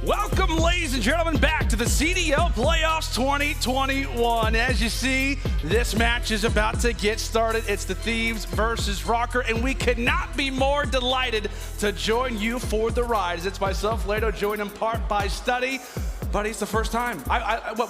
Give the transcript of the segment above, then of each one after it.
Welcome, ladies and gentlemen, back to the CDL Playoffs 2021. As you see, this match is about to get started. It's the Thieves versus Røkkr, and we could not be more delighted to join you for the ride. It's myself, Ledo, joined in part by Standy. Buddy, it's the first time.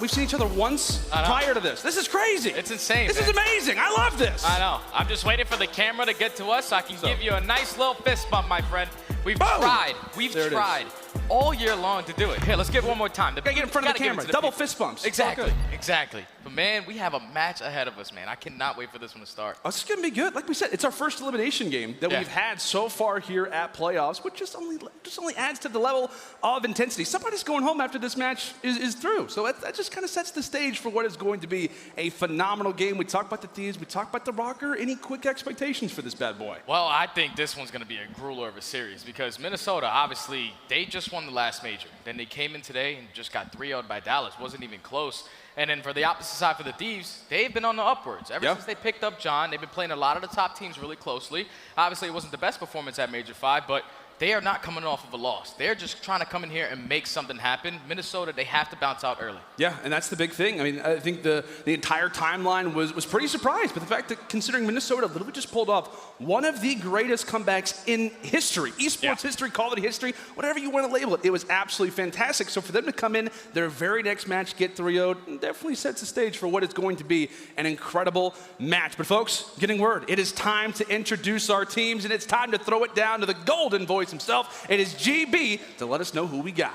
We've seen each other once prior to this. This is crazy. It's insane, This is amazing. I love this. I know. I'm just waiting for the camera to get to us so I can give you a nice little fist bump, my friend. We've tried. We've tried all year long to do it. Here, let's give it one more time. Gotta get in front of the camera. Double fist bumps. Exactly. Exactly. But man, we have a match ahead of us, man. I cannot wait for this one to start. Oh, this is gonna be good. Like we said, it's our first elimination game that we've had so far here at playoffs, which just only adds to the level of intensity. Somebody's going home after this match is through. So that just kind of sets the stage for what is going to be a phenomenal game. We talk about the Thieves, we talk about the Røkkr. Any quick expectations for this bad boy? Well, I think this one's gonna be a grueler of a series because Minnesota, obviously, they just won the last major. Then they came in today and just got 3-0'd by Dallas. Wasn't even close. And then for the opposite side, for the Thieves, they've been on the upwards. Ever since they picked up John, they've been playing a lot of the top teams really closely. Obviously, it wasn't the best performance at Major 5, but they are not coming off of a loss. They're just trying to come in here and make something happen. Minnesota, they have to bounce out early. Yeah, and that's the big thing. I mean, I think the entire timeline was pretty surprised, but the fact that considering Minnesota literally just pulled off one of the greatest comebacks in history, esports history, call it history, whatever you want to label it, it was absolutely fantastic. So for them to come in their very next match, get 3-0'd, definitely sets the stage for what is going to be an incredible match. But folks, getting word, it is time to introduce our teams, and it's time to throw it down to the golden voice himself. It is GB to let us know who we got.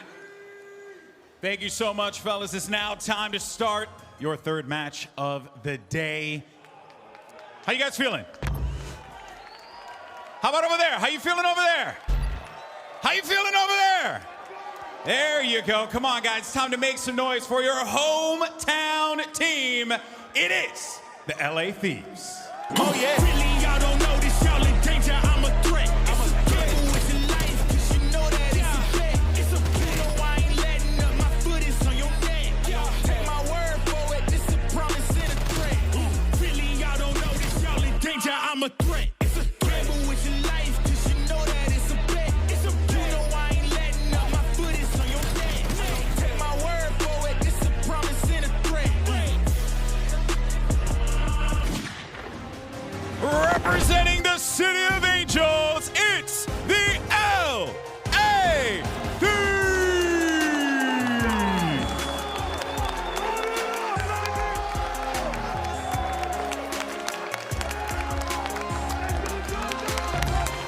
Thank you so much, fellas. It's now time to start your third match of the day. How you guys feeling? How about over there? How you feeling over there? How you feeling over there? There you go. Come on, guys. It's time to make some noise for your hometown team. It is the LA Thieves. Oh, yeah. Really, y'all don't know this. Y'all in danger. I'm a threat. I'm a threat. It's a gamble with your life, cause you know that it's a bet. It's a bet. You know I ain't letting up. My foot is on your neck. Take my word for it. This a promise and a threat. Representing the City of Angels, it's the LA Thieves.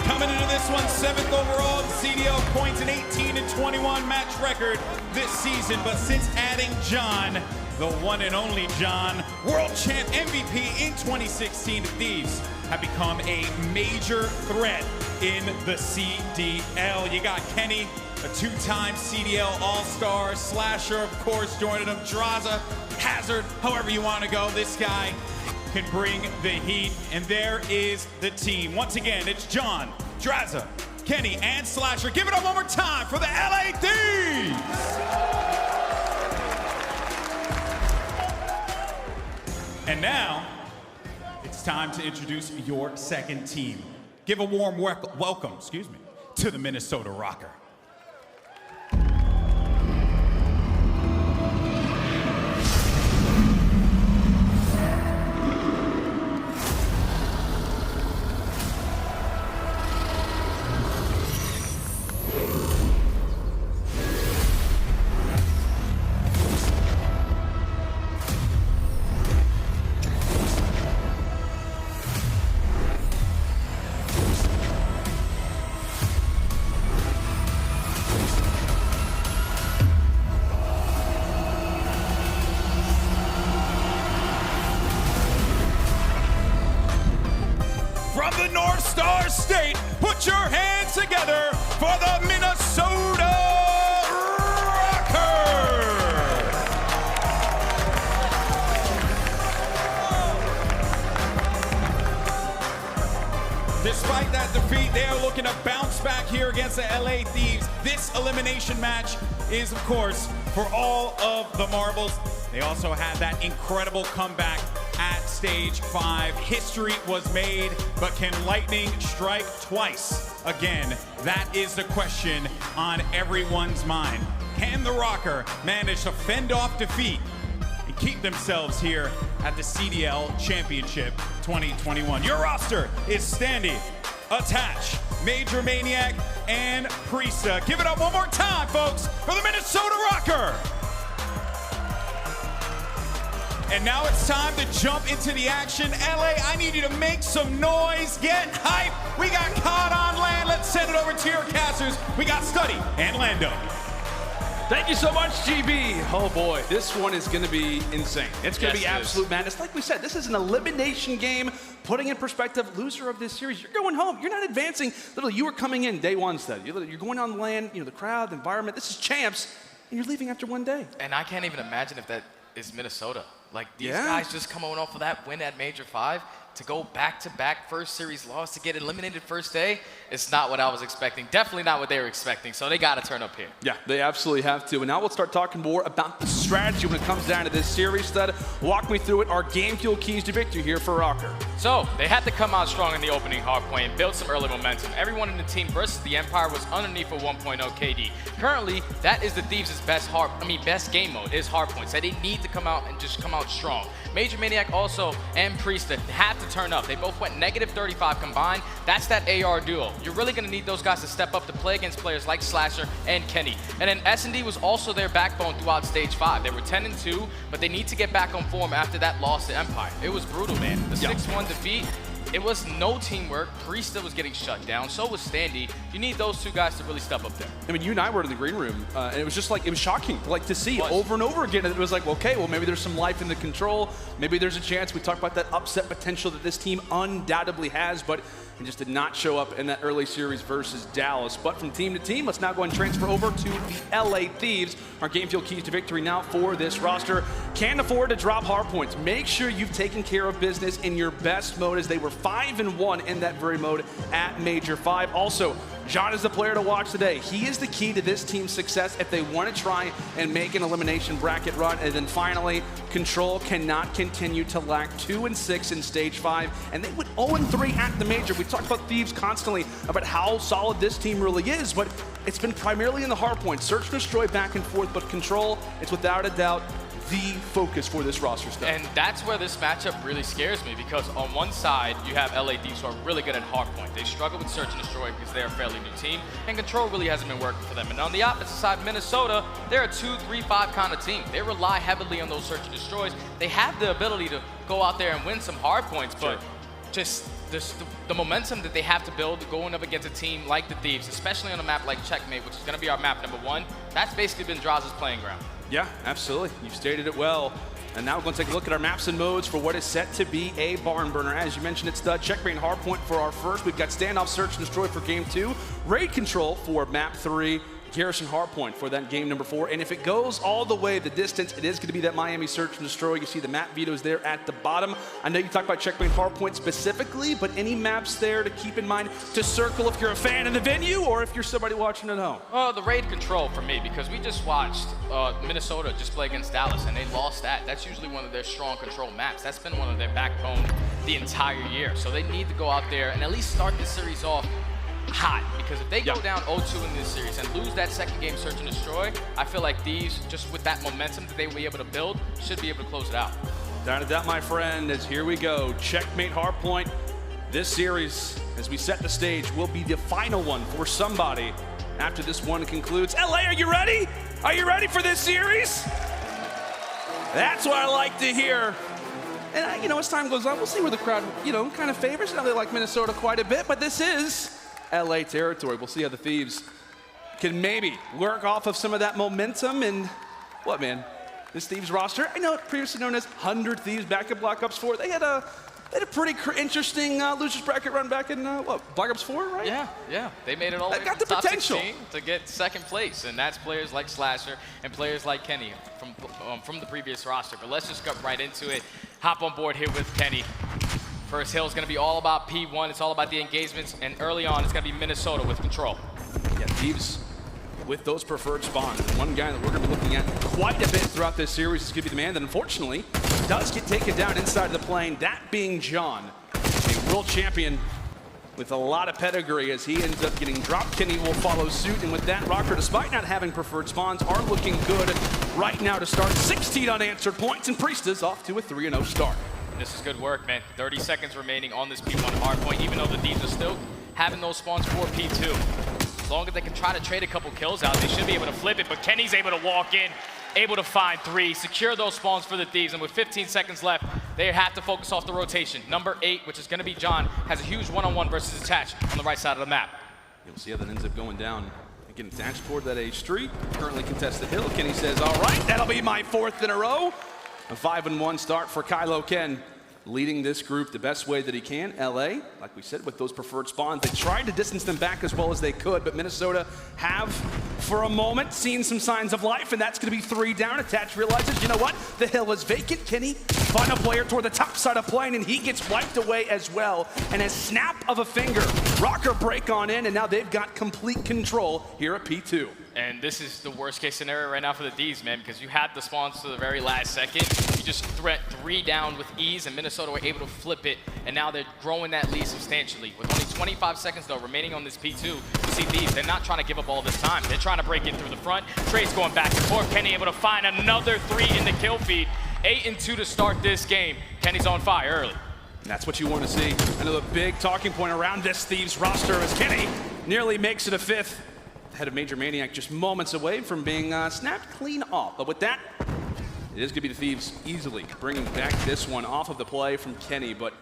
Coming into this one, 7th overall in CDL points, an 18-21 match record this season. But since adding John, the one and only John, world champ MVP in 2016, the Thieves have become a major threat in the CDL. You got Kenny, a 2-time CDL All-Star, Slasher, of course, joining him, Drazah, Hazard, however you want to go. This guy can bring the heat, and there is the team. Once again, it's John, Drazah, Kenny, and Slasher. Give it up one more time for the LA Thieves! And now, it's time to introduce your second team. Give a warm welcome, to the Minnesota Røkkr. State, put your hands together for the Minnesota Røkkr. Despite that defeat, they are looking to bounce back here against the LA Thieves. This elimination match is, of course, for all of the marbles. They also had that incredible comeback at Stage 5. History was made, but can lightning strike twice? Again, that is the question on everyone's mind. Can the Røkkr manage to fend off defeat and keep themselves here at the CDL Championship 2021? Your roster is Standy, Attach, MajorManiak, and Priestahh. Give it up one more time, folks, for the Minnesota Røkkr. And now it's time to jump into the action. LA, I need you to make some noise, get hype. We got caught on land. Let's send it over to your casters. We got Studdy and Lando. Thank you so much, GB. Oh boy, this one is gonna be insane. It's gonna be absolute madness. Like we said, this is an elimination game. Putting in perspective, loser of this series, you're going home. You're not advancing. Literally, you were coming in day one, Study. You're going on land, you know, the crowd, the environment. This is champs, and you're leaving after one day. And I can't even imagine if that is Minnesota. Like, these guys just coming off of that win at Major 5 to go back-to-back first series loss to get eliminated first day. It's not what I was expecting. Definitely not what they were expecting. So they got to turn up here. Yeah, they absolutely have to. And now we'll start talking more about the strategy when it comes down to this series. Stud, walk me through it. Our game fuel keys to victory here for Røkkr. So they had to come out strong in the opening hardpoint and build some early momentum. Everyone in the team versus the Empire was underneath a 1.0 KD. Currently, that is the Thieves' best game mode is hardpoint. So they need to come out and just come out strong. MajorManiak also and Priestahh have to turn up. They both went -35 combined. That's that AR duo. You're really going to need those guys to step up to play against players like Slasher and Kenny. And then S&D was also their backbone throughout stage 5. They were 10-2, but they need to get back on form after that loss to Empire. It was brutal, man. The 6-1 defeat. It was no teamwork. Priestahh was getting shut down. So was Standy. You need those two guys to really step up there. I mean, you and I were in the green room, and it was just like, it was shocking, like, to see over and over again. It was like, okay, well, maybe there's some life in the control. Maybe there's a chance. We talked about that upset potential that this team undoubtedly has, but it just did not show up in that early series versus Dallas. But from team to team, let's now go and transfer over to the LA Thieves. Our game fuel keys to victory now for this roster. Can't afford to drop hard points. Make sure you've taken care of business in your best mode, as they were 5-1 in that very mode at Major 5. Also, John is the player to watch today. He is the key to this team's success if they want to try and make an elimination bracket run. And then finally, Control cannot continue to lack 2-6 in stage 5, and they went 0-3 at the Major. We talked about Thieves constantly about how solid this team really is, but it's been primarily in the hard point. Search and destroy back and forth, but Control, it's without a doubt the focus for this roster stuff. And that's where this matchup really scares me, because on one side, you have LA Thieves who are really good at hardpoint. They struggle with search and destroy because they're a fairly new team, and Control really hasn't been working for them. And on the opposite side, Minnesota, they're a 2-3-5 kind of team. They rely heavily on those search and destroys. They have the ability to go out there and win some hardpoints, but just the momentum that they have to build going up against a team like the Thieves, especially on a map like Checkmate, which is going to be our map #1, that's basically been Drazah's playing ground. Yeah, absolutely. You've stated it well. And now we're going to take a look at our maps and modes for what is set to be a barn burner. As you mentioned, it's the Checkmate and Hardpoint for our first. We've got Standoff, Search, and Destroy for Game 2. Raid Control for Map 3. Garrison Hardpoint for that game #4. And if it goes all the way the distance, it is going to be that Miami Search and Destroy. You see the map vetoes there at the bottom. I know you talked about Checkmate Hardpoint specifically, but any maps there to keep in mind to circle if you're a fan in the venue or if you're somebody watching at home? Well, the Raid Control for me, because we just watched Minnesota just play against Dallas, and they lost that. That's usually one of their strong control maps. That's been one of their backbone the entire year. So they need to go out there and at least start this series off hot, because if they go down 0-2 in this series and lose that second game Search and Destroy, I feel like Thieves, just with that momentum that they will be able to build, should be able to close it out. Down to that, my friend, as here we go. Checkmate Hardpoint. This series, as we set the stage, will be the final one for somebody after this one concludes. LA, are you ready? Are you ready for this series? That's what I like to hear. And, you know, as time goes on, we'll see where the crowd, you know, kind of favors. I know they like Minnesota quite a bit, but this is LA territory. We'll see how the Thieves can maybe work off of some of that momentum. And what, man, this Thieves roster, I know previously known as 100 Thieves back in Black Ops 4. They had a pretty interesting losers bracket run back in Black Ops 4, right? Yeah. They made it all the way got to the top potential 16 to get second place, and that's players like Slasher and players like Kenny from the previous roster. But let's just get right into it. Hop on board here with Kenny. First hill is going to be all about P1. It's all about the engagements, and early on, it's going to be Minnesota with Control. Yeah, Thieves with those preferred spawns. One guy that we're going to be looking at quite a bit throughout this series is going to be the man that unfortunately does get taken down inside the plane, that being John, a world champion with a lot of pedigree as he ends up getting dropped. Kenny will follow suit, and with that, Røkkr, despite not having preferred spawns, are looking good right now to start 16 unanswered points, and Priestahh's off to a 3-0 start. This is good work, man. 30 seconds remaining on this P1 hardpoint, even though the Thieves are still having those spawns for P2. As long as they can try to trade a couple kills out, they should be able to flip it, but Kenny's able to walk in, able to find 3, secure those spawns for the Thieves, and with 15 seconds left, they have to focus off the rotation. Number 8, which is going to be John, has a huge one-on-one versus Attach on the right side of the map. You'll see how that ends up going down. Again, Attach toward that A street, currently contested hill. Kenny says, all right, that'll be my 4th in a row. A 5-1 start for Kylo Ken, leading this group the best way that he can. LA, like we said, with those preferred spawns, they tried to distance them back as well as they could, but Minnesota have, for a moment, seen some signs of life, and that's going to be 3 down. Attach realizes, you know what? The hill is vacant. Kenny, final player toward the top side of plane, and he gets wiped away as well. And a snap of a finger, Røkkr break on in, and now they've got complete control here at P2. And this is the worst case scenario right now for the D's, man, because you had the spawns to the very last second. You just threat 3 down with ease, and Minnesota were able to flip it, and now they're growing that lead substantially. With only 25 seconds, though, remaining on this P2, you see Thieves, they're not trying to give up all this time. They're trying to break in through the front. Trades going back and forth. Kenny able to find another 3 in the kill feed. 8-2 to start this game. Kenny's on fire early. And that's what you want to see. Another big talking point around this Thieves roster as Kenny nearly makes it a 5th. Head of MajorManiak just moments away from being snapped clean off. But with that, it is going to be the Thieves easily bringing back this one off of the play from Kenny. But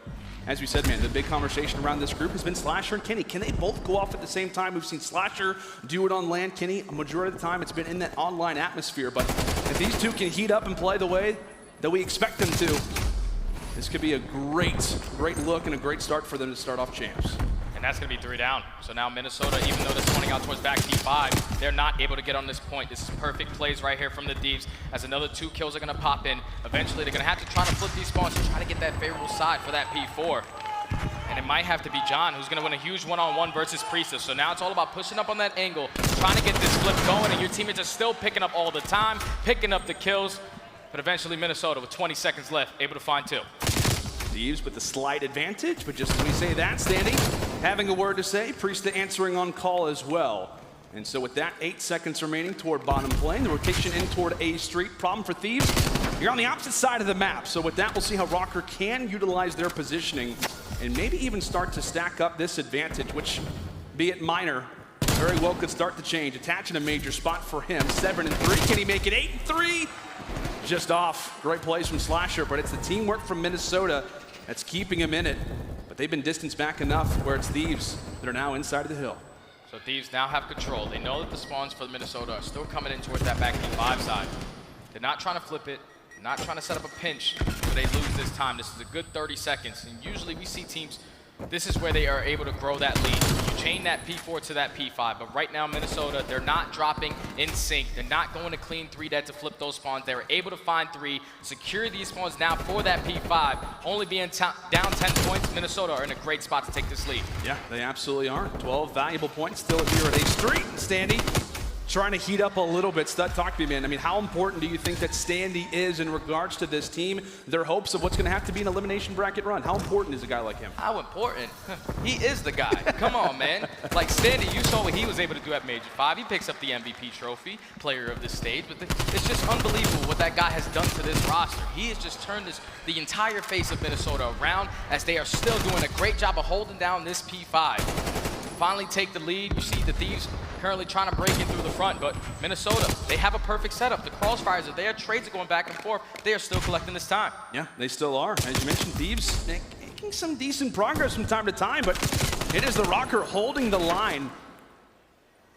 as we said, man, the big conversation around this group has been Slasher and Kenny. Can they both go off at the same time? We've seen Slasher do it on land. Kenny, a majority of the time, it's been in that online atmosphere. But if these two can heat up and play the way that we expect them to, this could be a great look and a great start for them to start off champs. And that's going to be 3 down. So now Minnesota, even though they're pointing out towards back P5, they're not able to get on this point. This is perfect plays right here from the Thieves, as another 2 kills are going to pop in. Eventually, they're going to have to try to flip these spawns to try to get that favorable side for that P4. And it might have to be John, who's going to win a huge one-on-one versus Priestahh. So now it's all about pushing up on that angle, trying to get this flip going, and your teammates are still picking up all the time, picking up the kills. But eventually, Minnesota, with 20 seconds left, able to find 2. Thieves with the slight advantage, but just as we say that, Standy having a word to say, Priestahh answering on call as well. And so with that, 8 seconds remaining toward bottom plane, the rotation in toward A street. Problem for Thieves, you're on the opposite side of the map. So with that, we'll see how Røkkr can utilize their positioning and maybe even start to stack up this advantage, which, be it minor, very well could start to change. Attaching a major spot for him, 7-3. Can he make it 8-3? Just off. Great plays from Slasher, but it's the teamwork from Minnesota that's keeping him in it. But they've been distanced back enough where it's Thieves that are now inside of the hill. So Thieves now have control. They know that the spawns for Minnesota are still coming in towards that back P5 side. They're not trying to flip it, not trying to set up a pinch where they lose this time. This is a good 30 seconds. And usually we see teams, this is where they are able to grow that lead. You chain that P4 to that P5, but right now Minnesota, they're not dropping in sync. They're not going to clean 3 dead to flip those spawns. They were able to find 3, secure these spawns now for that P5. Only being down 10 points, Minnesota are in a great spot to take this lead. Yeah, they absolutely are. 12 valuable points still here at A street. Standy trying to heat up a little bit. Stud, talk to me, man. I mean, how important do you think that Standy is in regards to this team, their hopes of what's going to have to be an elimination bracket run? How important is a guy like him? How important? He is the guy. Come on, man. Like Standy, you saw what he was able to do at Major 5. He picks up the MVP trophy, player of the stage, but it's just unbelievable what that guy has done to this roster. He has just turned the entire face of Minnesota around, as they are still doing a great job of holding down this P5. Finally take the lead. You see the Thieves currently trying to break in through the front, but Minnesota, they have a perfect setup. The crossfires are there, trades are going back and forth. They are still collecting this time. Yeah, they still are. As you mentioned, Thieves making some decent progress from time to time, but it is the Røkkr holding the line.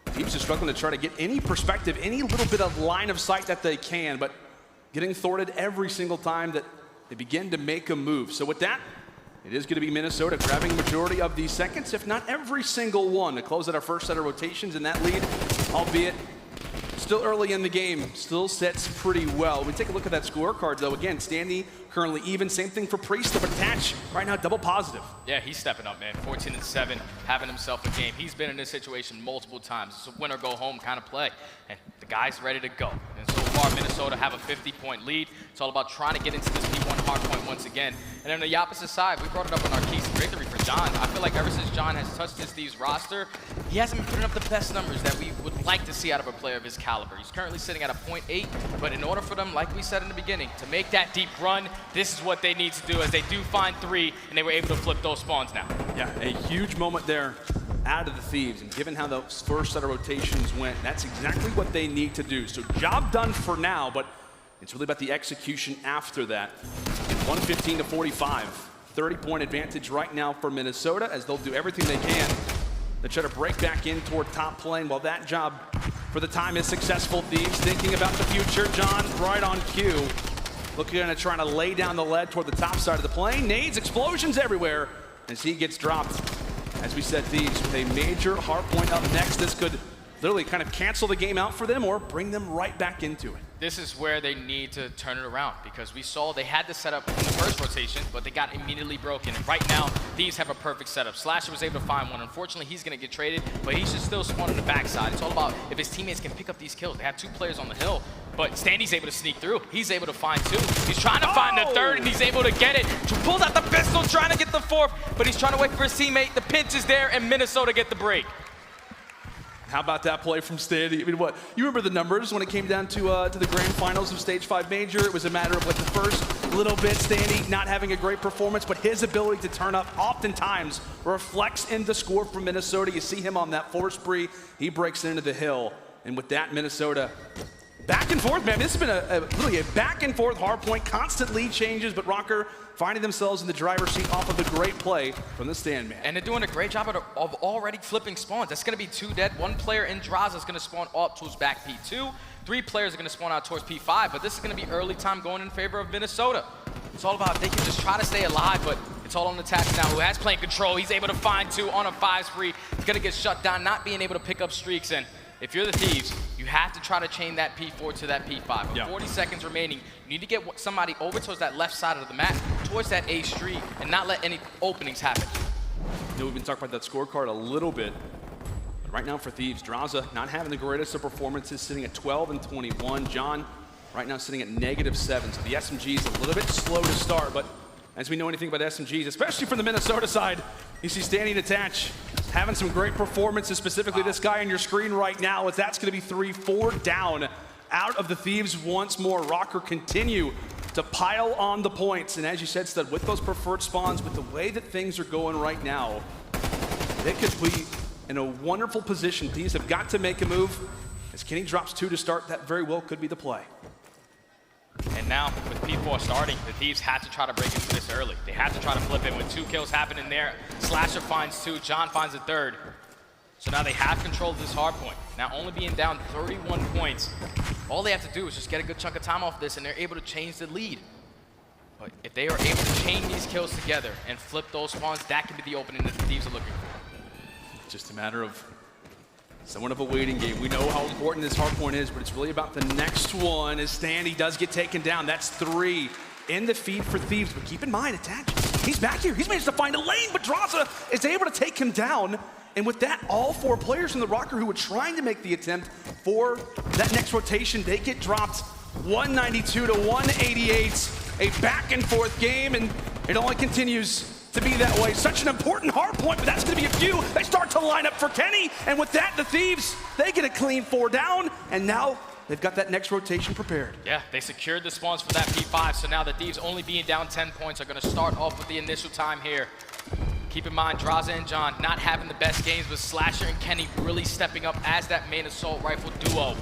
Thieves are struggling to try to get any perspective, any little bit of line of sight that they can, but getting thwarted every single time that they begin to make a move. So with that, it is going to be Minnesota grabbing the majority of these seconds, if not every single one, to close out our first set of rotations in that lead, albeit still early in the game, still sets pretty well. We take a look at that scorecard, though. Again, Standy currently even. Same thing for Priestahh, but Attach right now double positive. Yeah, he's stepping up, man. 14-7, having himself a game. He's been in this situation multiple times. It's a win or go home kind of play, and the guy's ready to go. And so far, Minnesota have a 50-point lead. It's all about trying to get into this P1 hardpoint once again. And on the opposite side, we brought it up on our keys to victory for John. I feel like ever since John has touched this Thieves roster, he hasn't been putting up the best numbers that we would like to see out of a player of his caliber. He's currently sitting at a 0.8, but in order for them, like we said in the beginning, to make that deep run, this is what they need to do as they do find 3, and they were able to flip those spawns now. Yeah, a huge moment there out of the Thieves, and given how those first set of rotations went, that's exactly what they need to do. So job done for now, but it's really about the execution after that. 115 to 45, 30-point advantage right now for Minnesota as they'll do everything they can to try to break back in toward top lane. While that job for the time is successful, Thieves thinking about the future. John right on cue, looking at trying to lay down the lead toward the top side of the plane. Nades, explosions everywhere as he gets dropped. As we said, Thieves with a major hardpoint up next. This could literally kind of cancel the game out for them or bring them right back into it. This is where they need to turn it around because we saw they had the setup in the first rotation, but they got immediately broken. And right now, Thieves have a perfect setup. Slasher was able to find one. Unfortunately, he's going to get traded, but he should still spawn on the backside. It's all about if his teammates can pick up these kills. They have 2 players on the hill, but Standy's able to sneak through. He's able to find 2. He's trying to find the 3rd, and he's able to get it. Pulls out the pistol, trying to get the 4th, but he's trying to wait for his teammate. The pinch is there, and Minnesota get the break. How about that play from Standy? I mean, what? You remember the numbers when it came down to the grand finals of Stage 5 Major? It was a matter of like the first little bit, Standy not having a great performance, but his ability to turn up oftentimes reflects in the score from Minnesota. You see him on that 4 spree. He breaks into the hill. And with that, Minnesota back and forth, man. This has been really a back and forth hard point, constant lead changes, but Røkkr finding themselves in the driver's seat off of the great play from the stand man. And they're doing a great job of already flipping spawns. That's going to be 2 dead. 1 player in Drazah is going to spawn up towards back P2. 3 players are going to spawn out towards P5, but this is going to be early time going in favor of Minnesota. It's all about if they can just try to stay alive, but it's all on the Tats now, who has plane control. He's able to find 2 on a 5 spree. He's going to get shut down, not being able to pick up streaks. And if you're the Thieves, you have to try to chain that P4 to that P5. With 40 seconds remaining, you need to get somebody over towards that left side of the map, towards that A street, and not let any openings happen. You know, we've been talking about that scorecard a little bit. But right now for Thieves, Drazah not having the greatest of performances, sitting at 12 and 21. John right now sitting at -7. So the SMG's a little bit slow to start, but as we know anything about SMGs, especially from the Minnesota side, you see Standy and Attach having some great performances, specifically this guy on your screen right now, as that's going to be 3-4 down out of the Thieves once more. Røkkr continue to pile on the points, and as you said, Stud, with those preferred spawns, with the way that things are going right now, they could be in a wonderful position. Thieves have got to make a move. As Kenny drops 2 to start, that very well could be the play. And now, with P4 starting, the Thieves had to try to break into this early. They had to try to flip it with 2 kills happening there. Slasher finds 2, John finds a 3rd. So now they have control of this hard point. Now only being down 31 points, all they have to do is just get a good chunk of time off this, and they're able to change the lead. But if they are able to chain these kills together and flip those spawns, that could be the opening that the Thieves are looking for. Just a matter of somewhat of a waiting game. We know how important this hard point is, but it's really about the next one as Standy does get taken down. That's 3 in the feed for Thieves, but keep in mind, Attach, he's back here. He's managed to find a lane, but Drazah is able to take him down. And with that, all 4 players from the Røkkr who were trying to make the attempt for that next rotation, they get dropped 192 to 188. A back and forth game, and it only continues to be that way. Such an important hard point, but that's going to be a few. They start to line up for Kenny, and with that, the Thieves, they get a clean 4 down, and now they've got that next rotation prepared. Yeah, they secured the spawns for that P5, so now the Thieves, only being down 10 points, are going to start off with the initial time here. Keep in mind, Drazah and John not having the best games, with Slasher and Kenny really stepping up as that main assault rifle duo.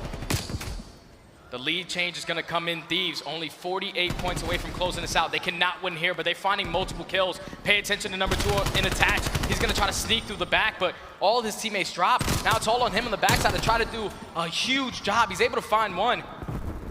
The lead change is going to come in. Thieves only 48 points away from closing this out. They cannot win here, but they're finding multiple kills. Pay attention to number 2 in Attach. He's going to try to sneak through the back, but all of his teammates drop. Now it's all on him on the backside to try to do a huge job. He's able to find 1,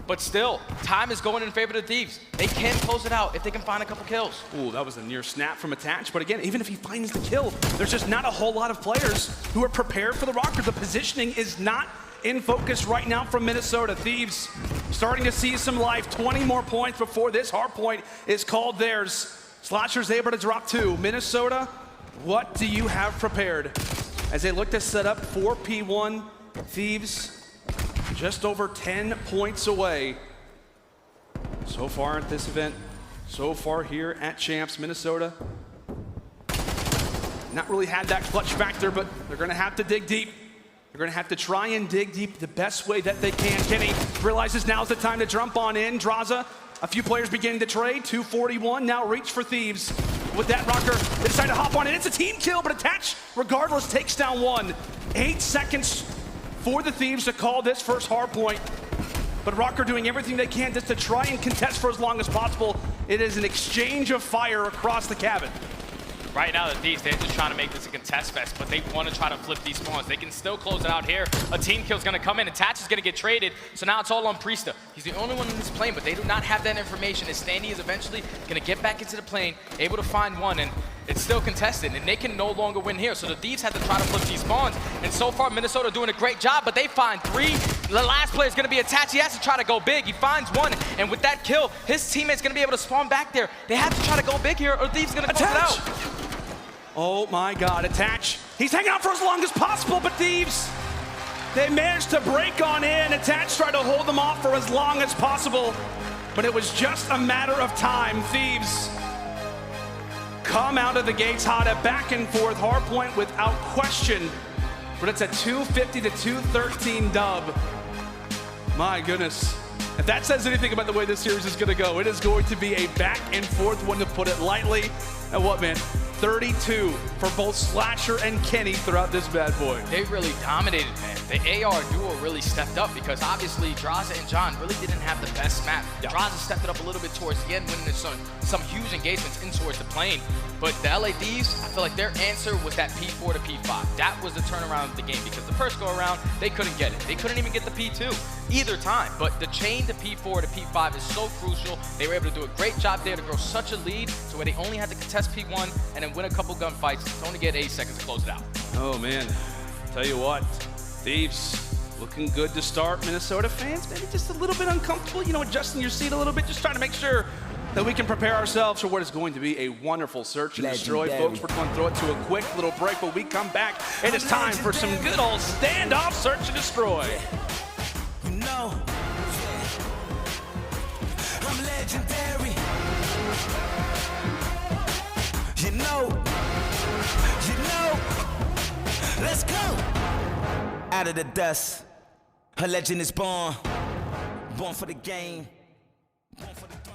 but still, time is going in favor of the Thieves. They can close it out if they can find a couple kills. Ooh, that was a near snap from Attach, but again, even if he finds the kill, there's just not a whole lot of players who are prepared for the Røkkr. The positioning is not in focus right now from Minnesota. Thieves starting to see some life. 20 more points before this hard point is called theirs. Slasher's able to drop 2. Minnesota, what do you have prepared as they look to set up for P1? Thieves just over 10 points away so far at this event. So far here at Champs, Minnesota not really had that clutch factor, but they're gonna have to dig deep. They're gonna have to try and dig deep the best way that they can. Kenny realizes now's the time to jump on in. Drazah, a few players beginning to trade. 241, now reach for Thieves. With that, Røkkr, they decide to hop on in. It's a team kill, but Attach, regardless, takes down one. 8 seconds for the Thieves to call this first hard point. But Røkkr doing everything they can just to try and contest for as long as possible. It is an exchange of fire across the cabin. Right now, the Thieves, they're just trying to make this a contest fest, but they want to try to flip these spawns. They can still close it out here. A team kill's going to come in. Attach is going to get traded, so now it's all on Priestahh. He's the only one in this plane, but they do not have that information, as Standy is eventually going to get back into the plane, able to find one, and it's still contested, and they can no longer win here. So the Thieves have to try to flip these spawns, and so far, Minnesota doing a great job, but they find 3. The last player is going to be Attach. He has to try to go big. He finds one, and with that kill, his teammate's going to be able to spawn back there. They have to try to go big here, or Thieves going to close it out. Oh my God, Attach. He's hanging out for as long as possible, but Thieves, they managed to break on in. Attach tried to hold them off for as long as possible, but it was just a matter of time. Thieves come out of the gates hot, a back and forth hard point without question, but it's a 250 to 213 dub. My goodness. If that says anything about the way this series is gonna go, it is going to be a back and forth one, to put it lightly. And what, man? 32 for both Slasher and Kenny throughout this bad boy. They really dominated, man. The AR duo really stepped up because obviously Drazah and John really didn't have the best map. Yeah. Drazah stepped it up a little bit towards the end, winning some huge engagements in towards the plane. But the LA Thieves, I feel like their answer was that P4 to P5. That was the turnaround of the game because the first go around, they couldn't get it. They couldn't even get the P2 either time. But the chain to P4 to P5 is so crucial. They were able to do a great job there to grow such a lead to where they only had to contest P1 and then win a couple gunfights to only get 8 seconds to close it out. Oh man, tell you what, Thieves looking good to start. Minnesota fans, maybe just a little bit uncomfortable, you know, adjusting your seat a little bit, just trying to make sure that we can prepare ourselves for what is going to be a wonderful search and destroy. Folks, we're going to throw it to a quick little break. When we come back, it is time for some good old standoff search and destroy. You know, I'm legendary. You know, let's go. Out of the dust, a legend is born for the game, born for the throne.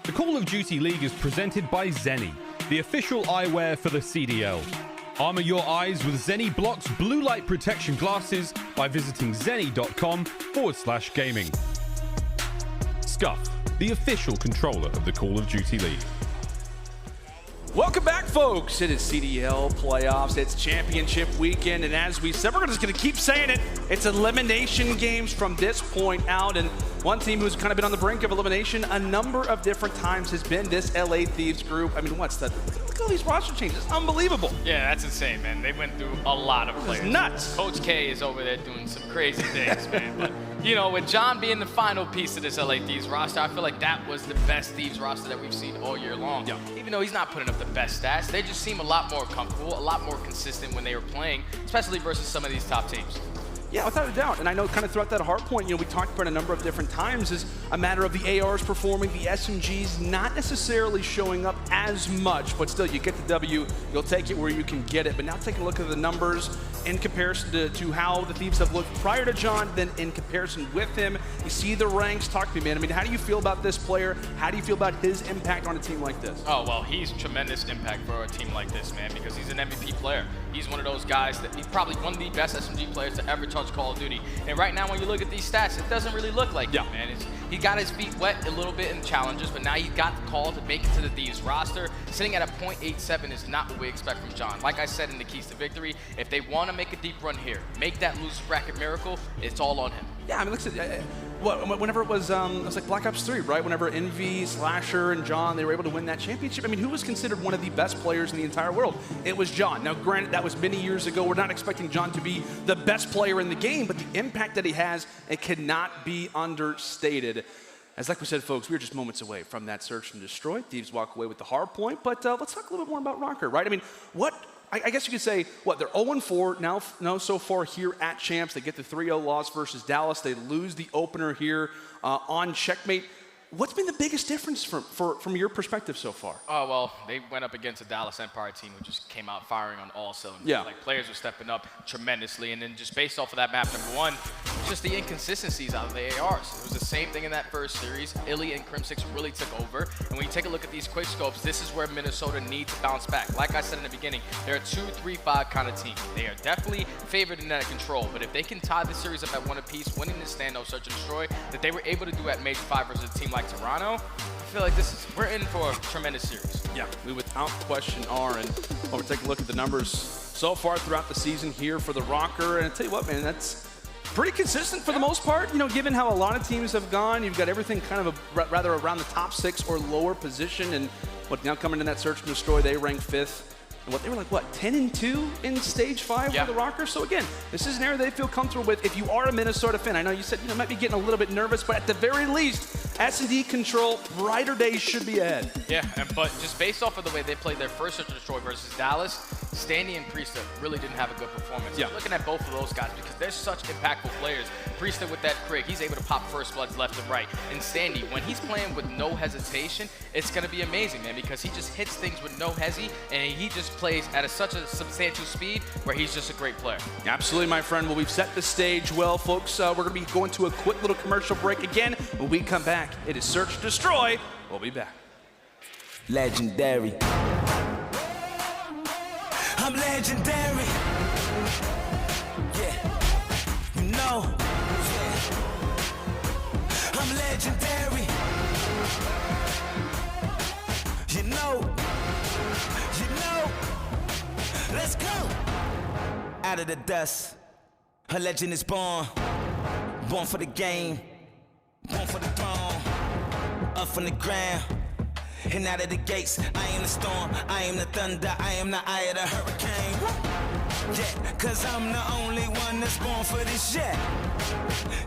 The Call of Duty League is presented by Seany, the official eyewear for the CDL. Armor your eyes with Seany Blocks blue light protection glasses by visiting seany.com/gaming. Scump, the official controller of the Call of Duty League. Welcome back, folks. It is CDL playoffs. It's championship weekend, and as we said, we're just going to keep saying it. It's elimination games from this point out, and one team who's kind of been on the brink of elimination a number of different times has been this LA Thieves group. I mean, what's that? Look at all these roster changes. Unbelievable. Yeah, that's insane, man. They went through a lot of players. It's nuts. Coach K is over there doing some crazy things, man. But You know, with John being the final piece of this LA Thieves roster, I feel like that was the best Thieves roster that we've seen all year long. Yeah. Even though he's not putting up the best stats, they just seem a lot more comfortable, a lot more consistent when they were playing, especially versus some of these top teams. Yeah, without a doubt. And I know kind of throughout that hard point, you know, we talked about a number of different times is a matter of the ARs performing, the SMGs not necessarily showing up as much, but still you get the W, you'll take it where you can get it. But now take a look at the numbers in comparison to how the Thieves have looked prior to John, then in comparison with him. You see the ranks. Talk to me, man. I mean, how do you feel about this player? How do you feel about his impact on a team like this? Oh, well, he's tremendous impact for a team like this, man, because he's an MVP player. He's one of those guys that he's probably one of the best SMG players to ever touch Call of Duty. And right now, when you look at these stats, it doesn't really look like it, man. He got his feet wet a little bit in challenges, but now he's got the call to make it to the Thieves roster. Sitting at a .87 is not what we expect from John. Like I said in the keys to victory, if they want to make a deep run here, make that loser bracket miracle, it's all on him. Yeah, I mean, look at whenever it was like Black Ops 3, right? Whenever Envy, Slasher, and John, they were able to win that championship. I mean, who was considered one of the best players in the entire world? It was John. Now, granted, that was many years ago. We're not expecting John to be the best player in the game, but the impact that he has, it cannot be understated. As like we said, folks, we were just moments away from that search and destroy. Thieves walk away with the hard point, but let's talk a little bit more about Røkkr, right? I mean, I guess you could say, they're 0-4 now so far here at Champs. They get the 3-0 loss versus Dallas. They lose the opener here on Checkmate. What's been the biggest difference from your perspective so far? Oh, well, they went up against a Dallas Empire team who just came out firing on all cylinders. Yeah. Like, players were stepping up tremendously, and then just based off of that map, number one, just the inconsistencies out of the ARs. It was the same thing in that first series. iLLeY and Crimsix really took over, and when you take a look at these quick scopes, this is where Minnesota needs to bounce back. Like I said in the beginning, they're a 2-3-5 kind of team. They are definitely favored in that control, but if they can tie the series up at one apiece, winning the standoff search and destroy, that they were able to do at Major 5 versus a team like Toronto, I feel like we're in for a tremendous series. Yeah, we without question are, and we'll take a look at the numbers so far throughout the season here for the Røkkr, and I tell you what, man, that's pretty consistent for the most part. You know, given how a lot of teams have gone, you've got everything kind of rather around the top 6 or lower position, and now coming in that search and destroy, they rank 5th. And they were like, 10-2 in stage 5 for the Røkkr? So again, this is an area they feel comfortable with. If you are a Minnesota fan, I know you said you might be getting a little bit nervous, but at the very least, S&D control, brighter days should be ahead. Yeah, but just based off of the way they played their first search and destroy versus Dallas, Standy and Priestahh really didn't have a good performance. Yeah. Looking at both of those guys because they're such impactful players. Priestahh with that Krig, he's able to pop first bloods left and right. And Standy, when he's playing with no hesitation, it's going to be amazing, man, because he just hits things with no hesi, and he just plays at such a substantial speed where he's just a great player. Absolutely, my friend. Well, we've set the stage well, folks. We're going to be going to a quick little commercial break again. When we come back, it is Search Destroy. We'll be back. Legendary. I'm legendary. Yeah, you know. Yeah. I'm legendary. You know. Let's go. Out of the dust, a legend is born. Born for the game, born for the throne. Up from the ground. And out of the gates, I am the storm, I am the thunder, I am the eye of the hurricane. Yeah, cause I'm the only one that's born for this shit.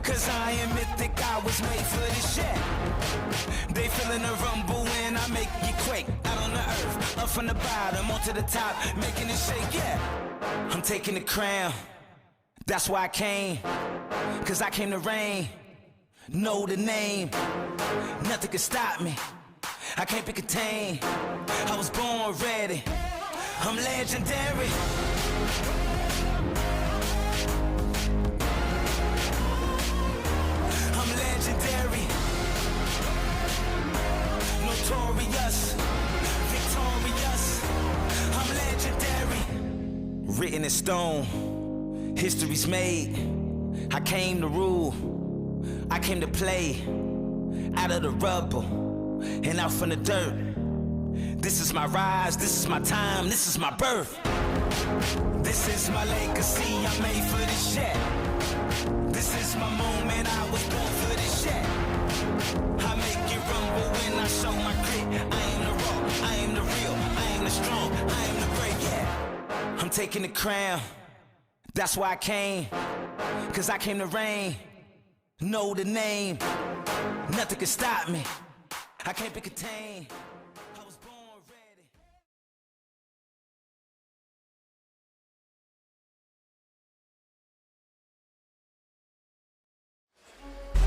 Cause I am mythic, I was made for this shit. They feeling the rumble when I make you quake. Out on the earth, up from the bottom, onto the top, making it shake, yeah. I'm taking the crown, that's why I came. Cause I came to reign, know the name. Nothing can stop me. I can't be contained. I was born ready. I'm legendary. I'm legendary. Notorious. Victorious. I'm legendary. Written in stone. History's made. I came to rule. I came to play. Out of the rubble. And out from the dirt. This is my rise, this is my time, this is my birth. This is my legacy, I'm made for this shit. This is my moment, I was born for this shit. I make it rumble when I show my grit. I am the raw, I am the real, I am the strong, I am the great, yeah. I'm taking the crown, that's why I came. Cause I came to reign, Know the name, nothing can stop me. I can't be contained. I was born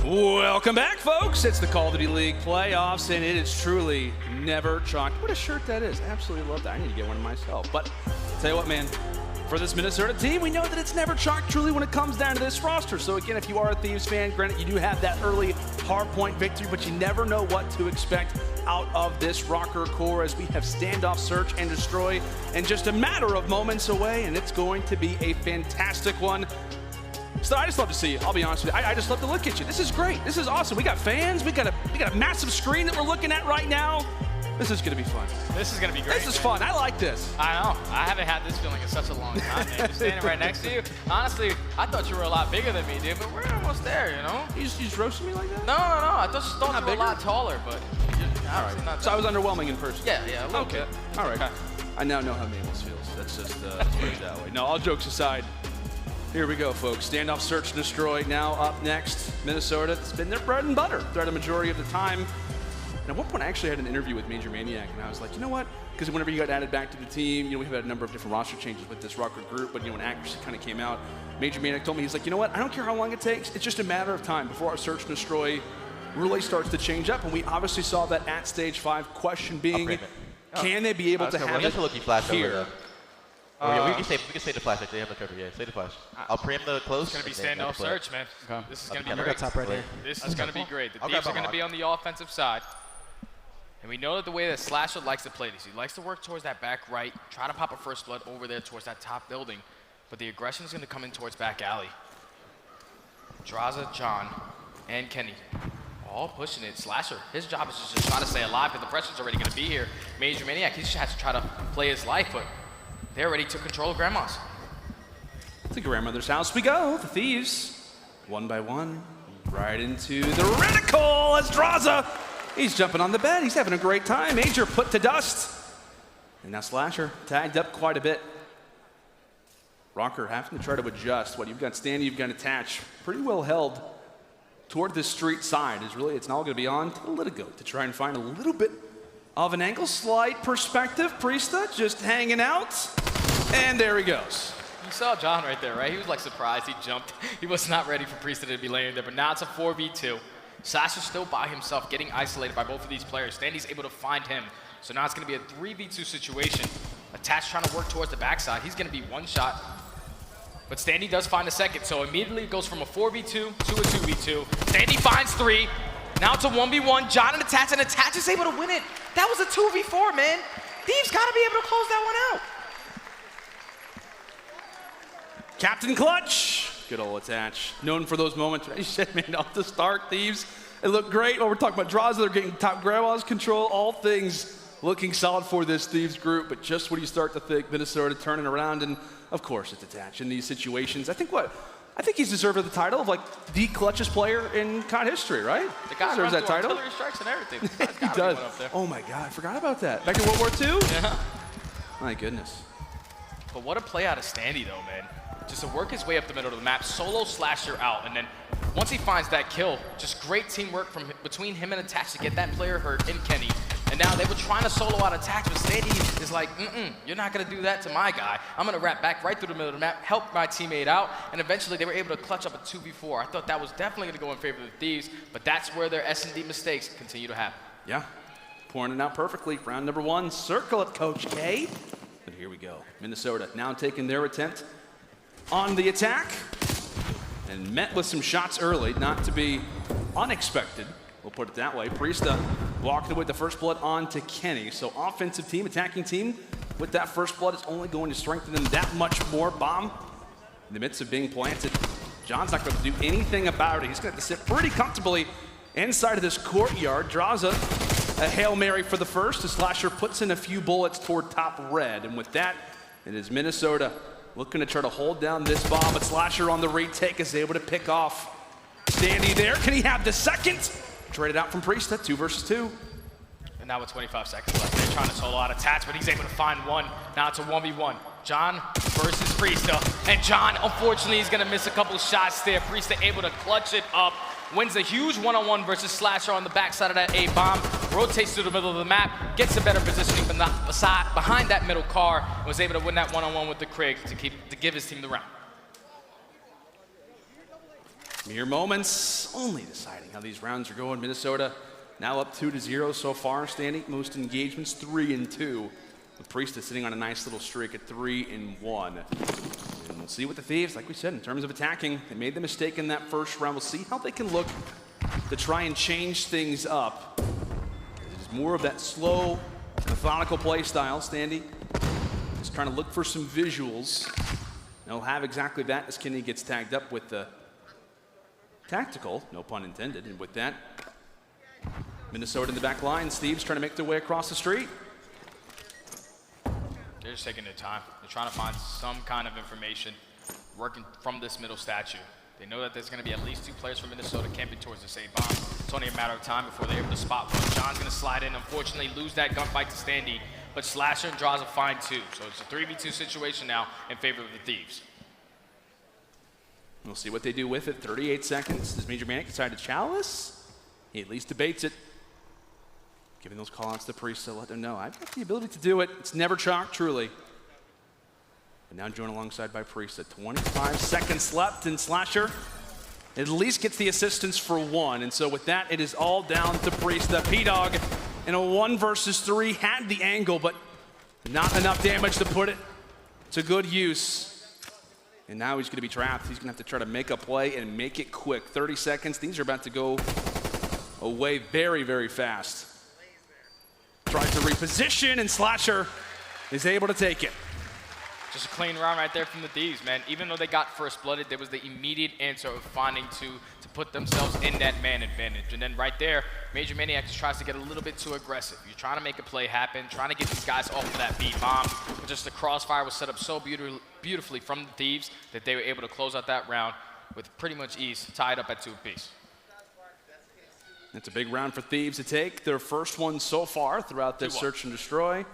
ready. Welcome back, folks. It's the Call of Duty League playoffs, and it is truly never chalked. What a shirt that is. Absolutely love that. I need to get one myself. But tell you what, man, for this Minnesota team, we know that it's never chalked truly when it comes down to this roster. So again, if you are a Thieves fan, granted you do have that early hardpoint victory, but you never know what to expect out of this Røkkr core as we have standoff, search, and destroy in just a matter of moments away, and it's going to be a fantastic one. So I just love to see you. I'll be honest with you. I just love to look at you. This is great. This is awesome. We got fans. We got a massive screen that we're looking at right now. This is going to be fun. This is going to be great. This is fun. I like this. I know. I haven't had this feeling in such a long time, man. Just standing right next to you. Honestly, I thought you were a lot bigger than me, dude, but we're almost there, you know? You just roasted me like that? No. I just thought you were a lot taller, but you're obviously not. So I was underwhelming in person. Yeah, a little okay. bit. All right. Okay. I now know how Mabel's feels. That's just let's put it that way. No, all jokes aside. Here we go, folks. Standoff, search, and destroy. Now up next, Minnesota. It's been their bread and butter throughout a majority of the time. And at one point, I actually had an interview with MajorManiak, and I was like, you know what? Because whenever you got added back to the team, you know, we've had a number of different roster changes with this Røkkr group, but you know, when Accuracy kind of came out, MajorManiak told me, he's like, you know what? I don't care how long it takes. It's just a matter of time before our search and destroy really starts to change up. And we obviously saw that at stage 5. Question being, can they be able to have it here? Oh, yeah, we can say the flash. Actually, have the cover. Yeah, say the flash. I'll preempt the close. It's going to be standoff search, man. Okay. This is going to be great. Top right here. This is going to be great. The Thieves are going to be on the offensive side. And we know that the way that Slasher likes to play this, he likes to work towards that back right, try to pop a first blood over there towards that top building. But the aggression is going to come in towards back alley. Drazah, John, and Kenny all pushing it. Slasher, his job is just to try to stay alive because the pressure's already going to be here. MajorManiak, he just has to try to play his life, but they already took control of Grandma's. To grandmother's house we go. The Thieves, one by one, right into the reticle as Drazah. He's jumping on the bed. He's having a great time. Major put to dust. And now Slasher tagged up quite a bit. Røkkr having to try to adjust. What you've got Standy, you've got Attach. Pretty well held toward the street side. It's now going to be on to the Litigo to try and find a little bit of an angle. Slight perspective. Priestahh just hanging out. And there he goes. You saw John right there, right? He was like surprised. He jumped. He was not ready for Priestahh to be laying there, but now it's a 4v2. Slasher's still by himself, getting isolated by both of these players. Standy's able to find him. So now it's going to be a 3v2 situation. Attach trying to work towards the backside. He's going to be one shot. But Standy does find a second, so immediately it goes from a 4v2 to a 2v2. Standy finds 3. Now it's a 1v1. John and Attach is able to win it. That was a 2v4, man. Thieves got to be able to close that one out. Captain Clutch. Good old Attach. Known for those moments. He said, man, off the start, Thieves. It looked great. While we're talking about Drazah, they're getting top grandma's control. All things looking solid for this Thieves group. But just when you start to think Minnesota turning around, and of course it's Attach in these situations. I think he's deserved of the title of like the clutchest player in COD history, right? The guy deserves that title. Artillery strikes and everything. He does. Oh my God, I forgot about that. Back in World War II? Yeah. My goodness. But what a play out of Standy though, man. Just to work his way up the middle of the map, solo Slasher out, and then once he finds that kill, just great teamwork from between him and Attach to get that player hurt in Kenny. And now they were trying to solo out Attach, but Standy is like, you're not gonna do that to my guy. I'm gonna wrap back right through the middle of the map, help my teammate out, and eventually they were able to clutch up a 2v4. I thought that was definitely gonna go in favor of the Thieves, but that's where their S&D mistakes continue to happen. Yeah, pouring it out perfectly. Round number 1, circle it, Coach K. But here we go. Minnesota now taking their attempt on the attack, and met with some shots early, not to be unexpected, we'll put it that way. Priestahh walking away with the first blood onto Kenny. So offensive team, attacking team, with that first blood, it's only going to strengthen them that much more. Bomb in the midst of being planted. John's not going to do anything about it. He's going to have to sit pretty comfortably inside of this courtyard. Drazah, a Hail Mary for the first, as Slasher puts in a few bullets toward top red. And with that, it is Minnesota looking to try to hold down this bomb, but Slasher on the retake is able to pick off Standy there. Can he have the second? Traded out from Priestahh, 2 versus 2. And now with 25 seconds left, they're trying to solo out Attach, but he's able to find one. Now it's a 1v1. John versus Priestahh. And John, unfortunately, is going to miss a couple of shots there. Priestahh able to clutch it up. Wins a huge one-on-one versus Slasher on the backside of that A-bomb. Rotates to the middle of the map. Gets a better positioning behind that middle car. And was able to win that one-on-one with the Krig to give his team the round. Mere moments, only deciding how these rounds are going. Minnesota now up 2-0 so far. Standy, most engagements 3-2. With Priestahh sitting on a nice little streak at 3-1. And we'll see what the Thieves, like we said, in terms of attacking, they made the mistake in that first round. We'll see how they can look to try and change things up. It is more of that slow, methodical play style. Standy is trying to look for some visuals. And he'll have exactly that as Kenny gets tagged up with the tactical, no pun intended. And with that, Minnesota in the back line. Thieves trying to make their way across the street. They're just taking their time. They're trying to find some kind of information working from this middle statue. They know that there's going to be at least 2 players from Minnesota camping towards this A-bomb. It's only a matter of time before they're able to spot one. John's going to slide in, unfortunately lose that gunfight to Standy, but Slasher and Drazah find 2. So it's a 3v2 situation now in favor of the Thieves. We'll see what they do with it. 38 seconds. Does MajorManiak decide to chalice? He at least debates it. Giving those call-outs to Priestahh, let them know, I've got the ability to do it. It's never chalk, truly. And now joined alongside by Priestahh. 25 seconds left, and Slasher at least gets the assistance for 1. And so with that, it is all down to Priestahh. P-Dog in a 1 versus 3 had the angle, but not enough damage to put it to good use. And now he's going to be trapped. He's going to have to try to make a play and make it quick. 30 seconds. These are about to go away very, very fast. Tries to reposition, and Slasher is able to take it. Just a clean round right there from the Thieves, man. Even though they got first blooded, there was the immediate answer of finding to put themselves in that man advantage. And then right there, MajorManiak just tries to get a little bit too aggressive. You're trying to make a play happen, trying to get these guys off of that beat bomb. But just the crossfire was set up so beautifully from the Thieves that they were able to close out that round with pretty much ease, tied up at 2 apiece. It's a big round for Thieves to take. Their first one so far throughout this search and destroy.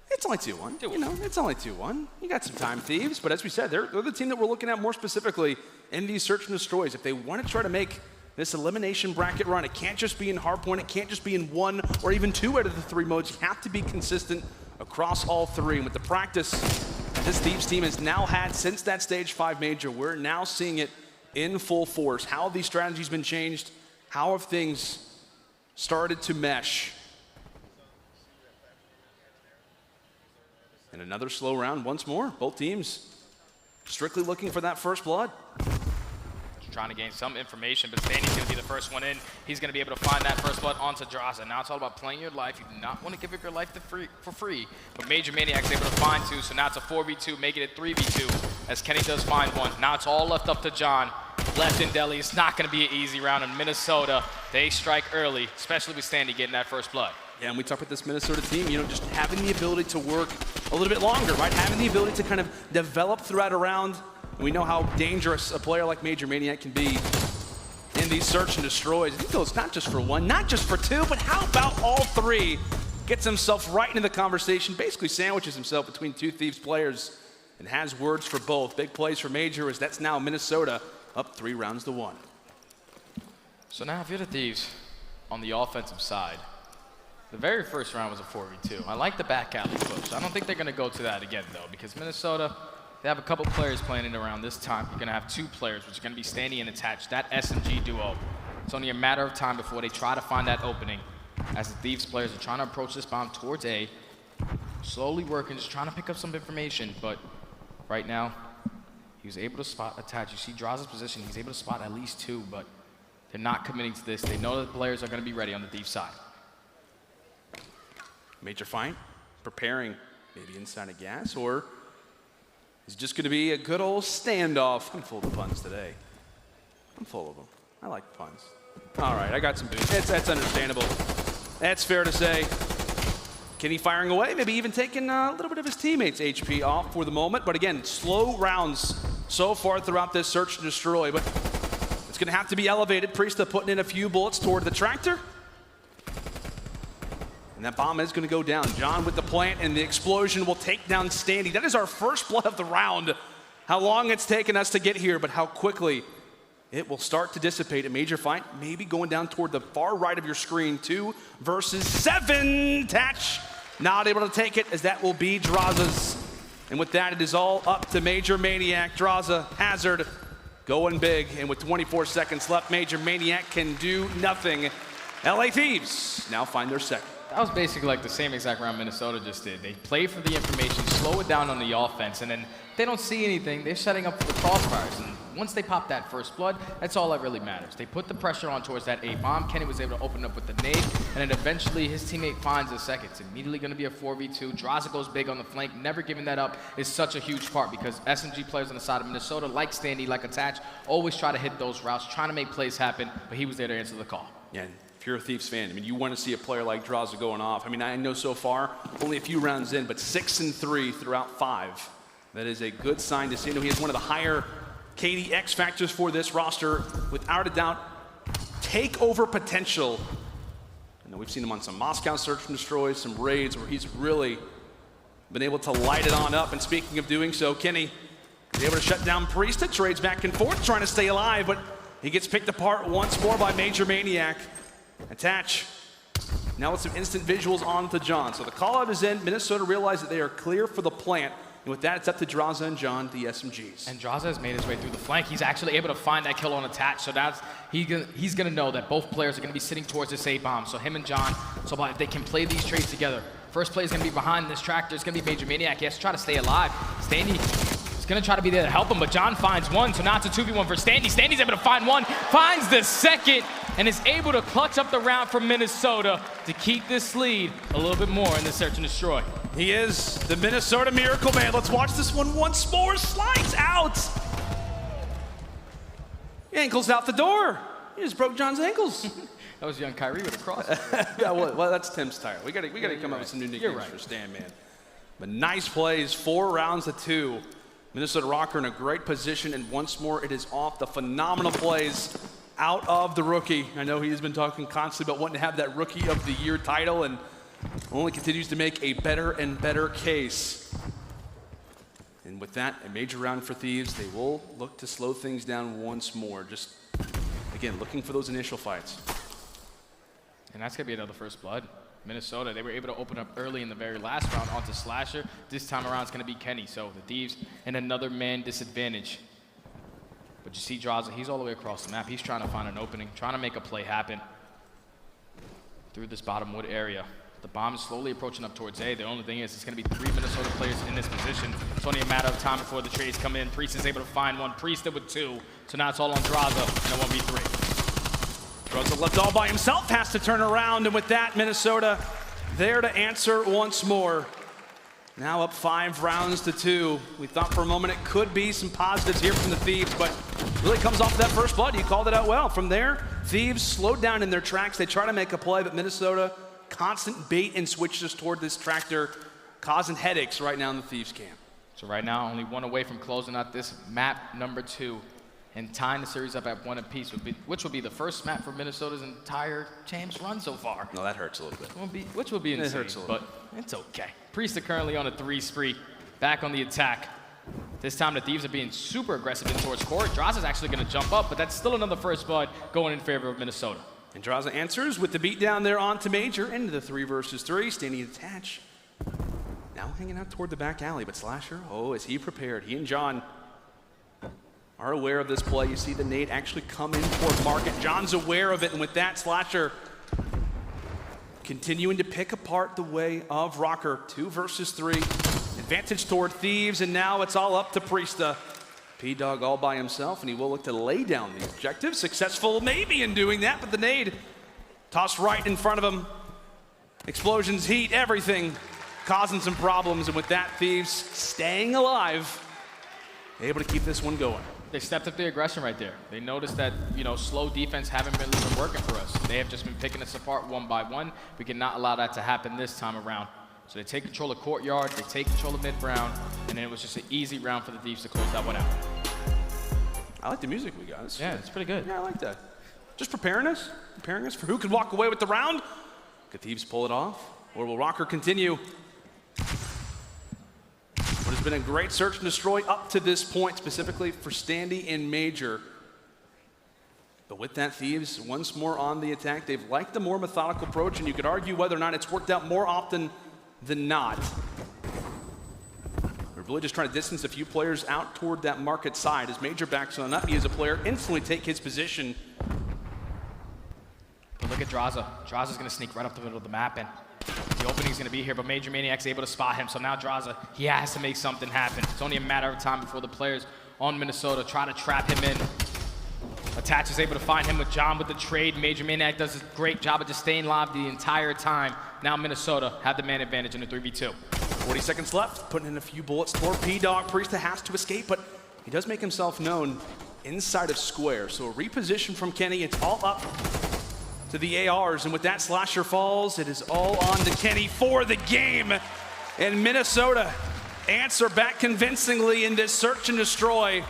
It's only 2-1. You know, it's only 2-1. You got some time, Thieves. But as we said, they're the team that we're looking at more specifically in these search and destroys. If they want to try to make this elimination bracket run, it can't just be in hardpoint. It can't just be in 1 or even 2 out of the 3 modes. You have to be consistent across all 3. And with the practice this Thieves team has now had since that Stage 5 major, we're now seeing it in full force. How have these strategies been changed? How have things started to mesh? And another slow round once more. Both teams strictly looking for that first blood. Trying to gain some information, but Standy's going to be the first one in. He's going to be able to find that first blood onto Drazah. Now it's all about playing your life. You do not want to give up your life for free. But MajorManiak's able to find 2, so now it's a 4v2, making it 3v2, as Kenny does find 1. Now it's all left up to John. Left in Delhi. It's not going to be an easy round in Minnesota. They strike early, especially with Standy getting that first blood. Yeah, and we talked about this Minnesota team, you know, just having the ability to work a little bit longer, right? Having the ability to kind of develop throughout a round. We know how dangerous a player like MajorManiak can be in these search and destroys. He goes not just for 1, not just for 2, but how about all 3? Gets himself right into the conversation, basically sandwiches himself between 2 Thieves players and has words for both. Big plays for Major, as that's now Minnesota up 3 rounds to 1. So now if you're the Thieves on the offensive side, the very first round was a 4v2. I like the back alley push. I don't think they're going to go to that again, though, because Minnesota, they have a couple players playing it around this time. You're going to have 2 players, which are going to be Standy and Attached, that SMG duo. It's only a matter of time before they try to find that opening, as the Thieves players are trying to approach this bomb towards A, slowly working, just trying to pick up some information, but right now, he was able to spot Attached. You see Drazah's position, he's able to spot at least 2, but they're not committing to this. They know that the players are going to be ready on the Thieves side. Major fight, preparing maybe inside a gas, or is it just going to be a good old standoff? I'm full of the puns today. I'm full of them. I like the puns. All right, I got some boots. That's understandable. That's fair to say. Kenny firing away, maybe even taking a little bit of his teammates' HP off for the moment. But again, slow rounds so far throughout this search and destroy. But it's going to have to be elevated. Priestahh putting in a few bullets toward the tractor. And that bomb is going to go down. John with the plant, and the explosion will take down Standy. That is our first blood of the round. How long it's taken us to get here, but how quickly it will start to dissipate. A major fight, maybe going down toward the far right of your screen. 2 versus 7. Tatch not able to take it, as that will be Drazah's. And with that, it is all up to MajorManiak. Drazah, Hazard, going big. And with 24 seconds left, MajorManiak can do nothing. LA Thieves now find their second. That was basically like the same exact round Minnesota just did. They play for the information, slow it down on the offense, and then they don't see anything. They're setting up for the crossfires. And once they pop that first blood, that's all that really matters. They put the pressure on towards that A bomb. Kenny was able to open up with the nade, and then eventually his teammate finds the second. It's immediately going to be a 4v2. Drazah goes big on the flank. Never giving that up is such a huge part, because SMG players on the side of Minnesota, like Standy, like Attach, always try to hit those routes, trying to make plays happen, but he was there to answer the call. Yeah. If you're a Thieves fan, I mean, you want to see a player like Drazah going off. I mean, I know so far, only a few rounds in, but 6-3 throughout 5. That is a good sign to see. I know he has one of the higher KD X factors for this roster. Without a doubt, takeover potential. I know we've seen him on some Moscow Search and Destroys, some raids where he's really been able to light it on up. And speaking of doing so, Kenny is able to shut down Priestahh, trades back and forth, trying to stay alive, but he gets picked apart once more by MajorManiak. Attach. Now with some instant visuals on to John. So the call out is in. Minnesota realized that they are clear for the plant. And with that, it's up to Drazah and John, the SMGs. And Drazah has made his way through the flank. He's actually able to find that kill on Attach. So that's he's going to know that both players are going to be sitting towards this A bomb. So him and John, so if they can play these trades together. First play is going to be behind this tractor. It's going to be MajorManiak. He has to try to stay alive. Standy is going to try to be there to help him, but John finds one. So now it's a 2v1 for Standy. Standy's able to find one, finds the second, and is able to clutch up the round for Minnesota to keep this lead a little bit more in the search and destroy. He is the Minnesota Miracle Man. Let's watch this one once more. Slides out. Ankles out the door. He just broke John's ankles. That was young Kyrie with a cross. Yeah, well, that's Tim's tire. We got to come up with some new nicknames for Stan, man. But nice plays, 4 rounds to 2. Minnesota Røkkr in a great position, and once more it is off the phenomenal plays out of the rookie. I know he's been talking constantly about wanting to have that Rookie of the Year title, and only continues to make a better and better case. And with that, a major round for Thieves. They will look to slow things down once more. Just, again, looking for those initial fights. And that's going to be another first blood. Minnesota, they were able to open up early in the very last round onto Slasher. This time around, it's going to be Kenny. So the Thieves in another man disadvantage. But you see Drazah, he's all the way across the map. He's trying to find an opening, trying to make a play happen through this bottom wood area. The bomb is slowly approaching up towards A. The only thing is, it's going to be 3 Minnesota players in this position. It's only a matter of time before the trades come in. Priest is able to find one. Priestahh with 2. So now it's all on Drazah in a 1v3. Drazah left all by himself, has to turn around, and with that, Minnesota there to answer once more. Now up 5 rounds to 2. We thought for a moment it could be some positives here from the Thieves, but really comes off that first blood. You called it out well. From there, Thieves slowed down in their tracks. They try to make a play, but Minnesota, constant bait and switches toward this tractor, causing headaches right now in the Thieves camp. So right now, only 1 away from closing out this map number 2. And tying the series up at 1 apiece, which will be the first map for Minnesota's entire champs run so far. No, that hurts a little bit. Which will be insane, hurts a little but it's okay. Priestahh currently on a 3 spree, back on the attack. This time the Thieves are being super aggressive in towards court. Drazah's actually going to jump up, but that's still another first blood going in favor of Minnesota. And Drazah answers with the beat down there onto Major into the 3 versus 3, standing attached. Now hanging out toward the back alley, but Slasher, oh, is he prepared? He and John are aware of this play. You see the nade actually come in toward Market. John's aware of it, and with that, Slasher continuing to pick apart the way of Røkkr. 2 versus 3. Advantage toward Thieves, and now it's all up to Priestahh. P-Dog all by himself, and he will look to lay down the objective. Successful maybe in doing that, but the nade tossed right in front of him. Explosions, heat, everything causing some problems, and with that, Thieves staying alive, able to keep this one going. They stepped up the aggression right there. They noticed that, slow defense haven't really been working for us. They have just been picking us apart 1 by 1. We cannot allow that to happen this time around. So they take control of Courtyard, they take control of mid-round, and then it was just an easy round for the Thieves to close that one out. I like the music we got. It's pretty good. Yeah, I like that. Just preparing us for who could walk away with the round. Could Thieves pull it off? Or will Røkkr continue what has been a great search and destroy up to this point, specifically for Standy and Major? But with that, Thieves once more on the attack. They've liked the more methodical approach, and you could argue whether or not it's worked out more often than not. We're really just trying to distance a few players out toward that market side. As Major backs on up, he is a player, instantly take his position. But look at Drazah. Drazah's gonna sneak right up the middle of the map, and the opening's gonna be here, but MajorManiak's able to spot him. So now Drazah, he has to make something happen. It's only a matter of time before the players on Minnesota try to trap him in. Attach is able to find him with John with the trade. MajorManiak does a great job of just staying live the entire time. Now Minnesota have the man advantage in the 3v2. 40 seconds left, putting in a few bullets for P-Dog. Priestahh has to escape, but he does make himself known inside of square. So a reposition from Kenny. It's all up to the ARs, and with that, Slasher falls. It is all on to Kenny for the game. And Minnesota answer back convincingly in this search and destroy.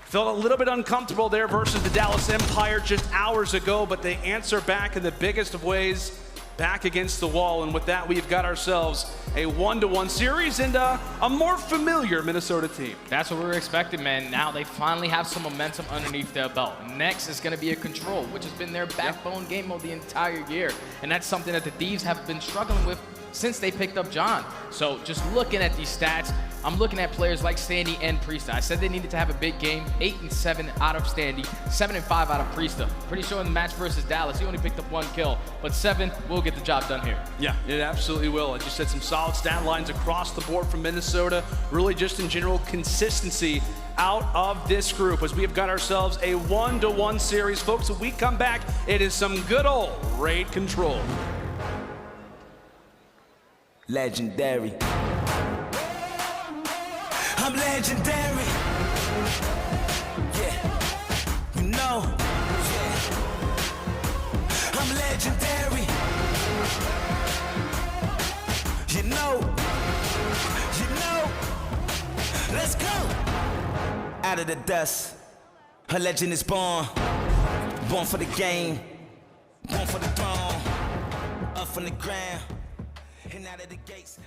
Felt a little bit uncomfortable there versus the Dallas Empire just hours ago, but they answer back in the biggest of ways, back against the wall. And with that, we've got ourselves a 1-to-1 series and a more familiar Minnesota team. That's what we were expecting, man. Now they finally have some momentum underneath their belt. Next is going to be a control, which has been their backbone game mode the entire year. And that's something that the Thieves have been struggling with since they picked up John. So just looking at these stats, I'm looking at players like Standy and Priestahh. I said they needed to have a big game. 8-7 out of Standy, 7-5 out of Priestahh. Pretty sure in the match versus Dallas, he only picked up 1 kill, but 7 will get the job done here. Yeah, it absolutely will. I just said some solid stat lines across the board from Minnesota. Really just in general consistency out of this group as we have got ourselves a 1-to-1 series. Folks, when we come back, it is some good old raid control. Legendary. I'm legendary. Yeah, you know. Yeah. I'm legendary. You know. You know. Let's go. Out of the dust, a legend is born. Born for the game. Born for the throne. Up from the ground. And out of the gates.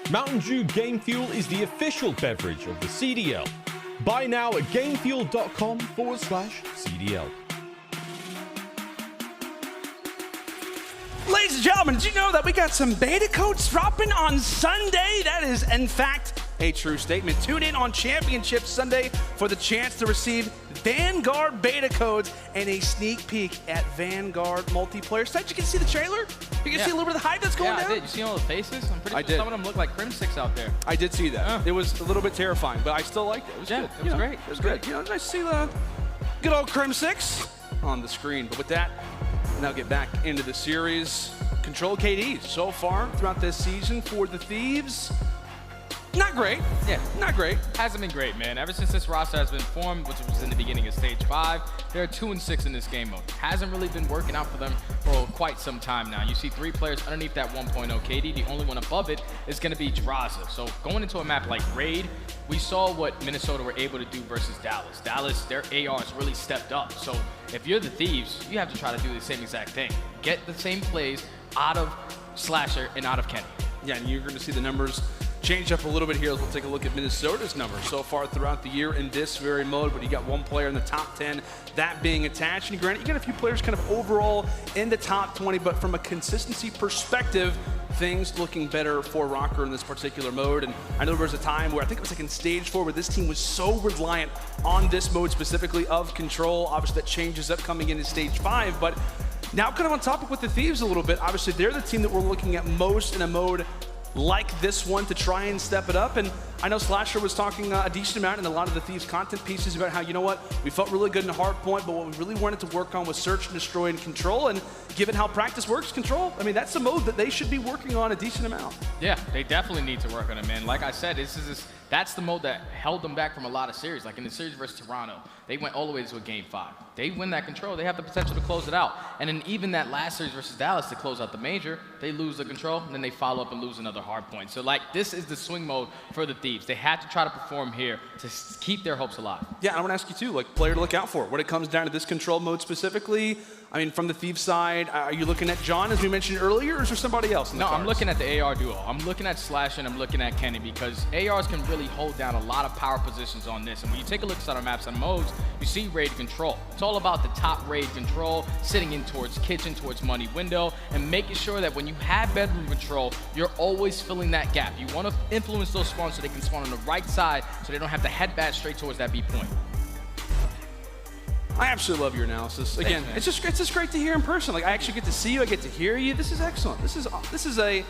Mountain Dew Game Fuel is the official beverage of the CDL. Buy now at gamefuel.com/CDL. Ladies and gentlemen, did you know that we got some beta codes dropping on Sunday? That is, in fact, a true statement. Tune in on Championship Sunday for the chance to receive Vanguard beta codes and a sneak peek at Vanguard multiplayer site. You can see the trailer? You can see a little bit of the hype that's going down? I did. You see all the faces? I'm pretty sure some of them look like Crimsix out there. I did see that. It was a little bit terrifying, but I still liked it. It was good. It was great. It was good. You know, nice to see the good old Crimsix on the screen. But with that, we'll now get back into the series. Control KDs so far throughout this season for the Thieves. Not great. Yeah. Not great. Hasn't been great, man. Ever since this roster has been formed, which was in the beginning of Stage 5, they're 2-6 in this game mode. Hasn't really been working out for them for quite some time now. You see 3 players underneath that 1.0 KD. The only one above it is going to be Drazah. So going into a map like Raid, we saw what Minnesota were able to do versus Dallas. Dallas, their ARs really stepped up. So if you're the Thieves, you have to try to do the same exact thing. Get the same plays out of Slasher and out of Kenny. Yeah, and you're going to see the numbers change up a little bit here. We'll take a look at Minnesota's numbers so far throughout the year in this very mode, but you got 1 player in the top 10, that being attached. And granted, you got a few players kind of overall in the top 20, but from a consistency perspective, things looking better for Røkkr in this particular mode. And I know there was a time where I think it was like in stage 4 where this team was so reliant on this mode specifically of control. Obviously that changes up coming into stage 5, but now kind of on topic with the Thieves a little bit. Obviously they're the team that we're looking at most in a mode like this one to try and step it up. And I know Slasher was talking a decent amount in a lot of the Thieves content pieces about how, you know what, we felt really good in Hardpoint, but what we really wanted to work on was Search and Destroy and Control. And given how practice works, Control, I mean, that's a mode that they should be working on a decent amount. Yeah, they definitely need to work on it, man. Like I said, that's the mode that held them back from a lot of series. Like in the series versus Toronto, they went all the way to a game 5. They win that control, they have the potential to close it out. And then even that last series versus Dallas to close out the major, they lose the control, and then they follow up and lose another hard point. So like, this is the swing mode for the Thieves. They had to try to perform here to keep their hopes alive. Yeah, I want to ask you too, like player to look out for. When it comes down to this control mode specifically, I mean, from the Thieves side, are you looking at John, as we mentioned earlier, or is there somebody else in the cards? I'm looking at the AR duo. I'm looking at Slash and I'm looking at Kenny, because ARs can really hold down a lot of power positions on this. And when you take a look at our maps and modes, you see raid control. It's all about the top raid control, sitting in towards kitchen, towards money window, and making sure that when you have bedroom control, you're always filling that gap. You want to influence those spawns so they can spawn on the right side, so they don't have to head back straight towards that B point. I absolutely love your analysis. Again, it's just great to hear in person. Like, I actually get to see you, I get to hear you. This is excellent. This is a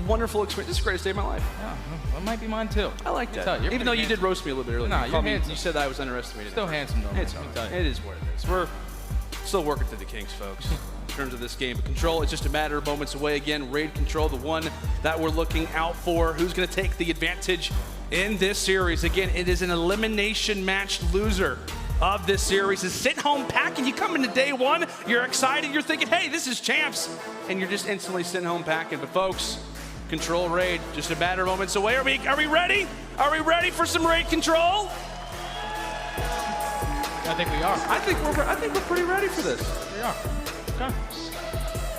wonderful experience. This is the greatest day of my life. Yeah, well, it might be mine too. I like that. Even though you did roast me a little bit earlier. Nah, you're handsome. You said that I was underestimated. Still handsome though. It is what it is. We're still working through the kinks, folks, in terms of this game. But control is just a matter of moments away. Again, raid control, the one that we're looking out for. Who's going to take the advantage in this series? Again, it is an elimination match loser of this series is sitting home packing. You come into day 1, you're excited, you're thinking, hey, this is champs, and you're just instantly sitting home packing. But folks, control raid, just a matter of moments away. Are we ready? Are we ready for some raid control? I think we are. I think we're pretty ready for this. We are. Okay.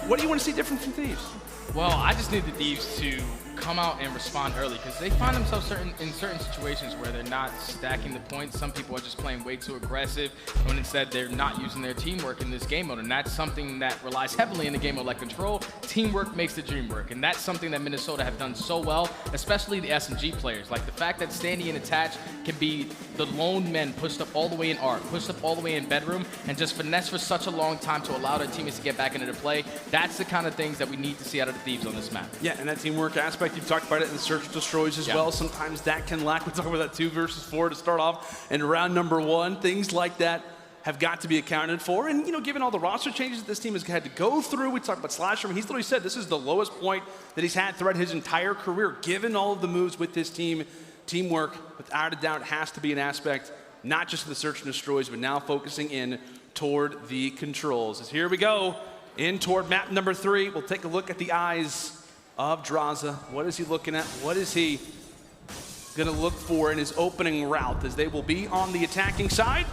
What do you want to see different from Thieves? Well, I just need the Thieves to come out and respond early, because they find themselves in certain situations where they're not stacking the points. Some people are just playing way too aggressive, when instead they're not using their teamwork in this game mode, and that's something that relies heavily in a game mode like Control. Teamwork makes the dream work, and that's something that Minnesota have done so well, especially the SMG players. Like the fact that Standy and Attach can be the lone men pushed up all the way in Arc, pushed up all the way in Bedroom, and just finesse for such a long time to allow their teammates to get back into the play. That's the kind of things that we need to see out of the Thieves on this map. Yeah, and that teamwork aspect, you've talked about it in the Search Destroys as well. Sometimes that can lack. We talk about that 2 versus 4 to start off in round number 1. Things like that have got to be accounted for. And, you know, given all the roster changes that this team has had to go through, we talked about Slasher. He's literally said this is the lowest point that he's had throughout his entire career. Given all of the moves with this team, teamwork, without a doubt, has to be an aspect, not just of the Search and Destroys, but now focusing in toward the controls. As here we go, in toward map number 3. We'll take a look at the eyes of Drazah. What is he looking at? What is he gonna look for in his opening route, as they will be on the attacking side?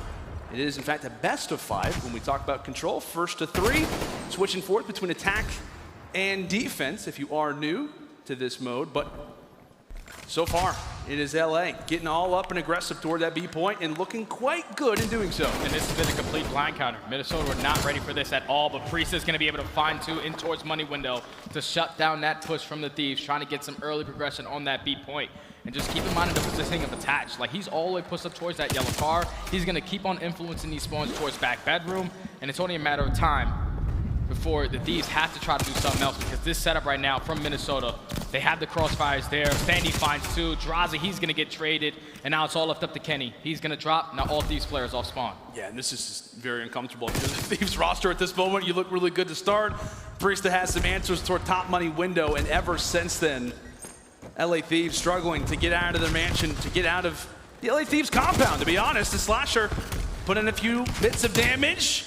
It is in fact a best of 5 when we talk about control. First to 3, switching forth between attack and defense if you are new to this mode. But so far, it is LA getting all up and aggressive toward that B point and looking quite good in doing so. And this has been a complete blind counter. Minnesota were not ready for this at all, but Priestahh is going to be able to find 2 in towards money window to shut down that push from the Thieves, trying to get some early progression on that B point. And just keep in mind the positioning of Attach. Like, he's all the way pushed up towards that yellow car. He's going to keep on influencing these spawns towards back bedroom, and it's only a matter of time before the Thieves have to try to do something else, because this setup right now from Minnesota, they have the crossfires there. Standy finds 2. Drazah, he's going to get traded, and now it's all left up to Kenny. He's going to drop. Now all Thieves players off spawn. Yeah, and this is just very uncomfortable because the Thieves roster at this moment, you look really good to start. Priestahh has some answers toward top money window, and ever since then, LA Thieves struggling to get out of their mansion, to get out of the LA Thieves compound, to be honest. The Slasher put in a few bits of damage,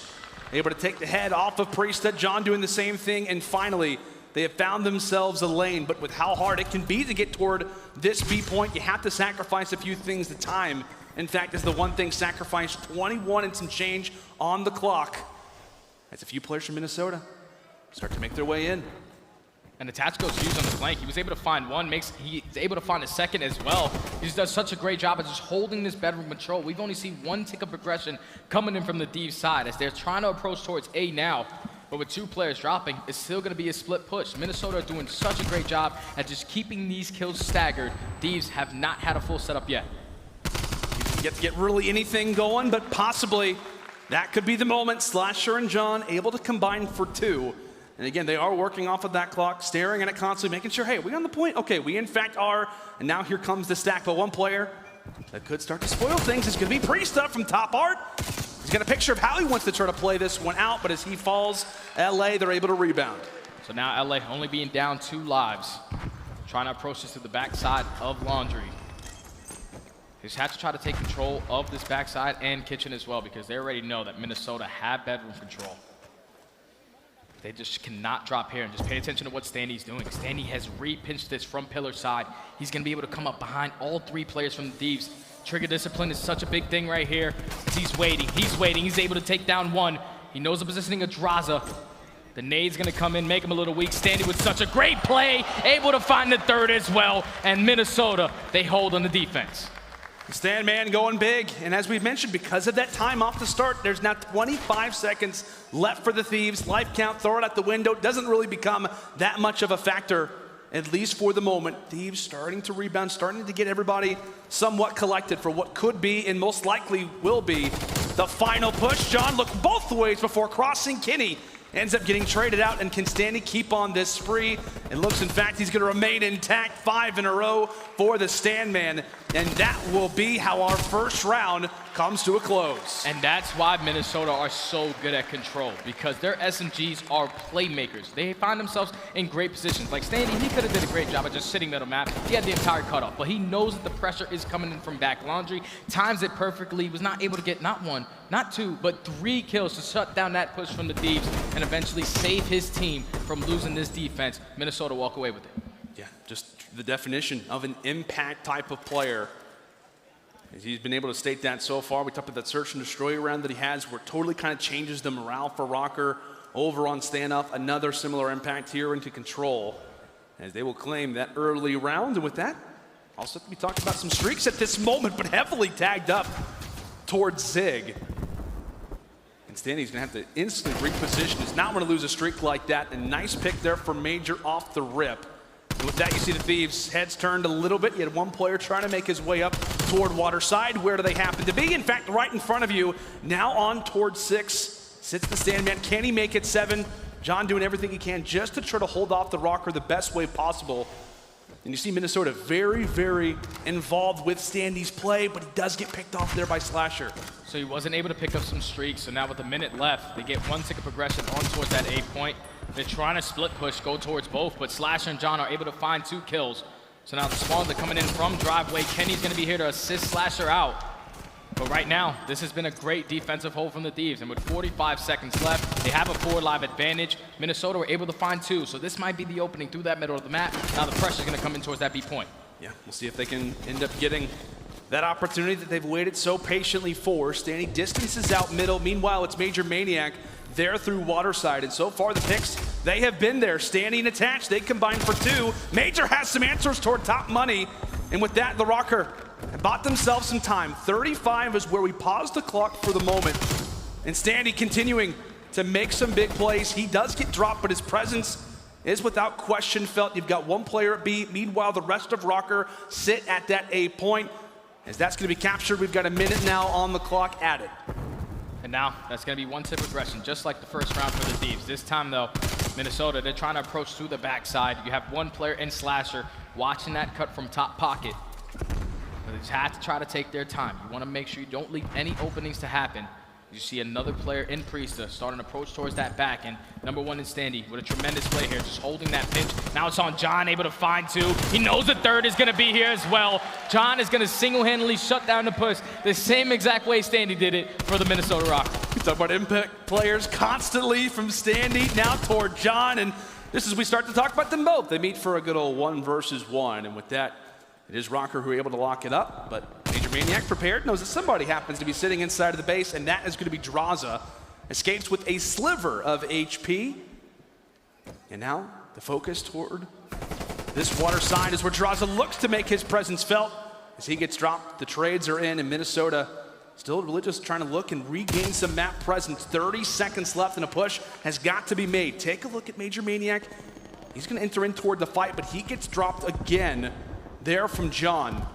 able to take the head off of Priestahh. John doing the same thing, and finally, they have found themselves a lane. But with how hard it can be to get toward this B point, you have to sacrifice a few things. The time, in fact, is the one thing sacrificed. 21 and some change on the clock. That's a few players from Minnesota start to make their way in. And the Tactical's used on the flank. He was able to find 1, he's able to find a 2nd as well. He just does such a great job of just holding this bedroom control. We've only seen 1 tick of progression coming in from the Thieves side as they're trying to approach towards A now. But with 2 players dropping, it's still going to be a split push. Minnesota are doing such a great job at just keeping these kills staggered. Thieves have not had a full setup yet. Yet to get really anything going, but possibly that could be the moment. Slasher and John able to combine for 2. And again, they are working off of that clock, staring at it constantly, making sure, hey, are we on the point? Okay, we in fact are. And now here comes the stack. But one player that could start to spoil things is going to be Priestahh from Top Art. He's got a picture of how he wants to try to play this one out, but as he falls, aLLeY, they're able to rebound. So now aLLeY only being down 2 lives, trying to approach this to the backside of Laundry. He's had to try to take control of this backside and kitchen as well, because they already know that Minnesota have bedroom control. They just cannot drop here, and just pay attention to what Standy's doing. Standy has re-pinched this from pillar side. He's going to be able to come up behind all 3 players from the Thieves. Trigger discipline is such a big thing right here. As he's waiting, he's able to take down 1. He knows the positioning of Drazah. The nade's gonna come in, make him a little weak. Standy with such a great play, able to find the 3rd as well. And Minnesota, they hold on the defense. Stand man going big, and as we've mentioned, because of that time off the start, there's now 25 seconds left for the Thieves. Life count, throw it out the window, doesn't really become that much of a factor, at least for the moment. Thieves starting to rebound, starting to get everybody somewhat collected for what could be, and most likely will be, the final push. John looked both ways before crossing. Kenny ends up getting traded out, and can Standy keep on this spree? It looks, in fact, he's going to remain intact. 5 in a row for the stand man, and that will be how our first round comes to a close. And that's why Minnesota are so good at control, because their SMGs are playmakers. They find themselves in great positions. Like Standy, he could have did a great job of just sitting middle map. He had the entire cutoff, but he knows that the pressure is coming in from back. Laundry times it perfectly. He was not able to get not 1, not 2, but 3 kills to shut down that push from the Thieves and eventually save his team from losing this defense. Minnesota walk away with it. Yeah, just the definition of an impact type of player. As he's been able to state that so far. We talked about that search and destroy round that he has, where it totally kind of changes the morale for Røkkr over on stand-up. Another similar impact here into control, as they will claim that early round. And with that, also we talked about some streaks at this moment, but heavily tagged up towards Zig. And Standy's gonna have to instantly reposition. Does not want to lose a streak like that. A nice pick there for Major off the rip. And with that, you see the Thieves' heads turned a little bit. You had one player trying to make his way up toward water side. Where do they happen to be? In fact, right in front of you. Now on towards 6. Sits the stand man. Can he make it 7? John doing everything he can just to try to hold off the Røkkr the best way possible. And you see Minnesota very, very involved with Standy's play, but he does get picked off there by Slasher. So he wasn't able to pick up some streaks, so now with a minute left, they get 1 tick of progression on towards that A point. They're trying to split push, go towards both, but Slasher and John are able to find 2 kills. So now the spawns are coming in from driveway. Kenny's gonna be here to assist Slasher out. But right now, this has been a great defensive hold from the Thieves, and with 45 seconds left, they have a 4 live advantage. Minnesota were able to find 2, so this might be the opening through that middle of the map. Now the pressure's gonna come in towards that B point. Yeah, we'll see if they can end up getting that opportunity that they've waited so patiently for. Standy distances out middle. Meanwhile, it's MajorManiak there through waterside, and so far the picks, they have been there. Standy and attached, they combine for 2. Major has some answers toward top money, and with that, the Røkkr bought themselves some time. 35 is where we paused the clock for the moment, and Standy continuing to make some big plays. He does get dropped, but his presence is without question felt. You've got 1 player at B. Meanwhile, the rest of Røkkr sit at that A point. As that's going to be captured, we've got a minute now on the clock added. And now that's going to be 1 tip progression, just like the first round for the Thieves. This time, though, Minnesota, they're trying to approach through the backside. You have 1 player in Slasher watching that cut from top pocket. But they just have to try to take their time. You want to make sure you don't leave any openings to happen. You see another player in Priestahh starting to approach towards that back, and number 1 in Standy with a tremendous play here, just holding that pinch. Now it's on John, able to find 2. He knows the 3rd is going to be here as well. John is going to single-handedly shut down the push the same exact way Standy did it for the Minnesota Røkkr. We talk about impact players constantly from Standy now toward John, and this is we start to talk about them both. They meet for a good old 1 versus 1, and with that, it is Røkkr who are able to lock it up, but MajorManiak prepared, knows that somebody happens to be sitting inside of the base, and that is going to be Drazah. Escapes with a sliver of HP. And now the focus toward this water side is where Drazah looks to make his presence felt. As he gets dropped, the trades are in, and Minnesota Still really just trying to look and regain some map presence. 30 seconds left and a push has got to be made. Take a look at MajorManiak. He's gonna enter in toward the fight, but he gets dropped again there from John.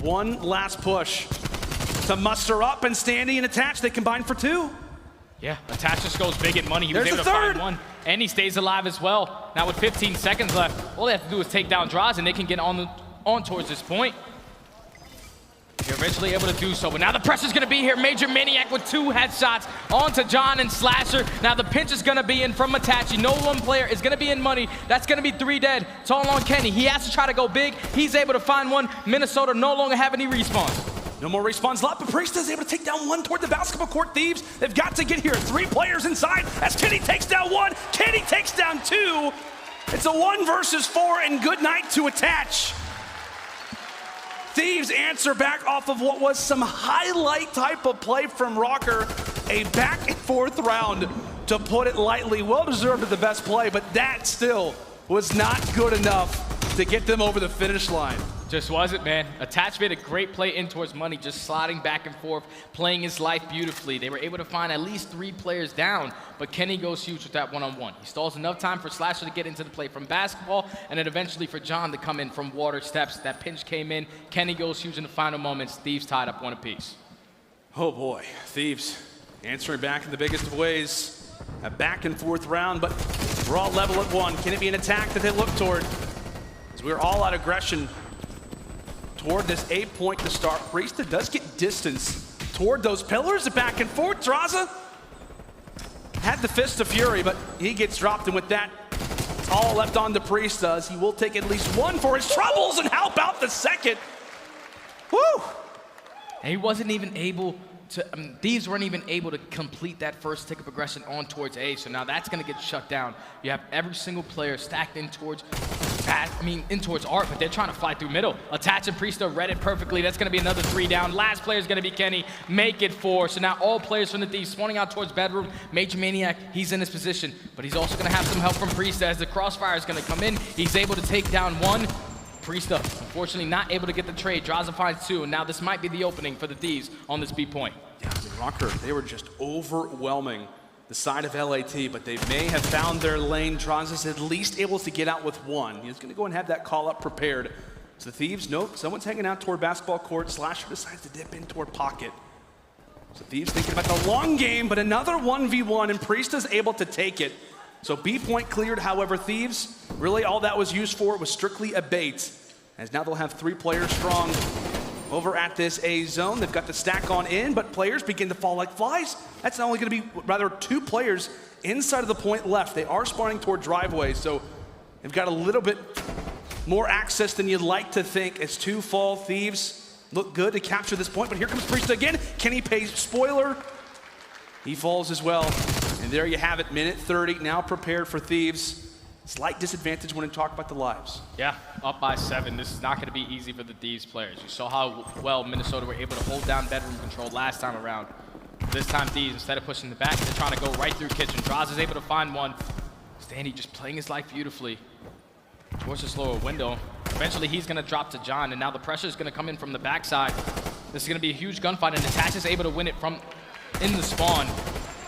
One last push to muster up, and Standy and Attach, they combine for 2. Yeah, Attach just goes big at money. He was able to find 1, and he stays alive as well. Now with 15 seconds left, all they have to do is take down Drazah, and they can get on towards this point. They're eventually able to do so, but now the pressure's gonna be here. MajorManiak with 2 headshots onto John and Slasher. Now the pinch is gonna be in from Matachi. No one player is gonna be in money. That's gonna be 3 dead. It's all on Kenny. He has to try to go big. He's able to find 1. Minnesota no longer have any respawns. No more respawns left, but Priestahh is able to take down 1 toward the basketball court. Thieves, they've got to get here. 3 players inside as Kenny takes down 1. Kenny takes down 2. It's a 1 versus 4, and good night to Attach. Thieves answer back off of what was some highlight type of play from Røkkr. A back and forth round, to put it lightly. Well deserved of the best play, but that still was not good enough to get them over the finish line. Just wasn't, man. Attach made a great play in towards money, just sliding back and forth, playing his life beautifully. They were able to find at least 3 players down, but Kenny goes huge with that one-on-one. He stalls enough time for Slasher to get into the play from basketball, and then eventually for John to come in from water steps. That pinch came in. Kenny goes huge in the final moments. Thieves tied up 1 apiece. Oh boy, Thieves answering back in the biggest of ways. A back and forth round, but we're all level at 1. Can it be an attack that they look toward? As we're all out aggression toward this A point to start. Priestahh does get distance toward those pillars. Back and forth. Drazah had the Fist of Fury, but he gets dropped, and with that, it's all left on to Priestahh, as he will take at least 1 for his troubles, and how about the second? Woo! And he wasn't even able to, Thieves weren't even able to complete that first tick of progression on towards A, so now that's gonna get shut down. You have every single player stacked in towards in towards Art, but they're trying to fly through middle. Attach and Priestahh read it perfectly. That's gonna be another 3 down. Last player is gonna be Kenny. Make it 4. So now all players from the Thieves spawning out towards bedroom. MajorManiak, he's in his position, but he's also gonna have some help from Priestahh as the crossfire is gonna come in. He's able to take down 1. Priestahh, unfortunately, not able to get the trade. Drazah finds 2, and now this might be the opening for the Thieves on this B point. Yeah, Røkkr, they were just overwhelming the side of LAT, but they may have found their lane. Drazah's at least able to get out with 1. He's going to go and have that call up prepared. So the Thieves, nope, someone's hanging out toward basketball court. Slasher decides to dip in toward pocket. So Thieves thinking about the long game, but another 1v1, and Priestahh's able to take it. So B point cleared. However, Thieves, really all that was used for was strictly a bait, as now they'll have 3 players strong over at this A zone. They've got the stack on in, but players begin to fall like flies. That's not only going to be rather 2 players inside of the point left. They are spawning toward driveways, so they've got a little bit more access than you'd like to think. As 2 fall. Thieves look good to capture this point, but here comes Priestahh again. Can he pay spoiler? He falls as well. And there you have it, minute 30 now prepared for Thieves. Slight disadvantage when we talk about the lives. Yeah, up by 7. This is not going to be easy for the Thieves players. You saw how well Minnesota were able to hold down bedroom control last time around. This time Thieves, instead of pushing the back, they're trying to go right through kitchen. Drazah is able to find 1. Standy just playing his life beautifully towards this lower window. Eventually he's going to drop to John, and now the pressure is going to come in from the backside. This is going to be a huge gunfight, and Attach is able to win it from in the spawn.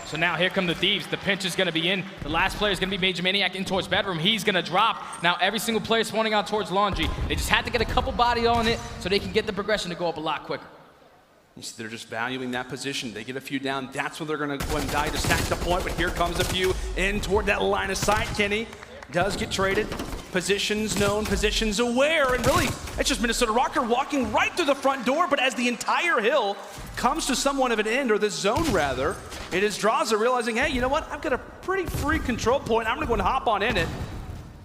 So now here come the Thieves. The pinch is gonna be in. The last player is gonna be MajorManiak in towards bedroom. He's gonna drop. Now every single player spawning out towards laundry. They just had to get a couple body on it so they can get the progression to go up a lot quicker. You see, they're just valuing that position. They get a few down. That's when they're gonna go and die to stack the point, but here comes a few in toward that line of sight. Kenny does get traded. Positions known, positions aware, and really, it's just Minnesota Røkkr walking right through the front door, but as the entire hill comes to somewhat of an end, or the zone rather, it is Drazah realizing, hey, you know what? I've got a pretty free control point. I'm gonna go and hop on in it.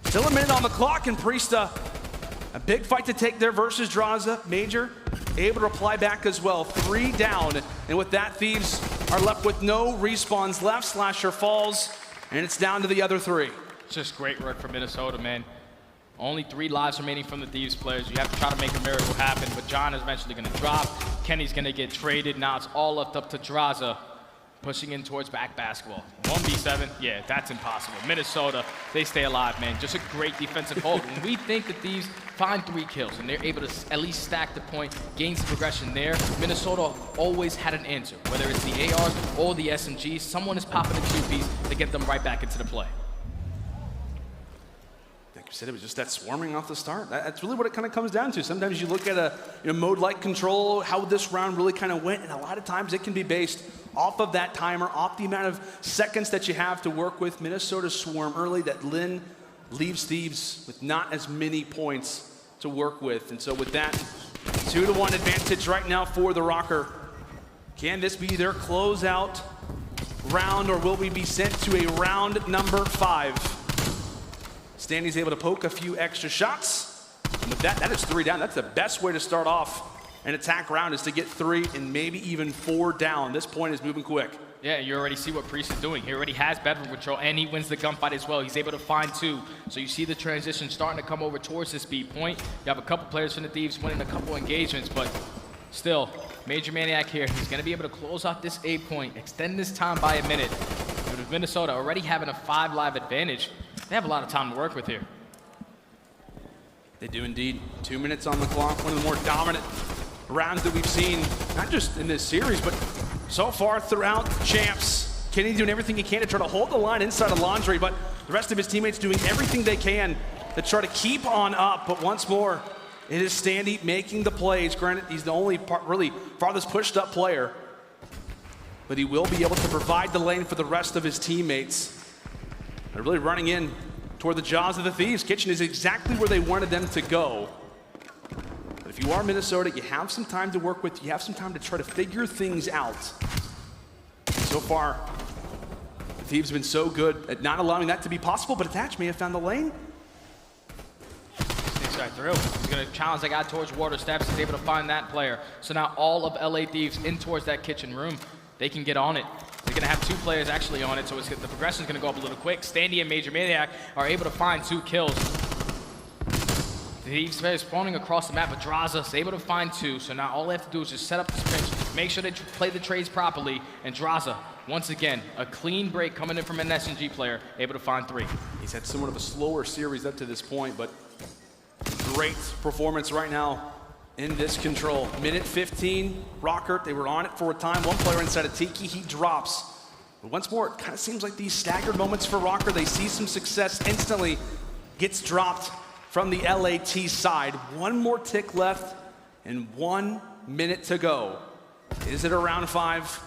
Still a minute on the clock, and Priestahh, a big fight to take there versus Drazah. Major able to reply back as well. 3 down, and with that, Thieves are left with no respawns left. Slasher falls, and it's down to the other 3. Just great work for Minnesota, man. Only 3 lives remaining from the Thieves players. You have to try to make a miracle happen, but John is eventually going to drop. Kenny's going to get traded. Now it's all left up to Drazah. pushing in towards back basketball. 1v7, yeah, that's impossible. Minnesota, they stay alive, man. Just a great defensive hold. When we think that these find 3 kills and they're able to at least stack the point, gain some progression there, Minnesota always had an answer. Whether it's the ARs or the SMGs, someone is popping a two-piece to get them right back into the play. Like you said, it was just that swarming off the start. That's really what it kind of comes down to. Sometimes you look at a mode like Control, how this round really kind of went, and a lot of times it can be based off of that timer, off the amount of seconds that you have to work with. Minnesota swarm early, that Lin leaves Thieves with not as many points to work with. And so with that, 2-1 advantage right now for the Røkkr. Can this be their closeout round, or will we be sent to a round number 5? Standy's able to poke a few extra shots. And with that, that is 3 down. That's the best way to start off an attack round, is to get 3 and maybe even 4 down. This point is moving quick. Yeah, you already see what Priestahh is doing. He already has bedrock control, and he wins the gunfight as well. He's able to find 2. So you see the transition starting to come over towards this B point. You have a couple players from the Thieves winning a couple engagements, but still, MajorManiak here. He's going to be able to close out this A point, extend this time by a minute. But with Minnesota already having a 5 live advantage, they have a lot of time to work with here. They do indeed. 2 minutes on the clock. One of the more dominant rounds that we've seen, not just in this series, but so far throughout champs. Kenny doing everything he can to try to hold the line inside of Laundry, but the rest of his teammates doing everything they can to try to keep on up. But once more, it is Standy making the plays. Granted, he's the only really farthest pushed up player, but he will be able to provide the lane for the rest of his teammates. They're really running in toward the jaws of the Thieves. Kitchen is exactly where they wanted them to go. But if you are Minnesota, you have some time to work with. You have some time to try to figure things out. So far, the Thieves have been so good at not allowing that to be possible, but Attach may have found the lane. Sneaks right through. He's going to challenge that guy towards water steps. He's able to find that player. So now all of LA Thieves in towards that kitchen room. They can get on it. They're going to have 2 players actually on it, so the progression is going to go up a little quick. Standy and MajorManiak are able to find 2 kills. The Thieves are spawning across the map, but Drazah is able to find 2, so now all they have to do is just set up this pinch, make sure they play the trades properly, and Drazah, once again, a clean break coming in from an SNG player, able to find 3. He's had somewhat of a slower series up to this point, but great performance right now in this Control. Minute 15, Røkkr, they were on it for a time. One player inside of Tiki, he drops. But once more, it kind of seems like these staggered moments for Røkkr. They see some success, instantly gets dropped from the LAT side. 1 more tick left and 1 minute to go. Is it a round 5,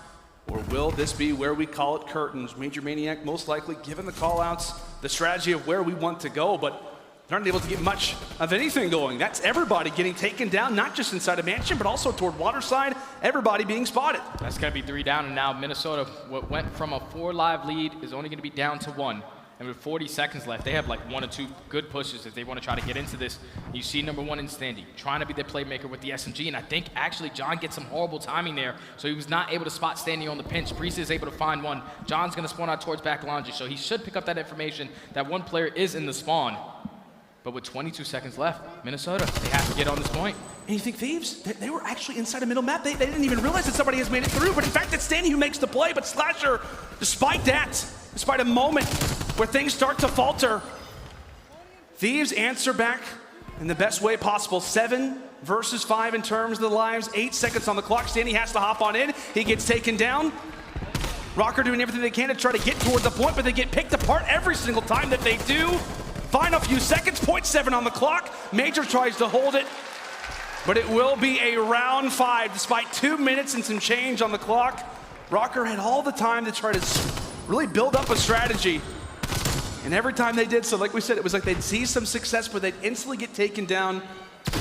or will this be where we call it curtains? MajorManiak most likely given the call outs, the strategy of where we want to go, but they're not able to get much of anything going. That's everybody getting taken down, not just inside of Mansion, but also toward Waterside, everybody being spotted. That's going to be 3 down, and now Minnesota, what went from a 4 live lead, is only going to be down to 1. And with 40 seconds left, they have like 1 or 2 good pushes if they want to try to get into this. You see number 1 in Standy, trying to be the playmaker with the SMG, and I think actually John gets some horrible timing there, so he was not able to spot Standy on the pinch. Priestahh is able to find 1. John's going to spawn out towards back Laundry, so he should pick up that information that 1 player is in the spawn. But with 22 seconds left, Minnesota, they have to get on this point. And you think Thieves, they were actually inside a middle map. They didn't even realize that somebody has made it through, but in fact, it's Standy who makes the play. But Slasher, despite that, despite a moment where things start to falter, Thieves answer back in the best way possible. 7 versus 5 in terms of the lives. 8 seconds on the clock. Standy has to hop on in. He gets taken down. Røkkr doing everything they can to try to get toward the point, but they get picked apart every single time that they do. Final few seconds, 0.7 on the clock. Major tries to hold it, but it will be a round 5 despite 2 minutes and some change on the clock. Røkkr had all the time to try to really build up a strategy. And every time they did so, like we said, it was like they'd see some success, but they'd instantly get taken down.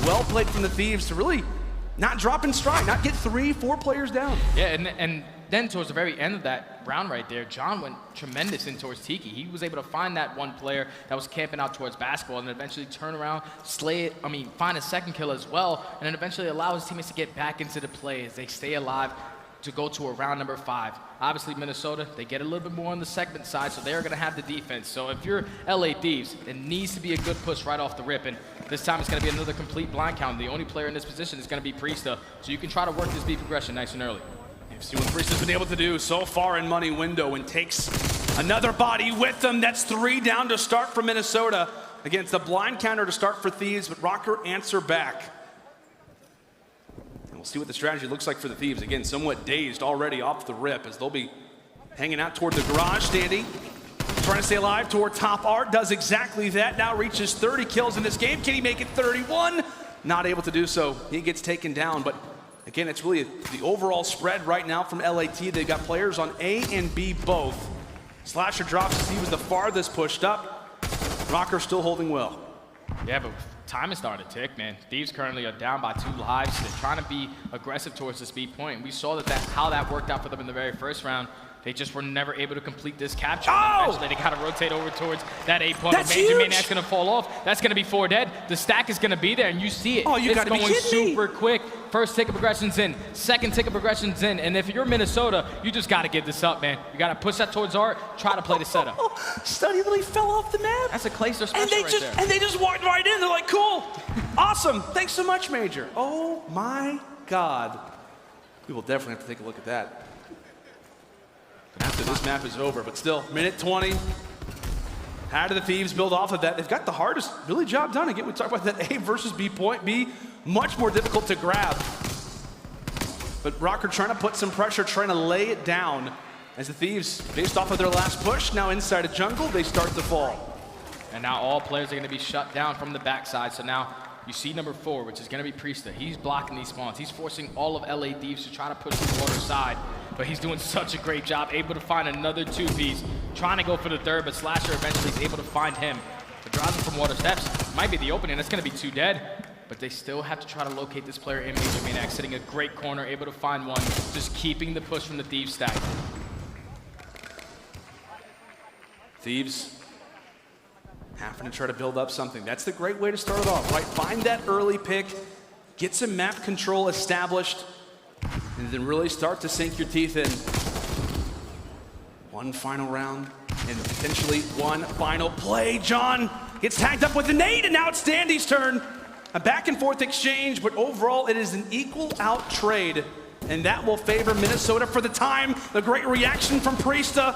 Well played from the Thieves to really not drop in stride, not get 3-4 players down. Yeah, and then towards the very end of that round right there, John went tremendous in towards Tiki. He was able to find that 1 player that was camping out towards basketball and then eventually turn around, find a second kill as well, and then eventually allow his teammates to get back into the play as they stay alive to go to a round number 5. Obviously, Minnesota, they get a little bit more on the segment side, so they're going to have the defense. So if you're LA Thieves, it needs to be a good push right off the rip, and this time it's going to be another complete blind count. The only player in this position is going to be Priestahh, so you can try to work this B progression nice and early. See what Priestahh's been able to do so far in money window and takes another body with them. That's 3 down to start for Minnesota. Again, it's the blind counter to start for Thieves, but Røkkr answer back. And we'll see what the strategy looks like for the Thieves. Again, somewhat dazed already off the rip as they'll be hanging out toward the garage. Standy trying to stay alive toward top art, does exactly that. Now reaches 30 kills in this game. Can he make it 31? Not able to do so. He gets taken down, but again, it's really the overall spread right now from LAT. They've got players on A and B both. Slasher drops as he was the farthest pushed up. Røkkr still holding well. Yeah, but time is starting to tick, man. Thieves currently are down by 2 lives. They're trying to be aggressive towards the speed point. We saw how that worked out for them in the very first round. They just were never able to complete this capture. Oh! Eventually, they got to rotate over towards that 8 point. That's MajorManiak's going to fall off. That's going to be 4 dead. The stack is going to be there, and you see it. Oh, you gotta be going kidding me. super quick. First tick of progression's in. Second tick of progression's in. And if you're Minnesota, you just got to give this up, man. You got to push that towards art. Try to play the setup. Study literally fell off the map. That's a Clayster special And they just walked right in. They're like, cool, awesome. Thanks so much, Major. Oh my God. We will definitely have to take a look at that after this map is over, but still, minute 20. How do the Thieves build off of that? They've got the hardest really job done. Again, we talk about that A versus B point. B, much more difficult to grab. But Røkkr trying to put some pressure, trying to lay it down as the Thieves, based off of their last push, now inside a jungle, they start to fall. And now all players are going to be shut down from the backside. So now you see number 4, which is going to be Priestahh. He's blocking these spawns. He's forcing all of LA Thieves to try to push the water side. But he's doing such a great job, able to find another 2Ps, trying to go for the third, but Slasher eventually is able to find him. But Drazah from water steps might be the opening. That's going to be 2 dead. But they still have to try to locate this player in MajorManiak, sitting a great corner, able to find one, just keeping the push from the Thieves stack. Thieves having to try to build up something. That's the great way to start it off, right? Find that early pick, get some map control established, and then really start to sink your teeth in. One final round, and potentially one final play. John gets tagged up with a nade, and now it's Standy's turn. A back and forth exchange, but overall it is an equal out trade, and that will favor Minnesota for the time. The great reaction from Priestahh,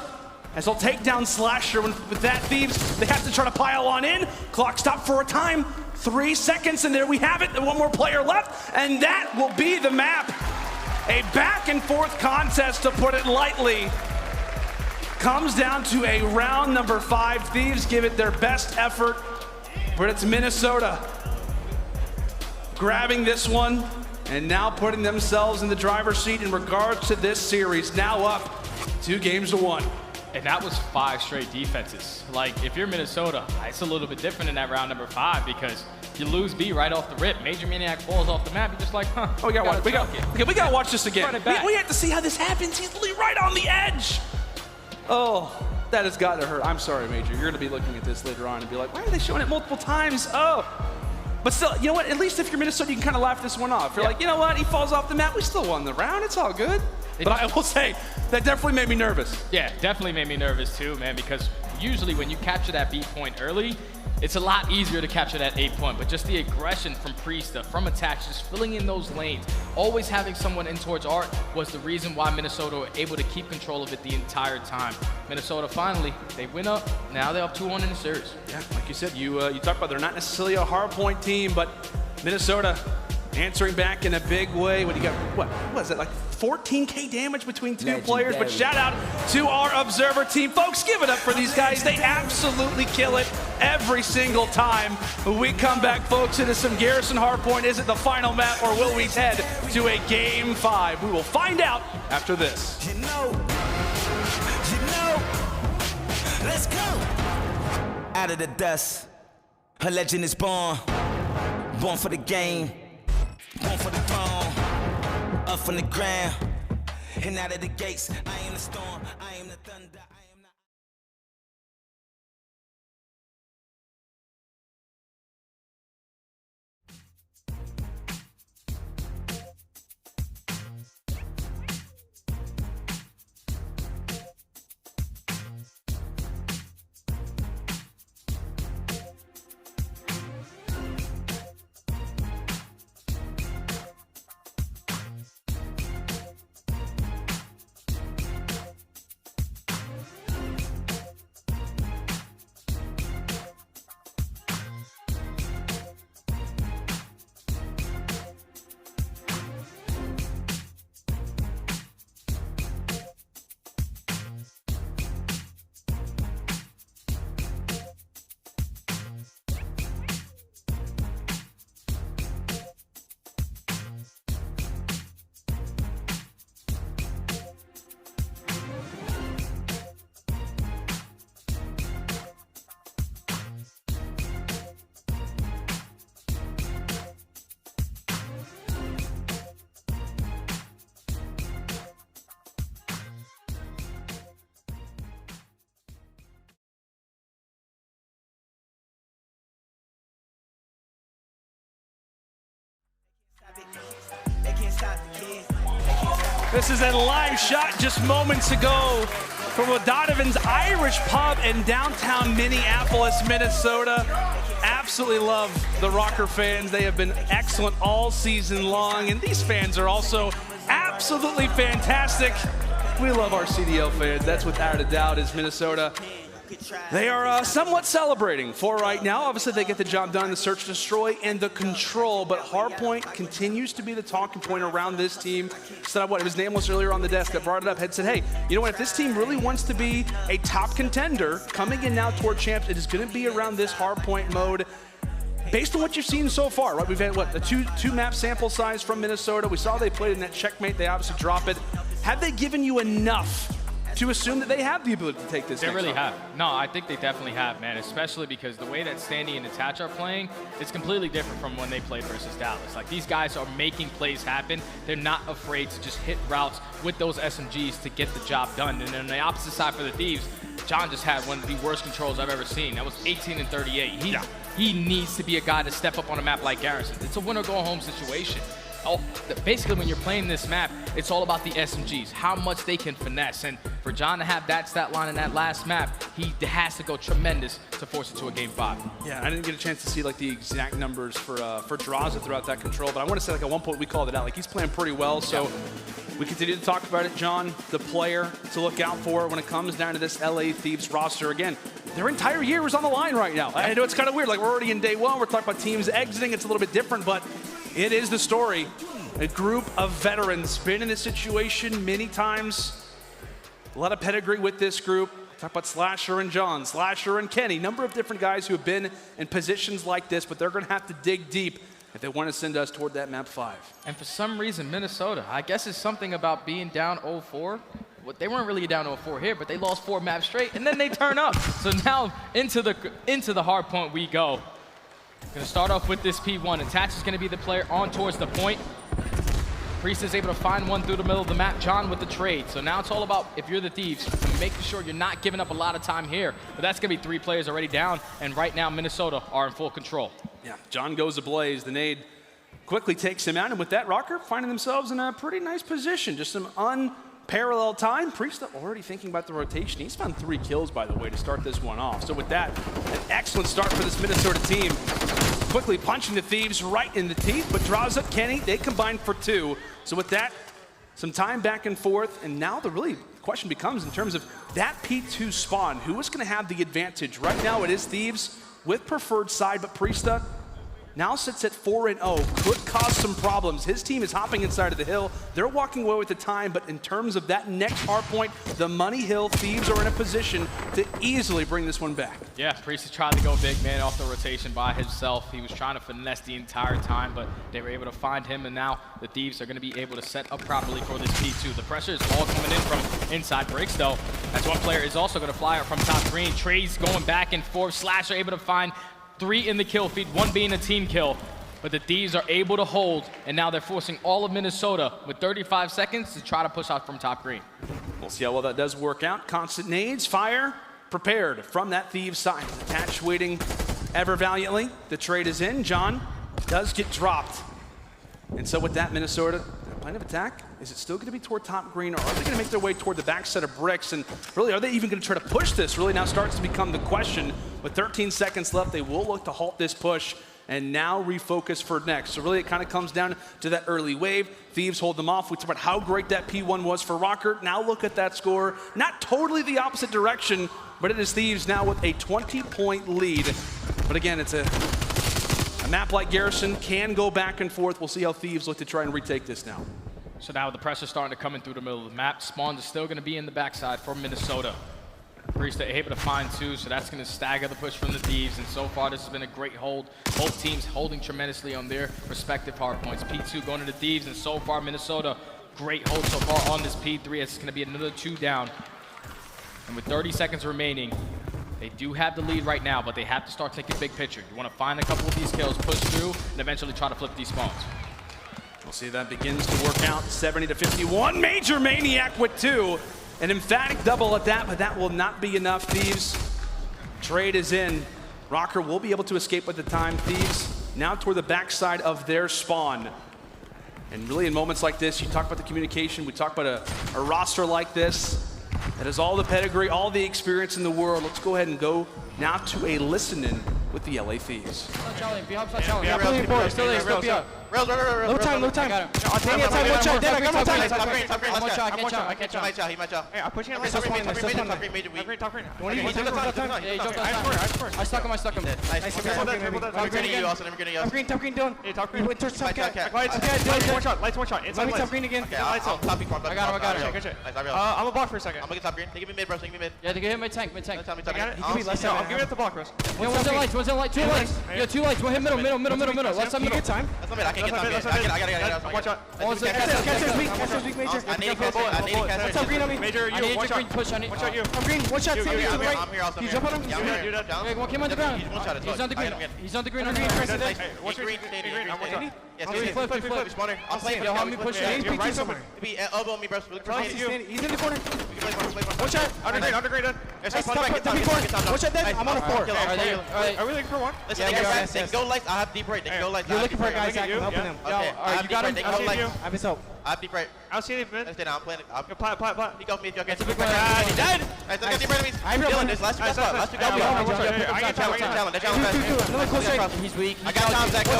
as they'll take down Slasher. With that, Thieves, they have to try to pile on in. Clock stop for a time, 3 seconds, and there we have it. One more player left, and that will be the map. A back and forth contest, to put it lightly. Comes down to a round number 5. Thieves give it their best effort, but it's Minnesota grabbing this one and now putting themselves in the driver's seat in regards to this series. Now up 2 games to 1. And that was 5 straight defenses. Like, if you're Minnesota, it's a little bit different in that round number 5 because you lose B right off the rip. MajorManiak falls off the map. You're just like, huh. Oh, we gotta watch this again. We have to see how this happens. He's literally right on the edge. Oh, that has got to hurt. I'm sorry, Major. You're gonna be looking at this later on and be like, why are they showing it multiple times? Oh. But still, you know what? At least if you're Minnesota, you can kind of laugh this one off. You're like, you know what? He falls off the map. We still won the round. It's all good. But I will say, that definitely made me nervous. Yeah, definitely made me nervous too, man, because usually when you capture that B point early, it's a lot easier to capture that 8 point, but just the aggression from Priestahh, from attacks, just filling in those lanes, always having someone in towards art was the reason why Minnesota were able to keep control of it the entire time. Minnesota finally, they win up, now they're up 2-1 in the series. Yeah, like you said, you talked about they're not necessarily a hard point team, but Minnesota answering back in a big way. What do you got? What was it, like 14K damage between 2 players? But shout out to our Observer team. Folks, give it up for these guys. They absolutely kill it every single time. We come back, folks, into some Garrison Hardpoint. Is it the final map, or will we head to a Game 5? We will find out after this. You know, let's go. Out of the dust, a legend is born for the game. Born for the throne, up from the ground, and out of the gates. I am the storm, I am the thunder, I am This is a live shot just moments ago from Donovan's Irish pub in downtown Minneapolis, Minnesota. Absolutely love the Røkkr fans. They have been excellent all season long, and these fans are also absolutely fantastic. We love our CDL fans. That's without a doubt is Minnesota. They are somewhat celebrating for right now. Obviously, they get the job done in the search, destroy, and the control, but Hardpoint continues to be the talking point around this team. Said what his name was earlier on the desk that brought it up, had said, hey, you know what, if this team really wants to be a top contender coming in now toward champs, it is going to be around this Hardpoint mode. Based on what you've seen so far, right? We've had, what, the two map sample size from Minnesota. We saw they played in that checkmate. They obviously drop it. Have they given you enough to assume that they have the ability to take this? They really have. No, I think they definitely have, man, especially because the way that Standy and Attach are playing is completely different from when they played versus Dallas. Like, these guys are making plays happen. They're not afraid to just hit routes with those SMGs to get the job done. And on the opposite side for the Thieves, John just had one of the worst controls I've ever seen. That was 18 and 38. He needs to be a guy to step up on a map like Garrison. It's a win-or-go-home situation. Basically, when you're playing this map, it's all about the SMGs, how much they can finesse. And for John to have that stat line in that last map, he has to go tremendous to force it to a Game 5. Yeah, I didn't get a chance to see like the exact numbers for Drazah throughout that control, but I want to say like at one point we called it out. Like, he's playing pretty well, so we continue to talk about it. John, the player to look out for when it comes down to this LA Thieves roster. Again, their entire year is on the line right now. I know it's kind of weird. Like, we're already in day one. We're talking about teams exiting. It's a little bit different, but it is the story. A group of veterans, been in this situation many times. A lot of pedigree with this group. Talk about Slasher and John, Slasher and Kenny. Number of different guys who have been in positions like this, but they're going to have to dig deep if they want to send us toward that map 5. And for some reason, Minnesota, I guess it's something about being down 0-4. Well, they weren't really down 0-4 here, but they lost 4 maps straight, and then they turn up. So now into the hard point we go. Gonna start off with this P1. Attach is gonna be the player on towards the point. Priestahh is able to find one through the middle of the map. John with the trade. So now it's all about, if you're the Thieves, making sure you're not giving up a lot of time here. But that's gonna be 3 players already down, and right now Minnesota are in full control. Yeah, John goes ablaze. The nade quickly takes him out, and with that, Røkkr finding themselves in a pretty nice position. Just some unparalleled time. Priestahh already thinking about the rotation. He's found 3 kills, by the way, to start this one off. So with that, an excellent start for this Minnesota team. Quickly punching the Thieves right in the teeth, but Drazah, Kenny, they combined for 2. So with that, some time back and forth, and now the really question becomes in terms of that P2 spawn, who is going to have the advantage? Right now it is Thieves with preferred side, but Priestahh now sits at 4-0, could cause some problems. His team is hopping inside of the hill. They're walking away with the time, but in terms of that next hard point, the money hill, Thieves are in a position to easily bring this one back. Yeah, Priestahh tried to go big man off the rotation by himself. He was trying to finesse the entire time, but they were able to find him, and now the Thieves are going to be able to set up properly for this P2. The pressure is all coming in from inside breaks, though. That's one player is also going to fly out from top green. Trades going back and forth. Slasher able to find 3 in the kill feed, 1 being a team kill. But the Thieves are able to hold, and now they're forcing all of Minnesota with 35 seconds to try to push out from top green. We'll see how well that does work out. Constant nades, fire, prepared from that Thieves side. Attach waiting ever valiantly. The trade is in. John does get dropped. And so with that, Minnesota, plan of attack, is it still going to be toward top green, or are they going to make their way toward the back set of bricks? And really, are they even going to try to push this? Really now starts to become the question. With 13 seconds left, they will look to halt this push and now refocus for next. So really, it kind of comes down to that early wave. Thieves hold them off. We talked about how great that P1 was for Røkkr. Now look at that score. Not totally the opposite direction, but it is Thieves now with a 20-point lead. But again, it's a map like Garrison can go back and forth. We'll see how Thieves look to try and retake this now. So now the pressure starting to come in through the middle of the map. Spawns is still going to be in the backside for Minnesota. Priestahh able to find 2, so that's going to stagger the push from the Thieves. And so far, this has been a great hold. Both teams holding tremendously on their respective hard points. P2 going to the Thieves, and so far, Minnesota, great hold so far on this P3. It's going to be another 2 down. And with 30 seconds remaining, they do have the lead right now, but they have to start thinking big picture. You want to find a couple of these kills, push through, and eventually try to flip these spawns. We'll see if that begins to work out. 70-51. MajorManiak with 2. An emphatic double at that, but that will not be enough. Thieves, trade is in. Røkkr will be able to escape with the time. Thieves now toward the backside of their spawn. And really in moments like this, you talk about the communication, we talk about a roster like this that has all the pedigree, all the experience in the world. Let's go ahead and go now to a listen-in with the LA Thieves. Rails. Low time. I got him. Octane outside, one shot, dead, I got one time. Top green. He might chow. Hey, I'm pushing him. Top green, major weak. Top green. Yeah, he jumped on I stuck him. Nice. I'm getting you, Austin. I'm getting you. Top green, doing. Hey, top green. Wait, touch top cat. Lights One shot. Inside top green again. Okay, I'm top green. I got him. Nice, I'm a block for a second. I'm gonna get top green. They give me mid, bro. Take me mid. Yeah, they can hit my tank. Tell me, I got it. You can be less. I'm giving it the block, Russ. Yeah, one's in lights. Two lights. Yeah, 2 lights. One hit middle. Left side You middle. get time. That's not mid. I can't get top mid. I got it. One shot. One's in Catcher's weak, major. I need catcher. What's up, green on me? Major, I need a green push. One shot, you. I'm green. One shot, I'm Theory to the here. right. You jump on him? Yeah, I'm here. Okay, one came on the ground. He's one shot. He's on the green. He's on the green. What's green? Yes, Flip. Spawner. I'm playing. Yo, help me push it. You're right somewhere. Be elbow me, bro. He's in the corner. One shot. Undergreen. One shot dead. I'm on a 4. Alright. Are we looking for one? Listen, they can go lights. I have deep right. They can go lights. You're looking for a guy, Zach. I'm helping him. Okay, you got him. They can go lights. I have his help. I have deep right. I'll see if Stay down. I'm playing. Plat. He got me if y'all get. He's dead. I still got deep right. I'm real. Dylan, this last two got me. I got challenge. Another close shot. He's weak. I got Tom, Zach. Go.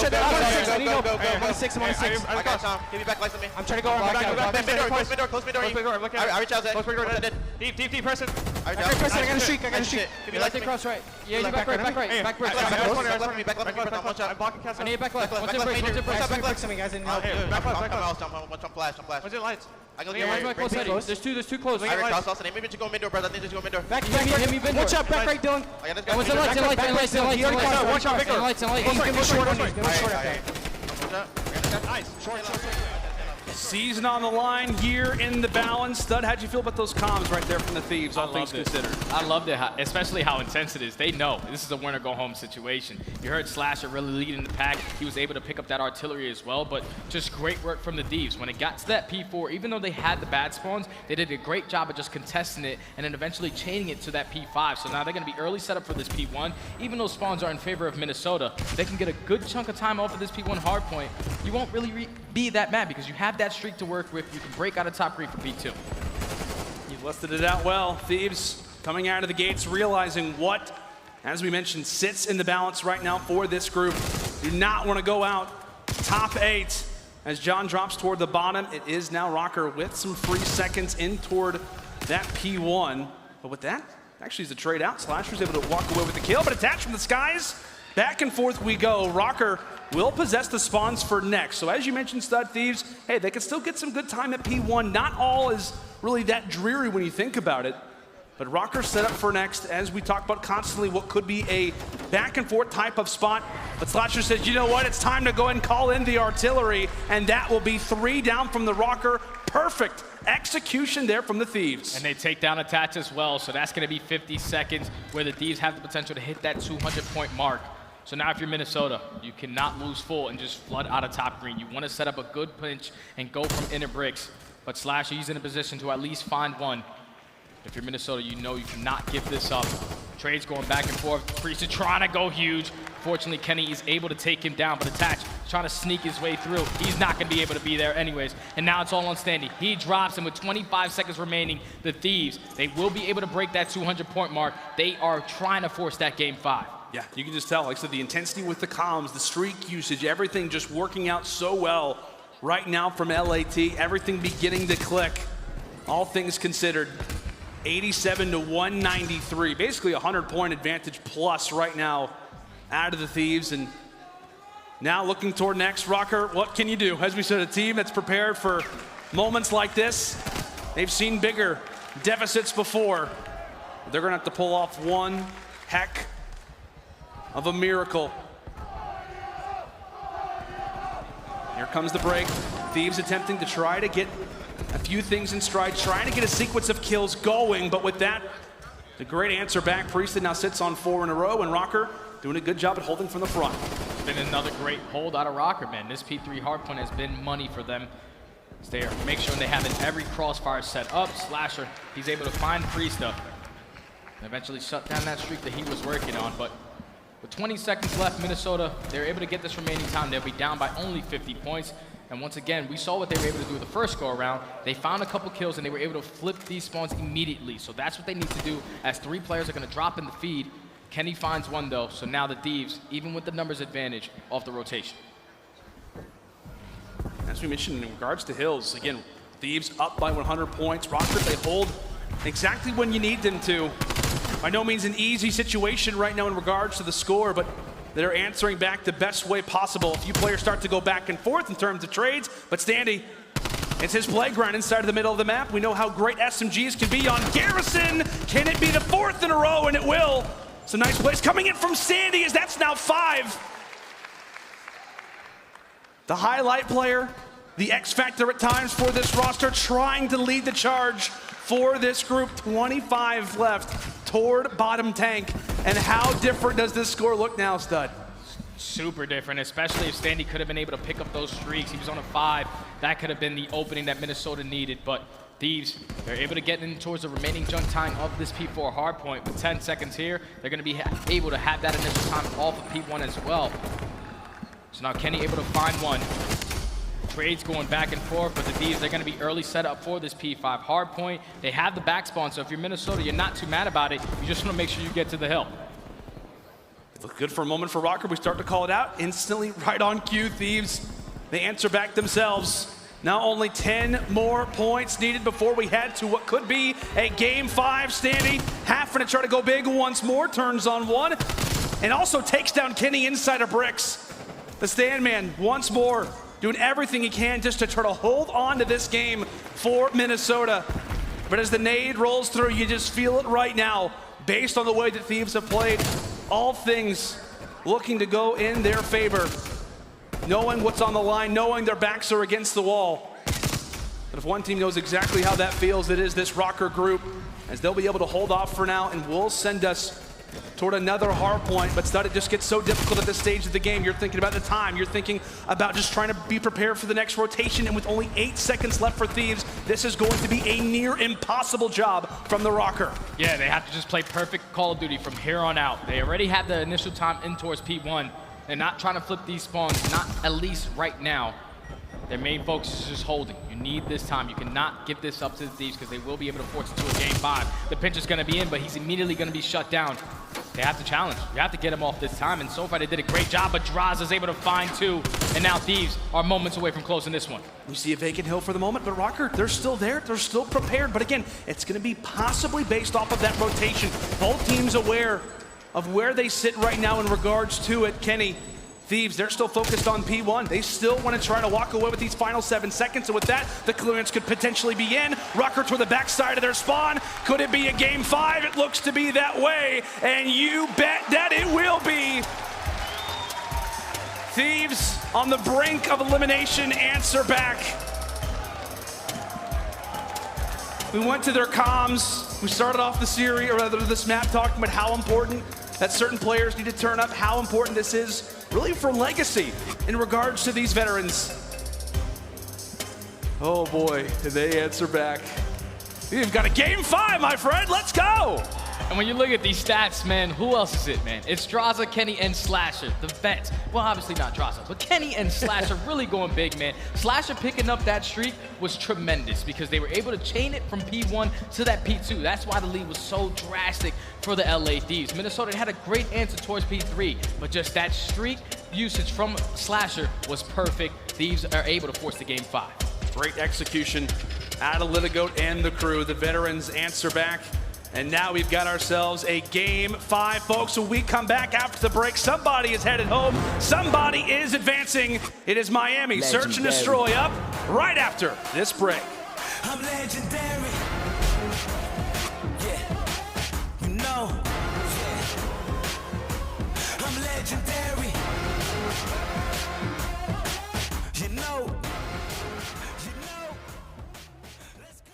I'm on 6. I got Tom. Give me back lights on me. I'm trying to go. Close mid door. I reach out, Zach. Deep person. I I got a streak. Give me lights on me. Cross right. Yeah, you back right. Back right. Back left. I'm blocking I need back left. One's in break. Back left. Some guys in I'm flash. What's your lights? I go Yeah, one's close. There's two close. I cross also. Maybe just go mid door, brother. I think just go mid door. Back. Hit me, One shot. Back right, Dylan. I got this Yeah, one's in guy. lights. One shot. Big Lights. He's gonna be short on these. Nice. Short. Season on the line here in the balance. Stud, how'd you feel about those comms right there from the Thieves, all things considered? I loved it, especially how intense it is. They know this is a winner-go-home situation. You heard Slasher really leading the pack. He was able to pick up that artillery as well, but just great work from the Thieves. When it got to that P4, even though they had the bad spawns, they did a great job of just contesting it and then eventually chaining it to that P5. So now they're going to be early setup for this P1. Even though spawns are in favor of Minnesota, they can get a good chunk of time off of this P1 hardpoint. You won't really be that mad because you have that streak to work with. You can break out of top green for P2. You've listed it out well. Thieves coming out of the gates, realizing what, as we mentioned, sits in the balance right now for this group. Do not want to go out top 8. As John drops toward the bottom, it is now Røkkr with some free seconds in toward that P1. But with that, actually is a trade out. Slasher's able to walk away with the kill, but attached from the skies. Back and forth we go. Røkkr will possess the spawns for next. So as you mentioned, Stud, Thieves, hey, they can still get some good time at P1. Not all is really that dreary when you think about it. But Røkkr set up for next, as we talk about constantly, what could be a back and forth type of spot. But Slasher says, you know what, it's time to go ahead and call in the artillery, and that will be 3 down from the Røkkr. Perfect execution there from the Thieves. And they take down attach as well, so that's going to be 50 seconds where the Thieves have the potential to hit that 200-point mark. So now if you're Minnesota, you cannot lose full and just flood out of top green. You want to set up a good pinch and go from inner bricks. But Slasher, he's in a position to at least find one. If you're Minnesota, you know you cannot give this up. Trades going back and forth. Priestahh trying to go huge. Fortunately, Kenny is able to take him down, but attach, trying to sneak his way through. He's not going to be able to be there anyways. And now it's all on Standy. He drops, and with 25 seconds remaining, the Thieves, they will be able to break that 200-point mark. They are trying to force that game 5. Yeah, you can just tell, like I said, the intensity with the comms, the streak usage, everything just working out so well right now from LAT. Everything beginning to click. All things considered, 87 to 193. Basically a 100-point advantage plus right now out of the Thieves. And now looking toward next, Røkkr, what can you do? As we said, a team that's prepared for moments like this. They've seen bigger deficits before. They're going to have to pull off one heck of a miracle. Here comes the break. Thieves attempting to try to get a few things in stride, trying to get a sequence of kills going, but with that, the great answer back. Priestahh now sits on 4 in a row, and Røkkr doing a good job at holding from the front. It's been another great hold out of Røkkr, man. This P3 hardpoint has been money for them. They're make sure they have every crossfire set up. Slasher, he's able to find Priestahh and eventually shut down that streak that he was working on, but with 20 seconds left, Minnesota, they're able to get this remaining time. They'll be down by only 50 points. And once again, we saw what they were able to do the first go around. They found a couple kills and they were able to flip these spawns immediately. So that's what they need to do as 3 players are going to drop in the feed. Kenny finds one though, so now the Thieves, even with the numbers advantage, off the rotation. As we mentioned in regards to Hills, again, Thieves up by 100 points. Røkkr, they hold exactly when you need them to. By no means an easy situation right now in regards to the score, but they're answering back the best way possible. A few players start to go back and forth in terms of trades, but Standy, it's his playground inside of the middle of the map. We know how great SMGs can be on Garrison. Can it be the 4th in a row? And it will. Some nice plays coming in from Standy, as that's now 5. The highlight player, the X factor at times for this roster, trying to lead the charge for this group. 25 left toward bottom tank. And how different does this score look now, Stud? Super different, especially if Standy could have been able to pick up those streaks. He was on a 5. That could have been the opening that Minnesota needed, but Thieves, they're able to get in towards the remaining junk time of this P4 hardpoint. With 10 seconds here, they're going to be able to have that initial time off of P1 as well. So now Kenny able to find one. Trades going back and forth, but the Thieves, they're going to be early set up for this P5 hardpoint. They have the back spawn, so if you're Minnesota, you're not too mad about it. You just want to make sure you get to the hill. It looked good for a moment for Røkkr. We start to call it out. Instantly right on cue, Thieves. They answer back themselves. Now only 10 more points needed before we head to what could be a Game 5. Standy, half gonna try to go big once more, turns on one, and also takes down Kenny inside of bricks. The Standman once more doing everything he can just to try to hold on to this game for Minnesota. But as the nade rolls through, you just feel it right now, based on the way that Thieves have played. All things looking to go in their favor. Knowing what's on the line, knowing their backs are against the wall. But if one team knows exactly how that feels, it is this Røkkr group, as they'll be able to hold off for now and will send us toward another hard point. But Stud, it just gets so difficult at this stage of the game. You're thinking about the time, you're thinking about just trying to be prepared for the next rotation, and with only 8 seconds left for Thieves, this is going to be a near impossible job from the Røkkr. Yeah, they have to just play perfect Call of Duty from here on out. They already have the initial time in towards P1. They're not trying to flip these spawns, not at least right now. Their main focus is just holding. You need this time. You cannot give this up to the Thieves because they will be able to force it to a Game 5. The pinch is going to be in, but he's immediately going to be shut down. They have to challenge. You have to get him off this time, and so far they did a great job, but Drazah is able to find 2, and now Thieves are moments away from closing this one. We see a vacant hill for the moment, but Røkkr, they're still there. They're still prepared, but again, it's going to be possibly based off of that rotation. Both teams aware of where they sit right now in regards to it. Kenny, Thieves, they're still focused on P1. They still want to try to walk away with these final 7 seconds, and with that, the clearance could potentially be in. Røkkr toward the backside of their spawn. Could it be a Game 5? It looks to be that way, and you bet that it will be. Thieves on the brink of elimination, answer back. We went to their comms. We started off the series, or rather this map, talking about how important that certain players need to turn up, how important this is really for legacy in regards to these veterans. Oh boy, did they answer back. We've got a Game 5, my friend, let's go! And when you look at these stats, man, who else is it, man? It's Drazah, Kenny, and Slasher, the vets. Well, obviously not Drazah, but Kenny and Slasher really going big, man. Slasher picking up that streak was tremendous because they were able to chain it from P1 to that P2. That's why the lead was so drastic for the LA Thieves. Minnesota had a great answer towards P3, but just that streak usage from Slasher was perfect. Thieves are able to force the Game 5. Great execution out of Litigoat and the crew. The veterans answer back. And now we've got ourselves a Game 5, folks. When we come back after the break, somebody is headed home. Somebody is advancing. It is Miami. Legendary. Search and destroy up right after this break. I'm legendary. Yeah, you know. Yeah. I'm legendary. You know. Let's go.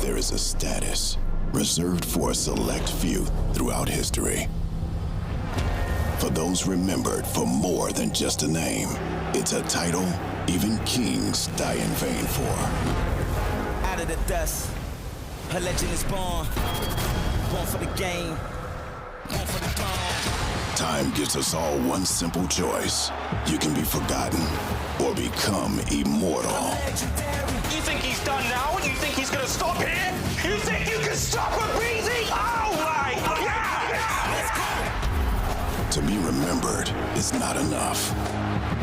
There is a status reserved for a select few throughout history. For those remembered for more than just a name, it's a title even kings die in vain for. Out of the dust, a legend is born. Born for the game, born for the throne. Time gives us all one simple choice. You can be forgotten or become immortal. You think he's done now? You think he's gonna stop here? You think you can stop aBeZy? Oh my God! Let's go! To be remembered is not enough,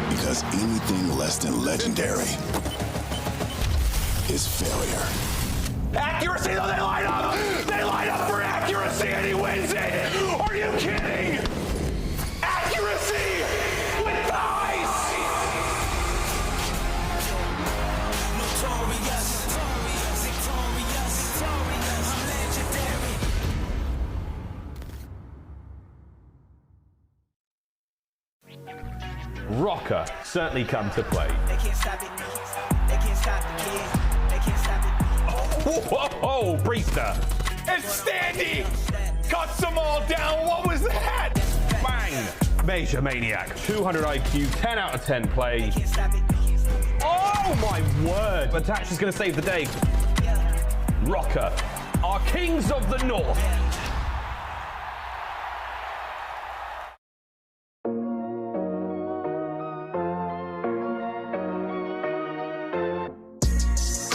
because anything less than legendary is failure. Accuracy, though, they line up! They line up for accuracy and he wins it! Are you kidding? Accuracy with thighs! Røkkr certainly come to play. They can't stop it. They can't stop the kid. They can't stop it. Whoa, Priestahh. And Standy cuts them all down. What was that? Bang! MajorManiak, 200 IQ, 10 out of 10 play. Can't stop it. Oh my word! But Dashy is going to save the day. Røkkr, our kings of the north.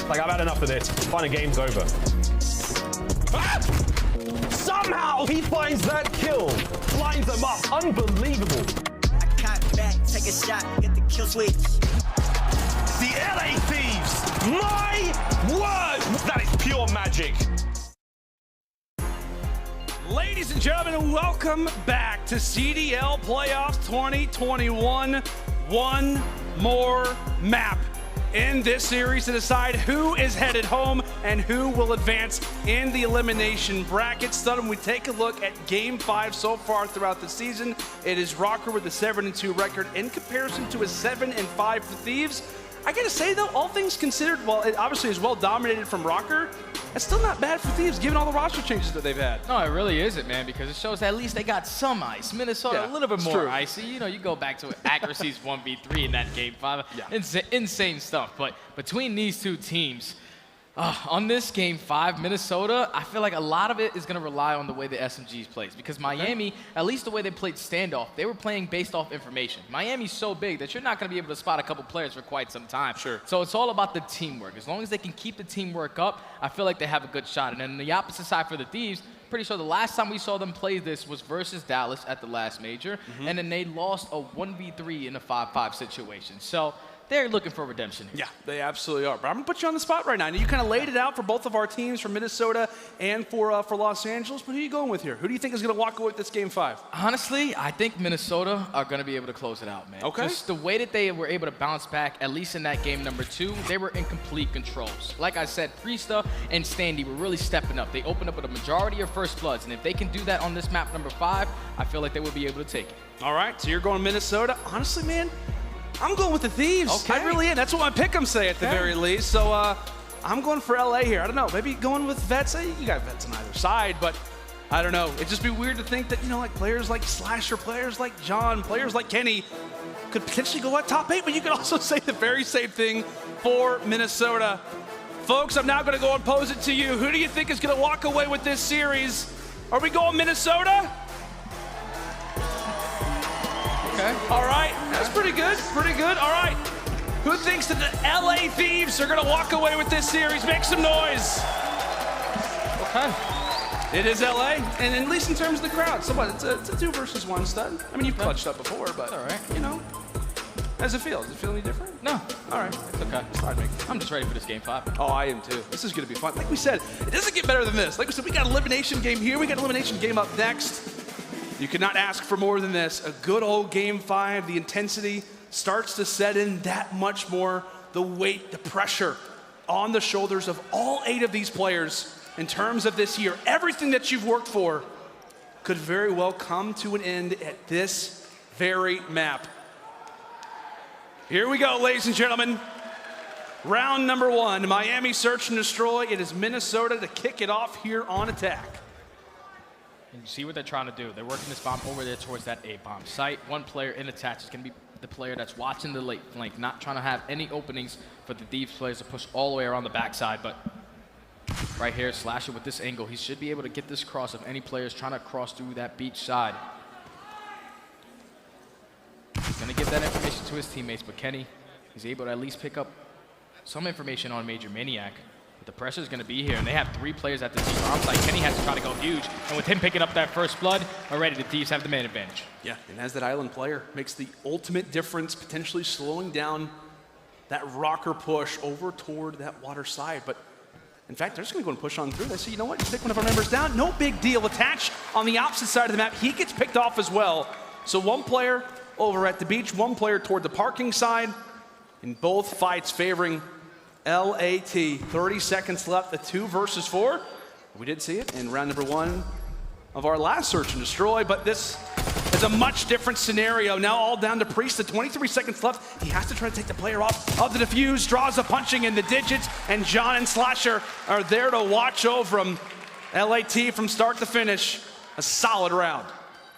Like, I've had enough of this. Final game's over. Ah! Somehow he finds that kill. Lines them up. Unbelievable. I cock back, take a shot, get the kill switch. The LA Thieves! My word! That is pure magic. Ladies and gentlemen, welcome back to CDL Playoffs 2021. One more map in this series to decide who is headed home and who will advance in the elimination bracket. So when we take a look at Game 5 so far throughout the season, it is Røkkr with a 7-2 record in comparison to a 7-5 for Thieves. I gotta say though, all things considered, while it obviously is well dominated from Røkkr, it's still not bad for Thieves given all the roster changes that they've had. No, it really isn't, man, because it shows that at least they got some ice. Minnesota, Yeah, a little bit it's more true. icy. You know, you go back to accuracies 1v3 in that Game 5. Yeah. Insane stuff. But between these two teams, on this Game 5, Minnesota, I feel like a lot of it is going to rely on the way the SMGs plays. Because Miami, at least the way they played standoff, they were playing based off information. Miami's so big that you're not going to be able to spot a couple players for quite some time. Sure. So it's all about the teamwork. As long as they can keep the teamwork up, I feel like they have a good shot. And then the opposite side for the Thieves, pretty sure the last time we saw them play this was versus Dallas at the last major. And then they lost a 1v3 in a 5-5 situation. So they're looking for redemption here. Yeah, they absolutely are. But I'm gonna put you on the spot right now. You kind of laid it out for both of our teams, for Minnesota and for Los Angeles. But who are you going with here? Who do you think is gonna walk away with this Game 5? Honestly, I think Minnesota are going to be able to close it out, man. Okay. Just the way that they were able to bounce back, at least in that game number 2, they were in complete controls. Like I said, Priestahh and Standy were really stepping up. They opened up with a majority of first bloods, and if they can do that on this map number 5, I feel like they will be able to take it. All right, so you're going Minnesota. Honestly, man, I'm going with the Thieves. Okay. I really am. That's what my pick'em say at the very least. So I'm going for LA here. I don't know. Maybe going with vets. You got vets on either side, but I don't know. It'd just be weird to think that, you know, like players like Slasher, players like John, players like Kenny could potentially go at top 8, but you could also say the very same thing for Minnesota. Folks, I'm now going to go and pose it to you. Who do you think is going to walk away with this series? Are we going Minnesota? Okay. All right, that's pretty good, pretty good. All right, who thinks that the LA Thieves are gonna walk away with this series? Make some noise. Okay. It is LA, and at least in terms of the crowd, so what, it's a 2 versus 1 stud. I mean, you've clutched up before, but all right. You know, how's it feel? Does it feel any different? No. All right, It's okay. Sorry, Mick. I'm just ready for this Game 5. Oh, I am too. This is gonna be fun. Like we said, it doesn't get better than this. Like we said, we got an elimination game here, we got an elimination game up next. You could not ask for more than this. A good old Game 5. The intensity starts to set in that much more. The weight, the pressure on the shoulders of all 8 of these players in terms of this year. Everything that you've worked for could very well come to an end at this very map. Here we go, ladies and gentlemen. Round number 1, Miami search and destroy. It is Minnesota to kick it off here on attack. And you see what they're trying to do. They're working this bomb over there towards that A-bomb site. One player in attach is going to be the player that's watching the late flank, not trying to have any openings for the Thieves players to push all the way around the backside. But right here, Slasher with this angle, he should be able to get this cross if any player is trying to cross through that beach side. He's going to give that information to his teammates, but Kenny, he's able to at least pick up some information on MajorManiak. But the pressure is going to be here, and they have 3 players at the team bomb site. Kenny has to try to go huge, and with him picking up that first blood, already the Thieves have the man advantage. Yeah, and as that island player, makes the ultimate difference, potentially slowing down that Røkkr push over toward that water side. But in fact, they're just going to go and push on through. They say, you know what, you take one of our members down, no big deal. Attach on the opposite side of the map, he gets picked off as well. So 1 player over at the beach, 1 player toward the parking side, in both fights favoring LAT. 30 seconds left, the 2 versus 4. We did see it in round number 1 of our last search and destroy, but this is a much different scenario. Now all down to Priestahh, 23 seconds left. He has to try to take the player off of the defuse. Drazah punching in the digits, and John and Slasher are there to watch over him. LAT from start to finish, a solid round.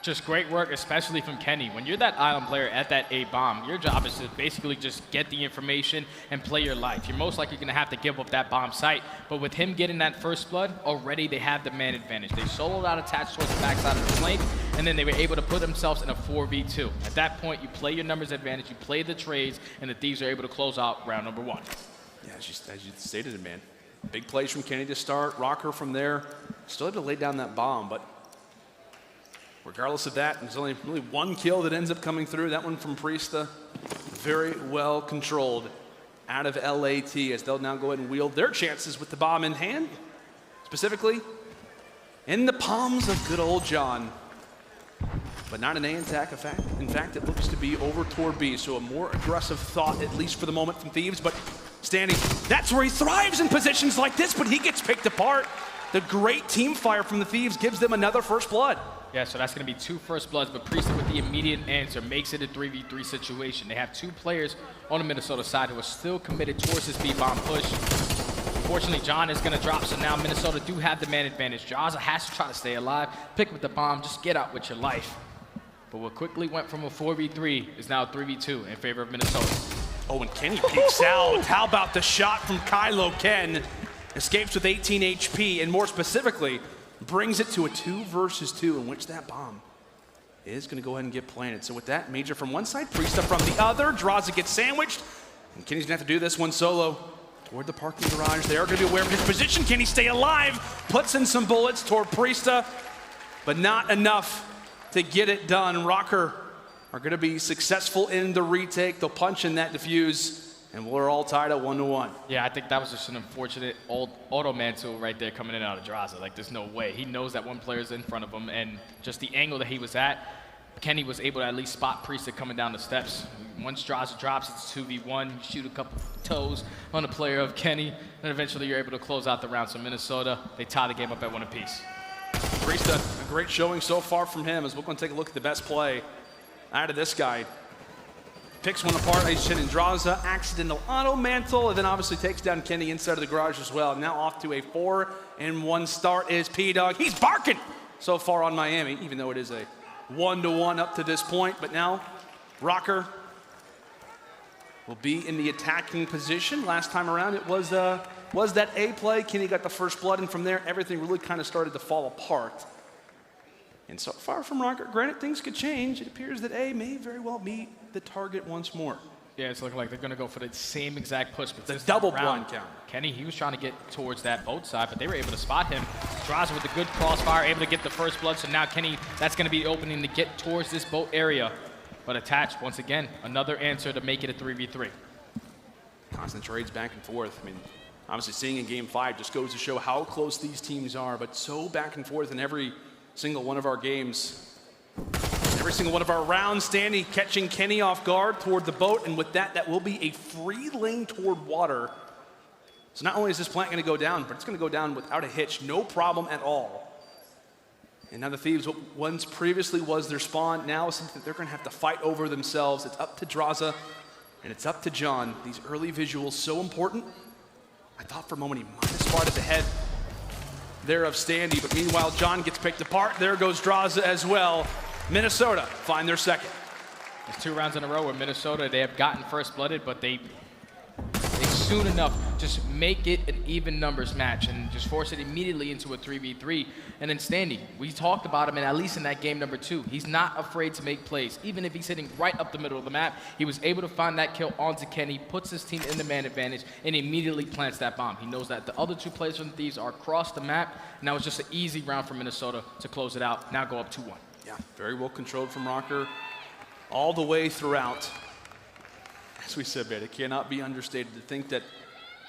Just great work, especially from Kenny. When you're that island player at that A-bomb, your job is to basically just get the information and play your life. You're most likely going to have to give up that bomb site, but with him getting that first blood, already they have the man advantage. They soloed out attached towards the backside of the flank, and then they were able to put themselves in a 4v2. At that point, you play your numbers advantage, you play the trades, and the Thieves are able to close out round number 1. Yeah, as you stated it, man. Big plays from Kenny to start. Røkkr from there. Still able to lay down that bomb, but regardless of that, there's only really 1 kill that ends up coming through. That one from Priestahh. Very well controlled out of LAT, as they'll now go ahead and wield their chances with the bomb in hand. Specifically, in the palms of good old John. But not an A attack effect. In fact, it looks to be over toward B, so a more aggressive thought, at least for the moment, from Thieves. But Standy, that's where he thrives in positions like this, but he gets picked apart. The great team fire from the Thieves gives them another first blood. Yeah, so that's going to be 2 first bloods, but Priestahh with the immediate answer makes it a 3v3 situation. They have 2 players on the Minnesota side who are still committed towards this B-bomb push. Unfortunately, John is going to drop, so now Minnesota do have the man advantage. Drazah has to try to stay alive, pick with the bomb, just get out with your life. But what quickly went from a 4v3 is now a 3v2 in favor of Minnesota. Oh, and Kenny peeks out. How about the shot from Kylo Ken? Escapes with 18 HP, and more specifically, brings it to a 2 versus 2, in which that bomb is going to go ahead and get planted. So with that, Major from one side, Priestahh from the other. Drazah gets sandwiched, and Kenny's going to have to do this one solo toward the parking garage. They are going to be aware of his position. Can he stay alive? Puts in some bullets toward Priestahh, but not enough to get it done. Røkkr are going to be successful in the retake. They'll punch in that defuse, and we're all tied at 1-1. Yeah, I think that was just an unfortunate old auto mantle right there coming in out of Drazah. Like, there's no way. He knows that one player's in front of him, and just the angle that he was at, Kenny was able to at least spot Priestahh coming down the steps. Once Drazah drops, it's 2v1. You shoot a couple toes on a player of Kenny, and eventually you're able to close out the round. So Minnesota, they tie the game up at 1 apiece. Priestahh, a great showing so far from him, as we're going to take a look at the best play out of this guy. Picks one apart, he's hitting Drazah, accidental auto mantle, and then obviously takes down Kenny inside of the garage as well. Now off to a 4-1 start is P-Dog. He's barking so far on Miami, even though it is a 1-1 up to this point. But now Røkkr will be in the attacking position. Last time around it was that A play. Kenny got the first blood, and from there everything really kind of started to fall apart. And so far from Røkkr, granted things could change. It appears that A may very well meet the target once more. Yeah, it's looking like they're going to go for the same exact push. But the double blind count. Kenny, he was trying to get towards that boat side, but they were able to spot him. Drazah with a good crossfire, able to get the first blood. So now Kenny, that's going to be the opening to get towards this boat area. But attached, once again, another answer to make it a 3v3. Constant trades back and forth. I mean, obviously seeing in Game 5 just goes to show how close these teams are, but so back and forth in every single one of our games. Every single one of our rounds, Standy catching Kenny off guard toward the boat, and with that, that will be a free lane toward water. So not only is this plant going to go down, but it's going to go down without a hitch, no problem at all. And now the Thieves, what once previously was their spawn, now is something that they're going to have to fight over themselves. It's up to Drazah And it's up to John. These early visuals so important. I thought for a moment he might have spotted the head there of Standy, but meanwhile John gets picked apart. There goes Drazah as well. Minnesota find their second. There's 2 rounds in a row where Minnesota, they have gotten first blooded, but they soon enough just make it an even numbers match and just force it immediately into a 3v3. And then Standy, we talked about him, and at least in that game number 2, he's not afraid to make plays. Even if he's hitting right up the middle of the map, he was able to find that kill onto Kenny, puts his team in the man advantage, and immediately plants that bomb. He knows that the other 2 players from the Thieves are across the map, and that was just an easy round for Minnesota to close it out. Now go up 2-1. Yeah, very well controlled from Røkkr all the way throughout. As we said, man, it cannot be understated to think that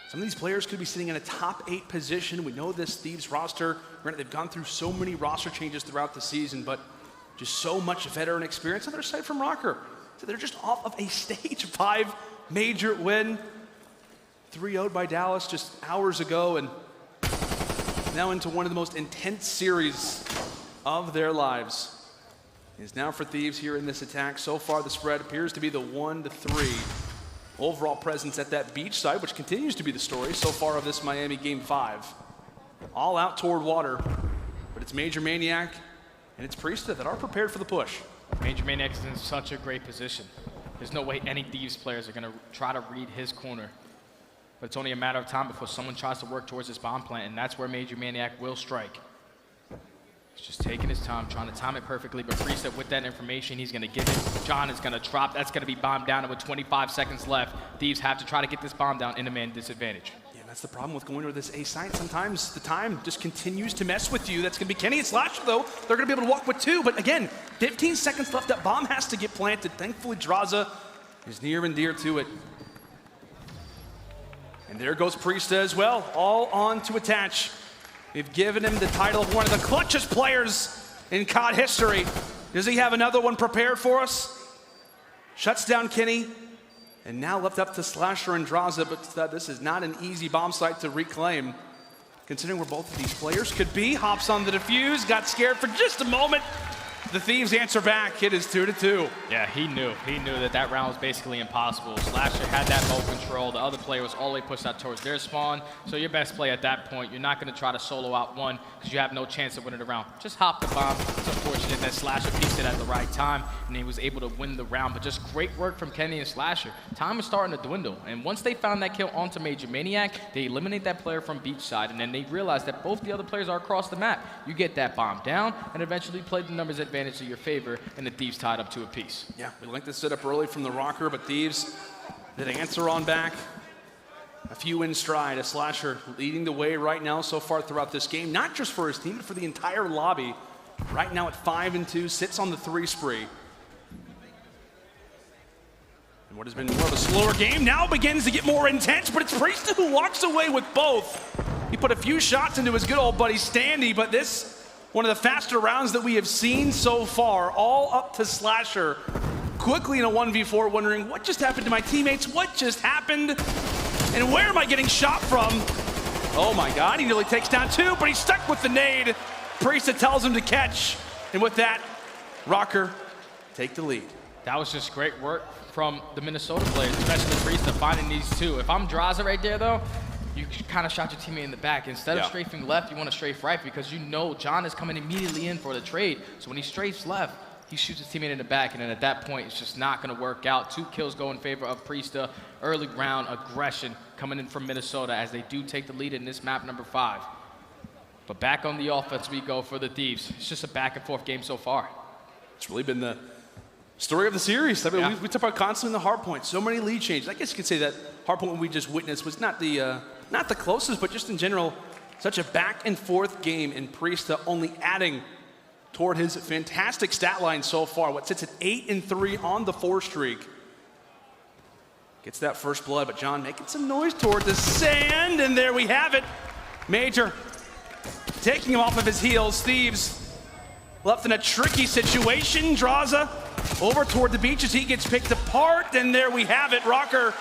some of these players could be sitting in a top 8 position. We know this Thieves roster, granted they've gone through so many roster changes throughout the season, but just so much veteran experience. Another side from Røkkr. So they're just off of a stage 5 major win. 3-0'd by Dallas just hours ago, and now into one of the most intense series of their lives. Is now for Thieves here in this attack. So far the spread appears to be the 1-3 overall presence at that beach side, which continues to be the story so far of this Miami Game 5. All out toward water, but it's MajorManiak and it's Priestahh that are prepared for the push. MajorManiak is in such a great position. There's no way any Thieves players are going to try to read his corner. But it's only a matter of time before someone tries to work towards this bomb plant, and that's where MajorManiak will strike. He's just taking his time, trying to time it perfectly, but Priestahh with that information, he's gonna give it. John is gonna drop. That's gonna be bombed down, and with 25 seconds left, Thieves have to try to get this bomb down in a man disadvantage. Yeah, that's the problem with going to this A site. Sometimes the time just continues to mess with you. That's gonna be Kenny and Slasher though. They're gonna be able to walk with 2, but again, 15 seconds left. That bomb has to get planted. Thankfully, Drazah is near and dear to it. And there goes Priestahh as well, all on to attach. We've given him the title of one of the clutchest players in COD history. Does he have another one prepared for us? Shuts down Kenny, and now left up to Slasher and Drazah, but this is not an easy bomb site to reclaim. Considering where both of these players could be, hops on the defuse, got scared for just a moment. The Thieves answer back. It is 2-2. Yeah, he knew that that round was basically impossible. Slasher had that bow control. The other player was all the way pushed out towards their spawn. So your best play at that point, you're not going to try to solo out one because you have no chance of winning the round. Just hop the bomb. It's unfortunate that Slasher pieced it at the right time and he was able to win the round. But just great work from Kenny and Slasher. Time is starting to dwindle. And once they found that kill onto MajorManiak, they eliminate that player from beachside. And then they realize that both the other players are across the map. You get that bomb down and eventually play the numbers advantage to your favor, and the Thieves tied up to a piece. Yeah, we like to set up early from the Røkkr, but Thieves did answer on back. A few in stride. A Slasher leading the way right now so far throughout this game, not just for his team, but for the entire lobby. Right now at 5-2, sits on the 3 spree. And what has been more of a slower game now begins to get more intense, but it's Priestahh who walks away with both. He put a few shots into his good old buddy Standy, but this one of the faster rounds that we have seen so far, all up to Slasher. Quickly in a 1v4, wondering what just happened to my teammates, what just happened, and where am I getting shot from? Oh my God, he nearly takes down 2, but he's stuck with the nade. Priestahh tells him to catch, and with that, Røkkr take the lead. That was just great work from the Minnesota players, especially Priestahh finding these 2. If I'm Drazah right there though, you kind of shot your teammate in the back. Instead of strafing left, you want to strafe right because you know John is coming immediately in for the trade. So when he strafes left, he shoots his teammate in the back, and then at that point, it's just not going to work out. 2 kills go in favor of Priestahh. Early round aggression coming in from Minnesota as they do take the lead in this map number 5. But back on the offense we go for the Thieves. It's just a back-and-forth game so far. It's really been the story of the series. I mean, we talk about constantly the hard point. So many lead changes. I guess you could say that hard point we just witnessed was not the closest, but just in general, such a back-and-forth game, and Priestahh only adding toward his fantastic stat line so far. What sits at 8-3 on the 4 streak. Gets that first blood, but John making some noise toward the sand, and there we have it. Major taking him off of his heels. Thieves left in a tricky situation. Drazah over toward the beach as he gets picked apart, and there we have it. Røkkr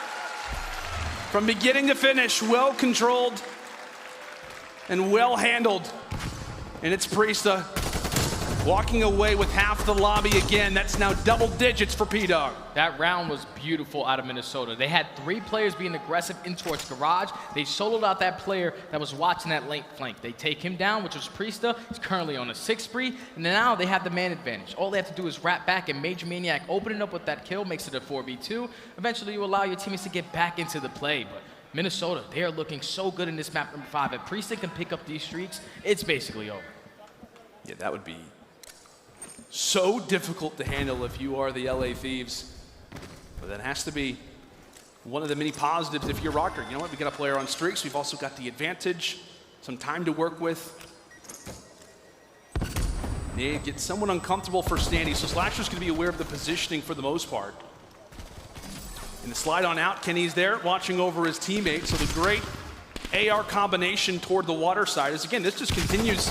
from beginning to finish, well controlled and well handled. And it's Priestahh walking away with half the lobby again. That's now double digits for P-Dog. That round was beautiful out of Minnesota. They had 3 players being aggressive in towards Garage. They soloed out that player that was watching that late flank. They take him down, which was Priestahh. He's currently on a 6 spree, and now they have the man advantage. All they have to do is wrap back, and MajorManiak opening up with that kill makes it a 4v2. Eventually, you allow your teammates to get back into the play, but Minnesota, they are looking so good in this map number 5. If Priestahh can pick up these streaks, it's basically over. Yeah, that would be so difficult to handle if you are the LA Thieves. But that has to be one of the many positives if you're Røkkr. You know what, we got a player on streaks. We've also got the advantage, some time to work with. They get someone uncomfortable for Standy, so Slasher's gonna be aware of the positioning for the most part. And the slide on out, Kenny's there watching over his teammate. So the great AR combination toward the water side is, again, this just continues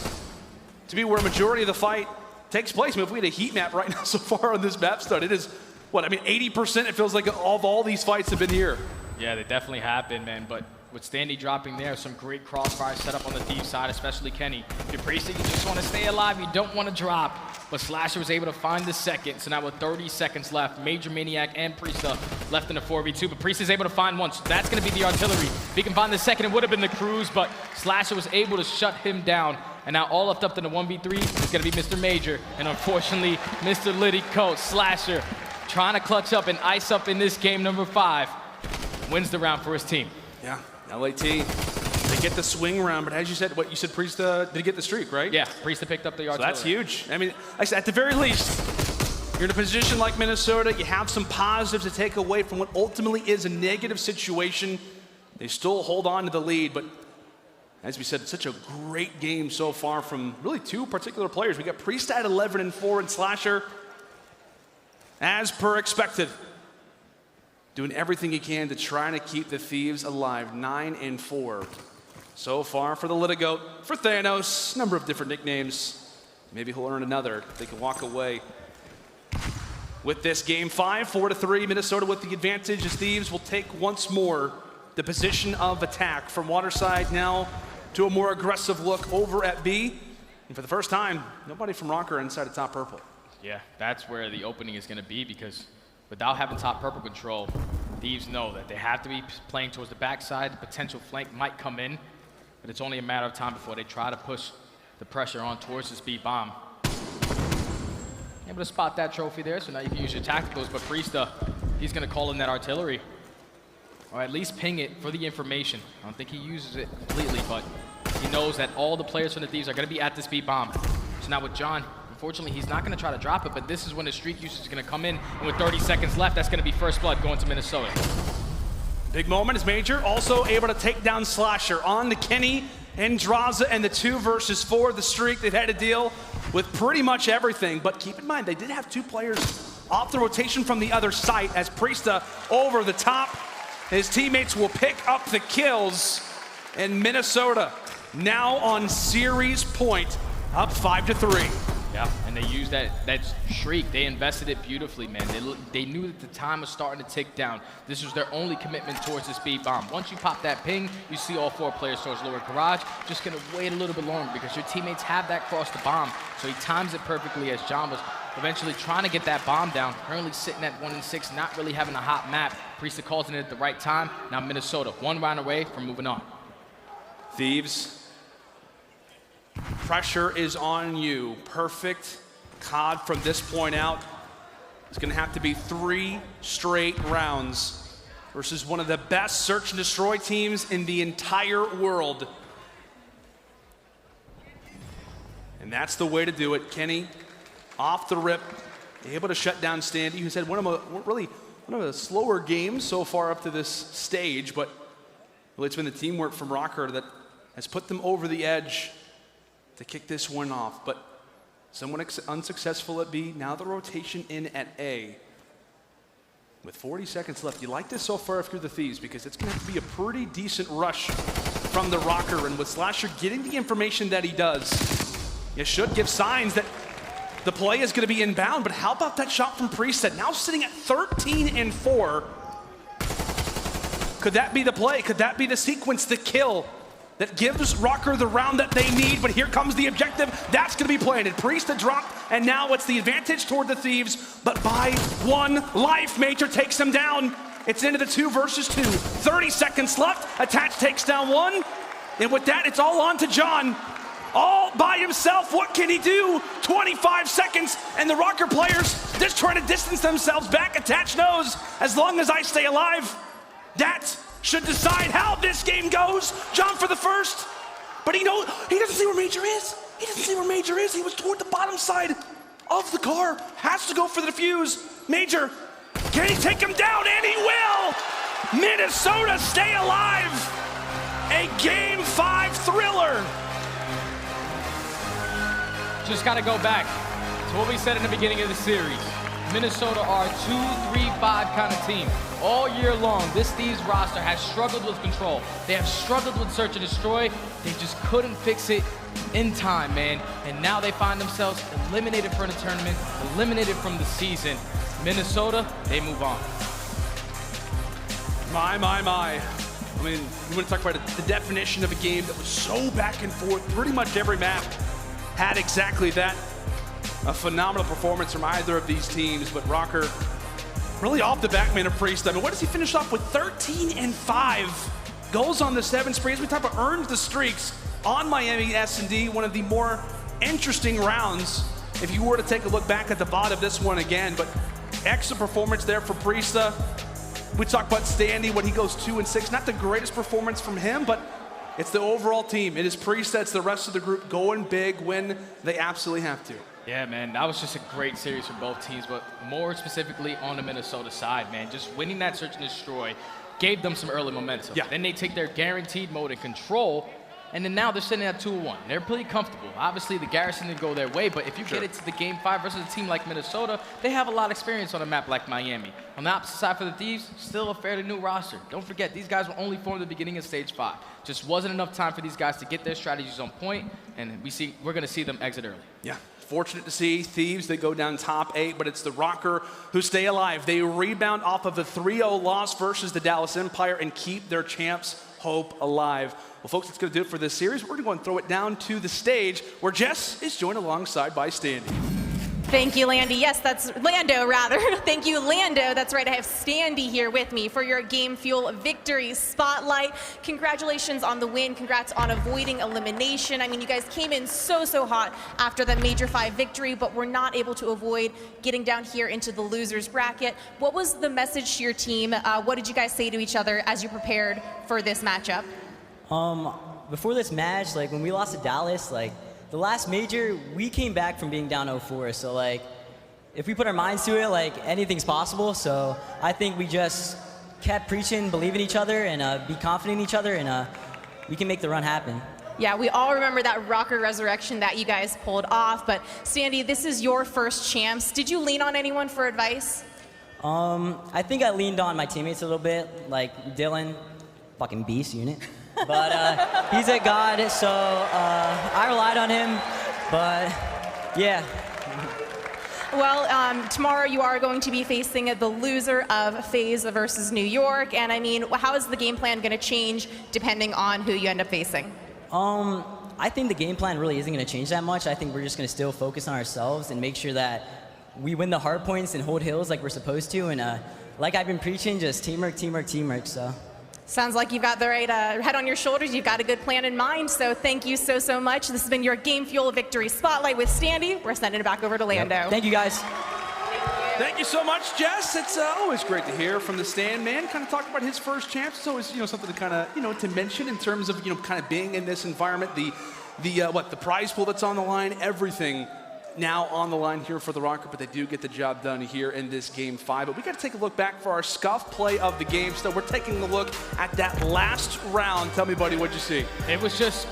to be where a majority of the fight takes place. I mean, if we had a heat map right now so far on this map start, it is, what, I mean, 80% it feels like of all these fights have been here. Yeah, they definitely have been, man, but with Standy dropping there, some great crossfire set up on the Thieves side, especially Kenny. If you're Priestahh, you just want to stay alive, you don't want to drop. But Slasher was able to find the second, so now with 30 seconds left, MajorManiak and Priestahh left in a 4v2, but Priestahh's able to find one, so that's going to be the artillery. If he can find the second, it would have been the cruise, but Slasher was able to shut him down. And now all left up in the 1v3 is going to be Mr. Major, and unfortunately, Mr. Liddy Coach, Slasher, trying to clutch up and ice up in this game number 5, wins the round for his team. Yeah, LAT, they get the swing round, but as you said, what you said, Priestahh did get the streak, right? Yeah, Priestahh picked up the artillery. So that's huge. I mean, like I said, at the very least, you're in a position like Minnesota, you have some positives to take away from what ultimately is a negative situation. They still hold on to the lead, but as we said, it's such a great game so far from really 2 particular players. We got Priestahh at 11-4 and Slasher, as per expected, doing everything he can to try to keep the Thieves alive. 9-4 so far for the Litigoat, for Thanos, number of different nicknames. Maybe he'll earn another if they can walk away with this game 5, 4-3. Minnesota with the advantage as Thieves will take once more the position of attack from Waterside now to a more aggressive look over at B. And for the first time, nobody from Røkkr inside of top purple. Yeah, that's where the opening is going to be, because without having top purple control, Thieves know that they have to be playing towards the backside. The potential flank might come in, but it's only a matter of time before they try to push the pressure on towards this B bomb. Able to spot that trophy there, so now you can use your tacticals, but Priestahh, he's going to call in that artillery, or at least ping it for the information. I don't think he uses it completely, but he knows that all the players from the Thieves are going to be at this B bomb. So now with John, unfortunately, he's not going to try to drop it, but this is when the streak usage is going to come in, and with 30 seconds left, that's going to be first blood going to Minnesota. Big moment is Major, also able to take down Slasher on to Kenny and Drazah, and the 2 versus 4, the streak. They've had to deal with pretty much everything, but keep in mind, they did have 2 players off the rotation from the other site as Priestahh over the top. His teammates will pick up the kills, and Minnesota now on series point, up 5-3. Yeah, and they used that shriek. They invested it beautifully, man. They knew that the time was starting to tick down. This was their only commitment towards this B bomb. Once you pop that ping, you see all 4 players towards lower garage. Just gonna wait a little bit longer because your teammates have that cross the bomb. So he times it perfectly as John was eventually trying to get that bomb down. Currently sitting at 1-6, not really having a hot map. Priestahh calls in at the right time. Now Minnesota, 1 round away from moving on. Thieves, pressure is on you. Perfect COD from this point out. It's going to have to be 3 straight rounds versus one of the best search and destroy teams in the entire world. And that's the way to do it. Kenny, off the rip, able to shut down Standy, who's had one of the slower games so far up to this stage, but really it's been the teamwork from Røkkr that has put them over the edge to kick this one off. But someone unsuccessful at B, now the rotation in at A. With 40 seconds left, you like this so far if you're the Thieves, because it's going to have to be a pretty decent rush from the Røkkr, and with Slasher getting the information that he does, you should give signs that the play is going to be inbound. But how about that shot from Priestahh, now sitting at 13-4? Could that be the play? Could that be the sequence, the kill that gives Røkkr the round that they need, but here comes the objective. That's gonna be planted. Priestahh dropped, and now it's the advantage toward the Thieves, but by 1 life, Major takes them down. It's into the 2 versus 2. 30 seconds left, Attach takes down 1, and with that, it's all on to John. All by himself, what can he do? 25 seconds, and the Røkkr players just trying to distance themselves back. Attach knows, as long as I stay alive, that should decide how this game goes. John for the first, but he doesn't see where Major is. He doesn't see where Major is. He was toward the bottom side of the car. Has to go for the defuse. Major, can he take him down? And he will! Minnesota stay alive! A Game 5 thriller! Just got to go back to what we said in the beginning of the series. Minnesota are a 2-3-5 kind of team. All year long, this Thieves roster has struggled with control. They have struggled with search and destroy. They just couldn't fix it in time, man. And now they find themselves eliminated from the tournament, eliminated from the season. Minnesota, they move on. My. I mean, you want to talk about the definition of a game that was so back and forth. Pretty much every map had exactly that. A phenomenal performance from either of these teams, but Røkkr really off the back, man, of Priestahh. I mean, what does he finish off with? 13 and 5 goals on the 7 spree. As we talk about earns the streaks on Miami S&D, one of the more interesting rounds if you were to take a look back at the VOD of this one again. But excellent performance there for Priestahh. We talk about Standy when he goes 2 and 6. Not the greatest performance from him, but it's the overall team. It is Priestahh, it's the rest of the group going big when they absolutely have to. Yeah, man, that was just a great series for both teams, but more specifically on the Minnesota side, man. Just winning that search and destroy gave them some early momentum. Yeah. Then they take their guaranteed mode and control, and then now they're sitting at 2-1. They're pretty comfortable. Obviously, the Garrison didn't go their way, but if you get it to the Game 5 versus a team like Minnesota, they have a lot of experience on a map like Miami. On the opposite side for the Thieves, still a fairly new roster. Don't forget, these guys were only formed at the beginning of Stage 5. Just wasn't enough time for these guys to get their strategies on point, and we're going to see them exit early. Yeah. Fortunate to see Thieves, they go down top 8, but it's the Røkkr who stay alive. They rebound off of a 3-0 loss versus the Dallas Empire and keep their champs' hope alive. Well, folks, that's going to do it for this series. We're going to go and throw it down to the stage where Jess is joined alongside by Standy. Thank you, Landy. Yes, that's Lando, rather. Thank you, Lando. That's right, I have Standy here with me for your Game Fuel Victory Spotlight. Congratulations on the win. Congrats on avoiding elimination. I mean, you guys came in so hot after that Major 5 victory, but were not able to avoid getting down here into the losers bracket. What was the message to your team? What did you guys say to each other as you prepared for this matchup? Before this match, like when we lost to Dallas, like the last major, we came back from being down 0-4. So like, if we put our minds to it, like anything's possible. So I think we just kept preaching, believe in each other, and be confident in each other, and we can make the run happen. Yeah, we all remember that Røkkr resurrection that you guys pulled off. But Standy, this is your first champs. Did you lean on anyone for advice? I think I leaned on my teammates a little bit, like Dylan, fucking beast unit. But he's a god, so I relied on him, but yeah. Well, tomorrow you are going to be facing the loser of FaZe versus New York, and I mean, how is the game plan going to change depending on who you end up facing? I think the game plan really isn't going to change that much. I think we're just going to still focus on ourselves and make sure that we win the hard points and hold hills like we're supposed to, and like I've been preaching, just teamwork, so. Sounds like you've got the right head on your shoulders. You've got a good plan in mind. So thank you so much. This has been your Game Fuel Victory Spotlight with Standy. We're sending it back over to Lando. Yep. Thank you, guys. Thank you so much, Jess. It's always great to hear from the Stand man. Kind of talk about his first champs. It's always something to kind of to mention in terms of kind of being in this environment. The prize pool that's on the line, everything now on the line here for the Røkkr, but they do get the job done here in this Game 5. But we got to take a look back for our scuff play of the game. So we're taking a look at that last round. Tell me, buddy, what'd you see? It was just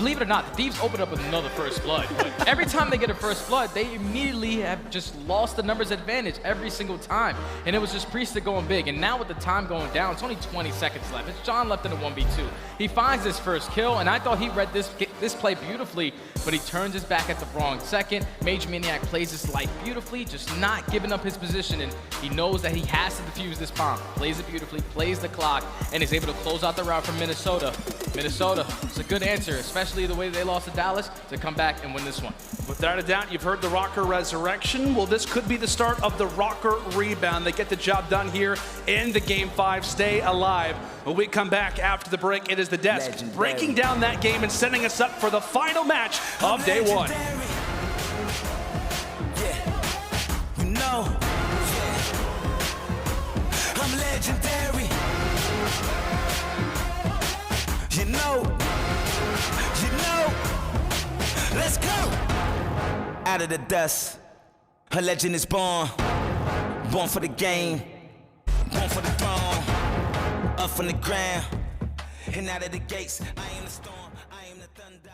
believe it or not, the Thieves opened up with another first blood. But every time they get a first blood, they immediately have just lost the numbers advantage every single time. And it was just Priestahh going big. And now with the time going down, it's only 20 seconds left. It's John left in a 1v2. He finds his first kill, and I thought he read this play beautifully, but he turns his back at the wrong second. MajorManiak plays his life beautifully, just not giving up his position, and he knows that he has to defuse this bomb. Plays it beautifully, plays the clock, and is able to close out the round from Minnesota. Minnesota, it's a good answer, especially the way they lost to Dallas, to come back and win this one. Without a doubt, you've heard the Røkkr resurrection. Well, this could be the start of the Røkkr rebound. They get the job done here in the Game 5. Stay alive. When we come back after the break, it is the desk breaking down that game and setting us up for the final match of day one. You know, I'm legendary. You know, let's go. Out of the dust, a legend is born. Born for the game, born for the throne. Up from the ground, and out of the gates, I am the storm, I am the thunder.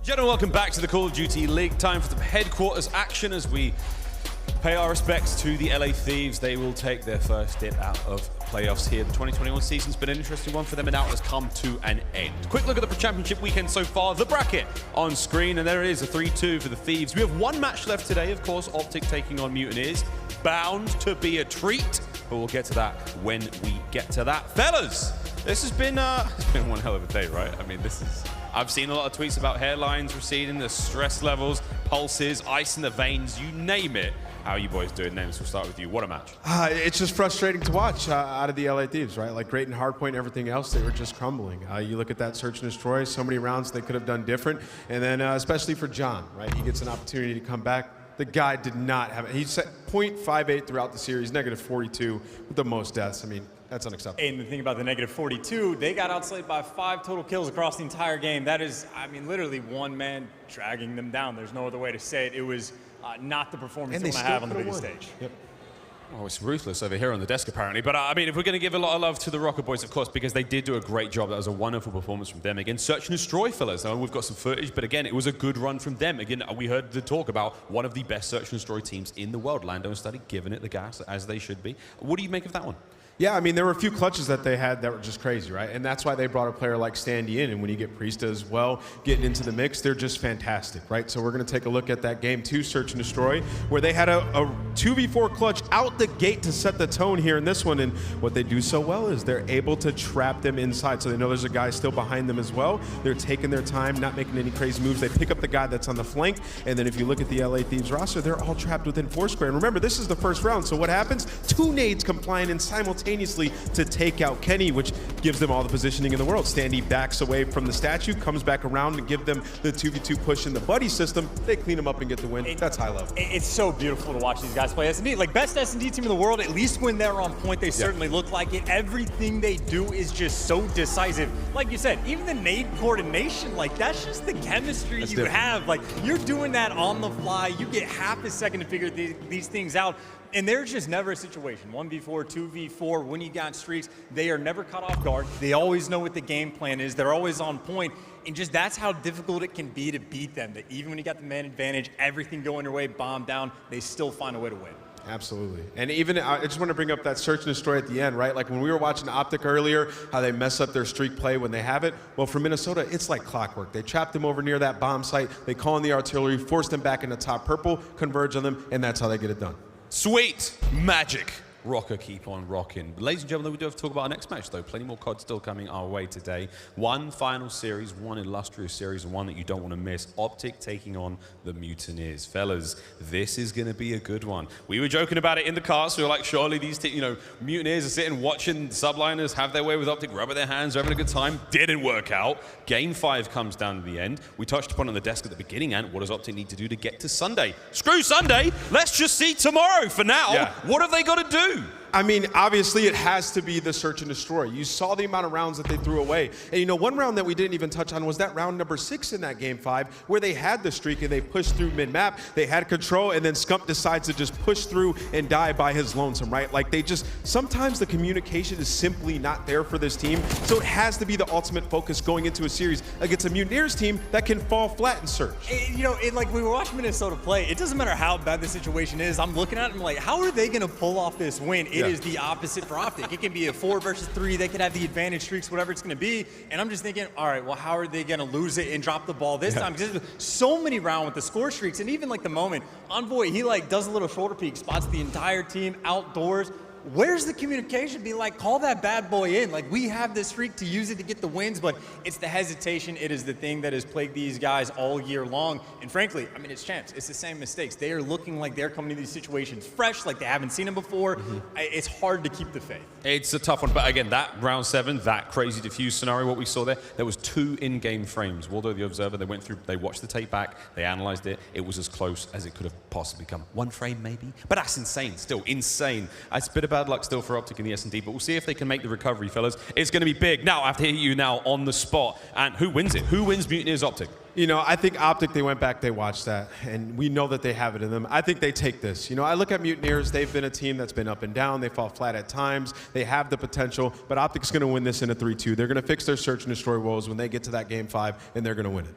Gentlemen, welcome back to the Call of Duty League. Time for some headquarters action as we pay our respects to the LA Thieves. They will take their first dip out of playoffs here. The 2021 season's been an interesting one for them, and now it has come to an end. Quick look at the championship weekend so far. The bracket on screen, and there it is, a 3-2 for the Thieves. We have one match left today, of course. OpTic taking on Mutineers. Bound to be a treat, but we'll get to that when we get to that. Fellas, this has been it's been one hell of a day, right? I mean, I've seen a lot of tweets about hairlines receding, the stress levels, pulses, ice in the veins, you name it. How are you boys doing, Names? We'll start with you. What a match. It's just frustrating to watch out of the LA Thieves, right? Like Great and Hardpoint and everything else, they were just crumbling. You look at that search and destroy, so many rounds they could have done different. And then especially for John, right? He gets an opportunity to come back. The guy did not have it. He set .58 throughout the series, -42 with the most deaths. I mean, that's unacceptable. And the thing about the -42, they got outslayed by 5 total kills across the entire game. That is, I mean, literally one man dragging them down. There's no other way to say it. It was not the performance they want to have on the biggest stage. Yep. Oh, it's ruthless over here on the desk, apparently. But I mean, if we're going to give a lot of love to the Røkkr boys, of course, because they did do a great job. That was a wonderful performance from them. Again, search and destroy, fellas. Now, we've got some footage, but again, it was a good run from them. Again, we heard the talk about one of the best search and destroy teams in the world. Lando and Standy giving it the gas, as they should be. What do you make of that one? Yeah, I mean, there were a few clutches that they had that were just crazy, right? And that's why they brought a player like Standy in. And when you get Priestahh as well getting into the mix, they're just fantastic, right? So we're going to take a look at that game 2, Search and Destroy, where they had a 2v4 clutch out the gate to set the tone here in this one. And what they do so well is they're able to trap them inside. So they know there's a guy still behind them as well. They're taking their time, not making any crazy moves. They pick up the guy that's on the flank. And then if you look at the LA Thieves roster, they're all trapped within 4 square. And remember, this is the first round. So what happens? 2 nades come flying in simultaneously to take out Kenny, which gives them all the positioning in the world. Standy backs away from the statue, comes back around and give them the 2v2 push in the buddy system. They clean them up and get the win. That's high level. It's so beautiful to watch these guys play S&D. Like, best S&D team in the world, at least when they're on point, they certainly look like it. Everything they do is just so decisive. Like you said, even the nade coordination, like, that's just the chemistry you have. Like, you're doing that on the fly. You get half a second to figure these things out. And there's just never a situation, 1v4, 2v4, when you got streaks, they are never caught off guard. They always know what the game plan is. They're always on point. And just that's how difficult it can be to beat them. That even when you got the man advantage, everything going your way, bomb down, they still find a way to win. Absolutely. And even, I just want to bring up that search and destroy at the end, right? Like when we were watching OpTic earlier, how they mess up their streak play when they have it. Well, for Minnesota, it's like clockwork. They trap them over near that bomb site. They call in the artillery, force them back into top purple, converge on them, and that's how they get it done. Sweet magic. Røkkr keep on rocking. Ladies and gentlemen, we do have to talk about our next match, though. Plenty more COD still coming our way today. One final series, one illustrious series, and one that you don't want to miss. OpTic taking on the Mutineers. Fellas, this is going to be a good one. We were joking about it in the cast. We were like, surely these Mutineers are sitting watching Subliners have their way with OpTic, rubbing their hands, having a good time. Didn't work out. Game 5 comes down to the end. We touched upon it on the desk at the beginning, and what does OpTic need to do to get to Sunday? Screw Sunday. Let's just see tomorrow for now. Yeah. What have they got to do? I mean, obviously, it has to be the search and destroy. You saw the amount of rounds that they threw away. And one round that we didn't even touch on was that round number 6 in that game 5, where they had the streak and they pushed through mid-map. They had control, and then Scump decides to just push through and die by his lonesome, right? Like, sometimes the communication is simply not there for this team. So it has to be the ultimate focus going into a series against a Mutineers team that can fall flat in search. Like, we were watching Minnesota play. It doesn't matter how bad the situation is. I'm looking at them like, how are they going to pull off this win? It is the opposite for OpTic. It can be a 4 versus 3. They could have the advantage streaks, whatever it's going to be. And I'm just thinking, all right, well, how are they going to lose it and drop the ball this time? Because there's so many rounds with the score streaks. And even like the moment, Envoy, he like does a little shoulder peek, spots the entire team outdoors. Where's the communication? Be like, call that bad boy in. Like, we have this streak to use it to get the wins, but it's the hesitation. It is the thing that has plagued these guys all year long. And frankly, I mean, it's champs. It's the same mistakes. They are looking like they're coming to these situations fresh, like they haven't seen them before. It's hard to keep the faith. It's a tough one, but again, that round 7, that crazy diffuse scenario, what we saw there was 2 in-game frames. Waldo, the observer, they went through, they watched the tape back, they analyzed it. It was as close as it could have possibly come. 1 frame, maybe? But that's insane, still insane. It's a bit of bad luck still for OpTic in the S&D, but we'll see if they can make the recovery, fellas. It's going to be big. Now, I have to hit you now on the spot. And who wins it? Who wins Mutineers OpTic? I think OpTic, they went back, they watched that, and we know that they have it in them. I think they take this. I look at Mutineers, they've been a team that's been up and down. They fall flat at times. They have the potential, but OpTic's going to win this in a 3-2. They're going to fix their search and destroy woes when they get to that game 5, and they're going to win it.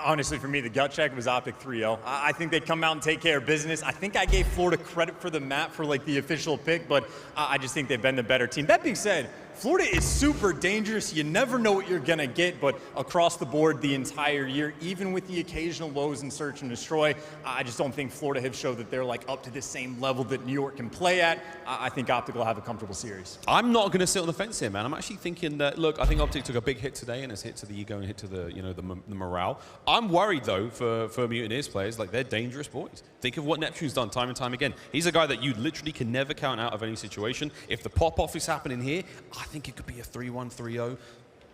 Honestly, for me, the gut check was OpTic 3-0. I think they'd come out and take care of business. I think I gave Florida credit for the map for like the official pick, but I just think they've been the better team. That being said, Florida is super dangerous. You never know what you're going to get, but across the board the entire year, even with the occasional lows in search and destroy, I just don't think Florida have showed that they're like up to the same level that New York can play at. I think OpTic will have a comfortable series. I'm not going to sit on the fence here, man. I'm actually thinking that, look, I think OpTic took a big hit today, and it's hit to the ego and hit to the, the morale. I'm worried, though, for Mutineers players. Like, they're dangerous boys. Think of what Neptune's done time and time again. He's a guy that you literally can never count out of any situation. If the pop-off is happening here, I think it could be a 3-1, 3-0.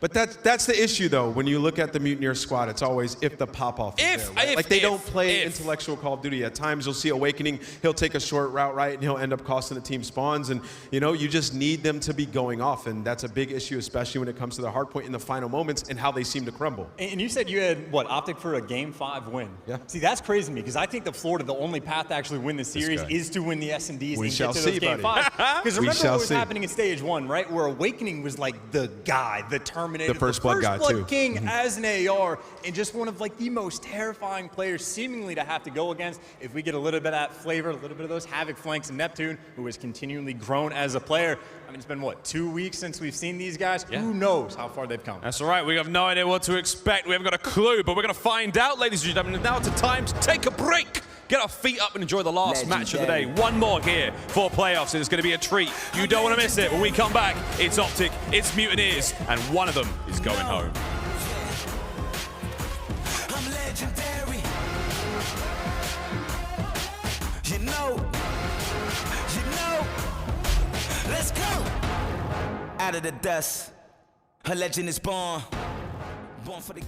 But that's the issue, though. When you look at the Mutineer squad, it's always if the pop-off is there. Right? Like, they don't play intellectual Call of Duty. At times, you'll see Awakening. He'll take a short route, right, and he'll end up costing the team spawns. And, you know, you just need them to be going off. And that's a big issue, especially when it comes to the hard point in the final moments and how they seem to crumble. And you said you had, what, OpTic for a Game 5 win. Yeah. See, that's crazy to me, because I think the Florida, the only path to actually win the series is to win the S&Ds and get to those Game 5. Because remember what was happening in Stage 1, right, where Awakening was like the guy, the Terminator, the first blood guy. Blood King as an AR, and just one of like the most terrifying players seemingly to have to go against. If we get a little bit of that flavor, a little bit of those Havoc flanks, and Neptune, who has continually grown as a player. I mean, it's been, what, 2 weeks since we've seen these guys? Yeah. Who knows how far they've come? That's all right. We have no idea what to expect. We haven't got a clue, but we're going to find out, ladies and gentlemen. Now it's time to take a break. Get our feet up and enjoy the last match of the day. One more here for playoffs, and it's going to be a treat. You don't want to miss it. When we come back, it's OpTic, it's Mutineers, and one of them is going home. I'm legendary. You know, let's go. Out of the dust, a legend is born for the...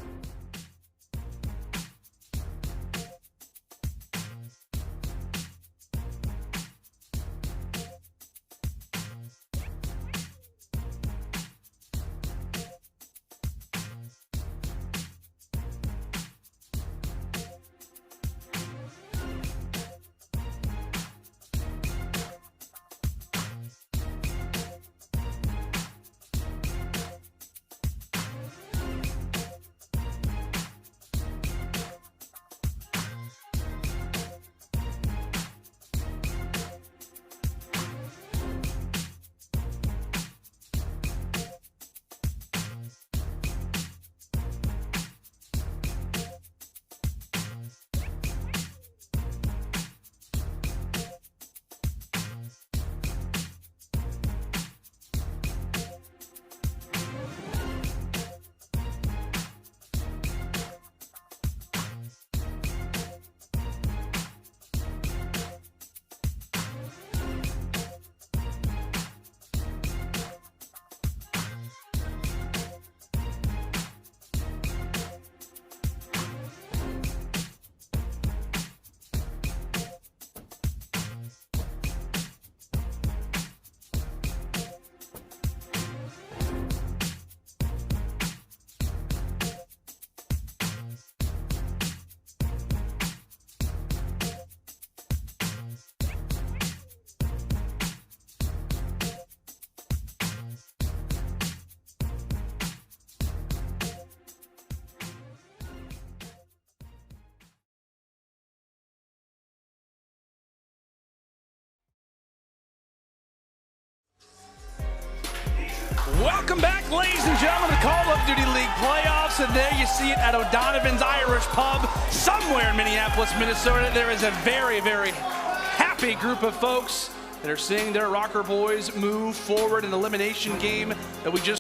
Welcome back, ladies and gentlemen, to Call of Duty League playoffs, and there you see it at O'Donovan's Irish Pub, somewhere in Minneapolis, Minnesota. There is a very, very happy group of folks that are seeing their Røkkr boys move forward in an elimination game that we just